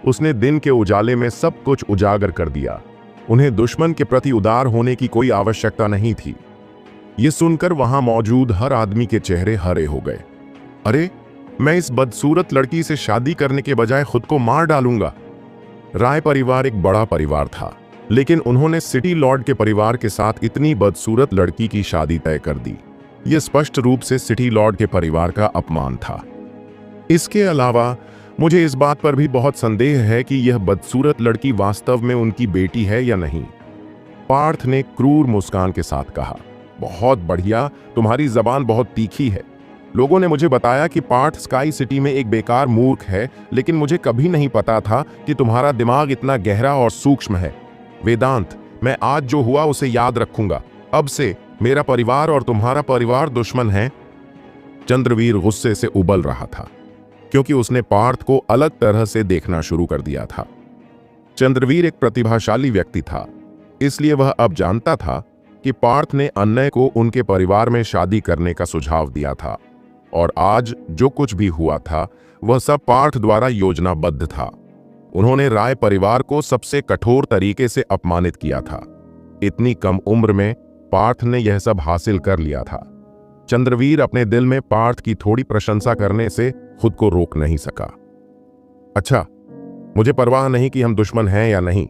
उसने दिन के उजाले में सब कुछ उजागर कर दिया। उन्हें दुश्मन के प्रति उदार होने की कोई आवश्यकता नहीं थी। यह सुनकर वहां मौजूद हर आदमी के चेहरे हरे हो गए। अरे, मैं इस बदसूरत लड़की से शादी करने के बजाय खुद को मार डालूंगा। राय परिवार एक बड़ा परिवार था, लेकिन उन्होंने सिटी लॉर्ड के परिवार के साथ इतनी बदसूरत लड़की की शादी तय कर दी। यह स्पष्ट रूप से सिटी लॉर्ड के परिवार का अपमान था। इसके अलावा मुझे इस बात पर भी बहुत संदेह है कि यह बदसूरत लड़की वास्तव में उनकी बेटी है या नहीं। पार्थ ने क्रूर मुस्कान के साथ कहा, बहुत बढ़िया, तुम्हारी जबान बहुत तीखी है। लोगों ने मुझे बताया कि पार्थ स्काई सिटी में एक बेकार मूर्ख है, लेकिन मुझे कभी नहीं पता था कि तुम्हारा दिमाग इतना गहरा और सूक्ष्म है। वेदांत, मैं आज जो हुआ उसे याद रखूंगा। अब से मेरा परिवार और तुम्हारा परिवार दुश्मन है। चंद्रवीर गुस्से से उबल रहा था, क्योंकि उसने पार्थ को अलग तरह से देखना शुरू कर दिया था। चंद्रवीर एक प्रतिभाशाली व्यक्ति था, इसलिए वह अब जानता था कि पार्थ ने अन्य को उनके परिवार में शादी करने का सुझाव दिया था, और आज जो कुछ भी हुआ था वह सब पार्थ द्वारा योजनाबद्ध था। उन्होंने राय परिवार को सबसे कठोर तरीके से अपमानित किया था। इतनी कम उम्र में पार्थ ने यह सब हासिल कर लिया था। चंद्रवीर अपने दिल में पार्थ की थोड़ी प्रशंसा करने से खुद को रोक नहीं सका। अच्छा, मुझे परवाह नहीं कि हम दुश्मन हैं या नहीं,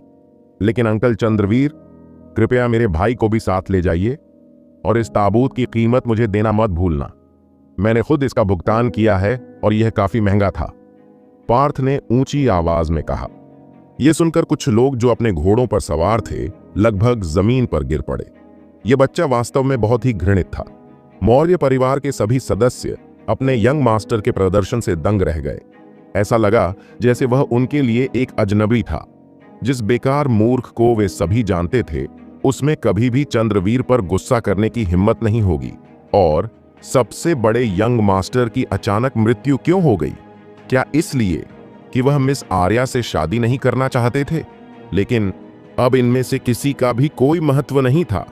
लेकिन अंकल चंद्रवीर, कृपया मेरे भाई को भी साथ ले जाइए, और इस ताबूत की कीमत मुझे देना मत भूलना। मैंने खुद इसका भुगतान किया है और यह काफी महंगा था, पार्थ ने ऊंची आवाज में कहा। यह सुनकर कुछ लोग जो अपने घोड़ों पर सवार थे लगभग जमीन पर गिर पड़े। यह बच्चा वास्तव में बहुत ही घृणित था। मौर्य परिवार के सभी सदस्य अपने यंग मास्टर के प्रदर्शन से दंग रह गए। ऐसा लगा जैसे वह उनके लिए एक अजनबी था। जिस बेकार मूर्ख को वे सभी जानते थे, उसमें कभी भी चंद्रवीर पर गुस्सा करने की हिम्मत नहीं होगी। और सबसे बड़े यंग मास्टर की अचानक मृत्यु क्यों हो गई? क्या इसलिए कि वह मिस आर्या से शादी नहीं करना चाहते थे? लेकिन अब इनमें से किसी का भी कोई महत्व नहीं था।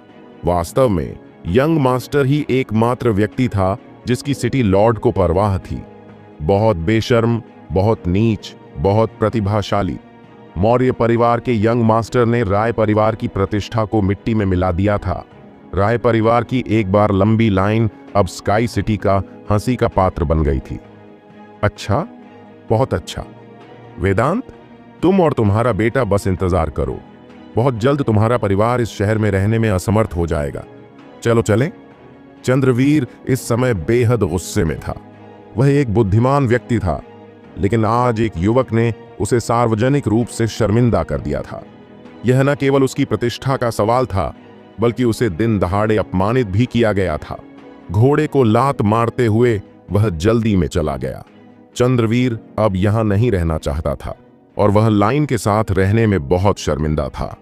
वास्तव में यंग मास्टर ही एकमात्र व्यक्ति था जिसकी सिटी लॉर्ड को परवाह थी। बहुत बेशर्म, बहुत नीच, बहुत प्रतिभाशाली मौर्य परिवार के यंग मास्टर ने राय परिवार की प्रतिष्ठा को मिट्टी में मिला दिया था। राय परिवार की एक बार लंबी लाइन अब स्काई सिटी का हंसी का पात्र बन गई थी। अच्छा, बहुत अच्छा। वेदांत, तुम और तुम्हारा बेटा बस इंतजार करो। बहुत जल्द तुम्हारा परिवार इस शहर में रहने में असमर्थ हो जाएगा। चलो चलें। चंद्रवीर इस समय बेहद गुस्से में था। वह एक बुद्धिमान व्यक्ति था, लेकिन आज एक युवक ने उसे सार्वजनिक रूप से शर्मिंदा कर दिया था। यह न केवल उसकी प्रतिष्ठा का सवाल था, बल्कि उसे दिन दहाड़े अपमानित भी किया गया था। घोड़े को लात मारते हुए वह जल्दी में चला गया। चंद्रवीर अब यहां नहीं रहना चाहता था और वह लाइन के साथ रहने में बहुत शर्मिंदा था।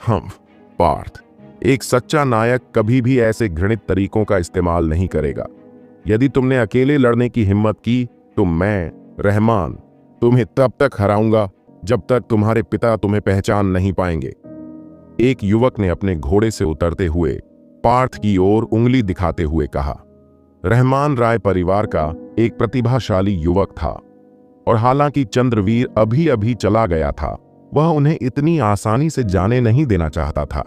पार्थ, एक सच्चा नायक कभी भी ऐसे घृणित तरीकों का इस्तेमाल नहीं करेगा। यदि तुमने अकेले लड़ने की हिम्मत की तो मैं रहमान, तुम्हें तब तक हराऊंगा जब तक तुम्हारे पिता तुम्हें पहचान नहीं पाएंगे। एक युवक ने अपने घोड़े से उतरते हुए पार्थ की ओर उंगली दिखाते हुए कहा। रहमान राय परिवार का एक प्रतिभाशाली युवक था और हालांकि चंद्रवीर अभी अभी चला गया था, वह उन्हें इतनी आसानी से जाने नहीं देना चाहता था।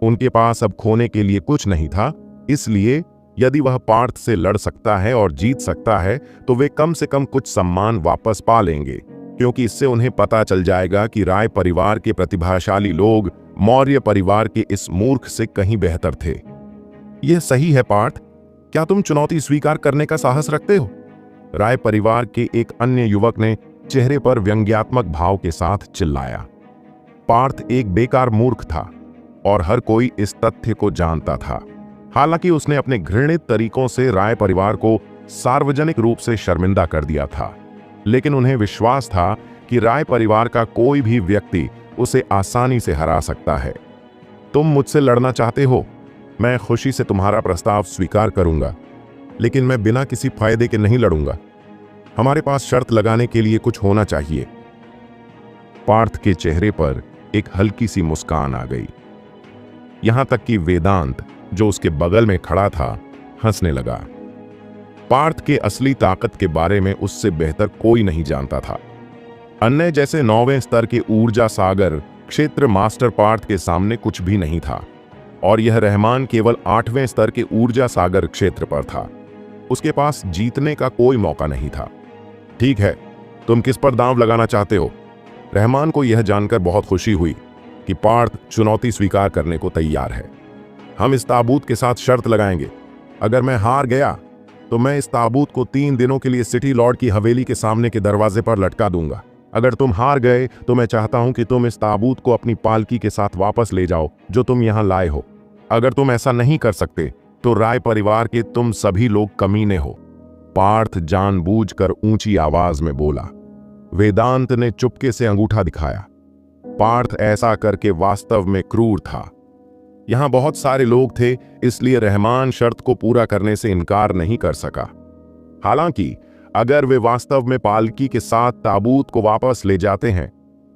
उनके पास अब खोने के लिए कुछ नहीं था, इसलिए यदि वह पार्थ से लड़ सकता है और जीत सकता है तो वे कम से कम कुछ सम्मान वापस पा लेंगे, क्योंकि इससे उन्हें पता चल जाएगा कि राय परिवार के प्रतिभाशाली लोग मौर्य परिवार के इस मूर्ख से कहीं बेहतर थे। यह सही है पार्थ, क्या तुम चुनौती स्वीकार करने का साहस रखते हो? राय परिवार के एक अन्य युवक ने चेहरे पर व्यंग्यात्मक भाव के साथ चिल्लाया। पार्थ एक बेकार मूर्ख था और हर कोई इस तथ्य को जानता था। हालांकि उसने अपने घृणित तरीकों से राय परिवार को सार्वजनिक रूप से शर्मिंदा कर दिया था, लेकिन उन्हें विश्वास था कि राय परिवार का कोई भी व्यक्ति उसे आसानी से हरा सकता है। तुम मुझसे लड़ना चाहते हो, मैं खुशी से तुम्हारा प्रस्ताव स्वीकार करूंगा, लेकिन मैं बिना किसी फायदे के नहीं लड़ूंगा। हमारे पास शर्त लगाने के लिए कुछ होना चाहिए। पार्थ के चेहरे पर एक हल्की सी मुस्कान आ गई। यहां तक कि वेदांत, जो उसके बगल में खड़ा था, हंसने लगा। पार्थ के असली ताकत के बारे में उससे बेहतर कोई नहीं जानता था। अन्य जैसे 9वें स्तर के ऊर्जा सागर क्षेत्र मास्टर पार्थ के सामने कुछ भी नहीं था, और यह रहमान केवल 8वें स्तर के ऊर्जा सागर क्षेत्र पर था। उसके पास जीतने का कोई मौका नहीं था। ठीक है, तुम किस पर दांव लगाना चाहते हो? रहमान को यह जानकर बहुत खुशी हुई कि पार्थ चुनौती स्वीकार करने को तैयार है। हम इस ताबूत के साथ शर्त लगाएंगे। अगर मैं हार गया तो मैं इस ताबूत को 3 दिनों के लिए सिटी लॉर्ड की हवेली के सामने के दरवाजे पर लटका दूंगा। अगर तुम हार गए तो मैं चाहता हूं कि तुम इस ताबूत को अपनी पालकी के साथ वापस ले जाओ जो तुम यहां लाए हो। अगर तुम ऐसा नहीं कर सकते तो राय परिवार के तुम सभी लोग कमीने हो। पार्थ जानबूझकर ऊंची आवाज में बोला। वेदांत ने चुपके से अंगूठा दिखाया। पार्थ ऐसा करके वास्तव में क्रूर था। यहां बहुत सारे लोग थे, इसलिए रहमान शर्त को पूरा करने से इनकार नहीं कर सका। हालांकि अगर वे वास्तव में पालकी के साथ ताबूत को वापस ले जाते हैं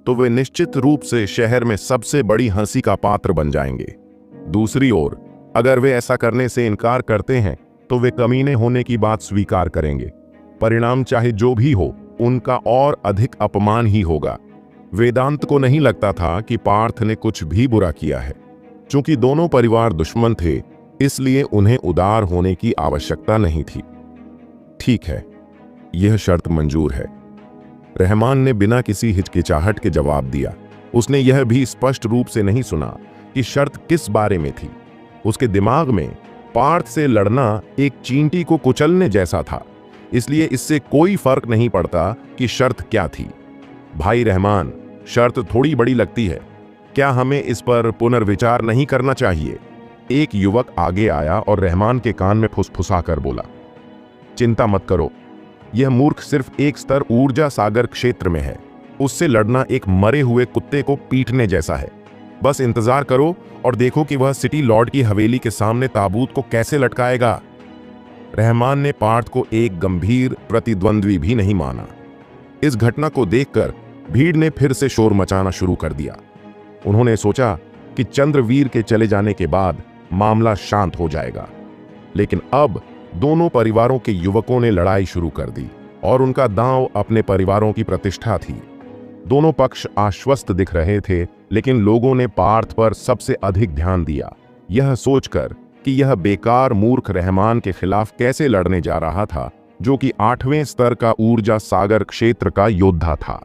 तो वे निश्चित रूप से शहर में सबसे बड़ी हंसी का पात्र बन जाएंगे। दूसरी ओर अगर वे ऐसा करने से इनकार करते हैं तो वे कमीने होने की बात स्वीकार करेंगे। परिणाम चाहे जो भी हो, उनका और अधिक अपमान ही होगा। वेदांत को नहीं लगता था कि पार्थ ने कुछ भी बुरा किया है। चूंकि दोनों परिवार दुश्मन थे, इसलिए उन्हें उदार होने की आवश्यकता नहीं थी। ठीक है, यह शर्त मंजूर है, रहमान ने बिना किसी हिचकिचाहट के जवाब दिया। उसने यह भी स्पष्ट रूप से नहीं सुना कि शर्त किस बारे में थी। उसके दिमाग में पार्थ से लड़ना एक चींटी को कुचलने जैसा था, इसलिए इससे कोई फर्क नहीं पड़ता कि शर्त क्या थी। भाई रहमान, शर्त थोड़ी बड़ी लगती है, क्या हमें इस पर पुनर्विचार नहीं करना चाहिए? एक युवक आगे आया और रहमान के कान में फुसफुसा कर बोला। चिंता मत करो, यह मूर्ख सिर्फ एक स्तर ऊर्जा सागर क्षेत्र में है। उससे लड़ना एक मरे हुए कुत्ते को पीटने जैसा है। बस इंतजार करो और देखो कि वह सिटी लॉर्ड की हवेली के सामने ताबूत को कैसे लटकाएगा। रहमान ने पार्थ को एक गंभीर प्रतिद्वंद्वी भी नहीं माना। इस घटना को देखकर भीड़ ने फिर से शोर मचाना शुरू कर दिया। उन्होंने सोचा कि चंद्रवीर के चले जाने के बाद मामला शांत हो जाएगा, लेकिन अब दोनों परिवारों के युवकों ने लड़ाई शुरू कर दी और उनका दांव अपने परिवारों की प्रतिष्ठा थी। दोनों पक्ष आश्वस्त दिख रहे थे, लेकिन लोगों ने पार्थ पर सबसे अधिक ध्यान दिया, यह सोचकर कि यह बेकार मूर्ख रहमान के खिलाफ कैसे लड़ने जा रहा था, जो कि 8वें स्तर का ऊर्जा सागर क्षेत्र का योद्धा था।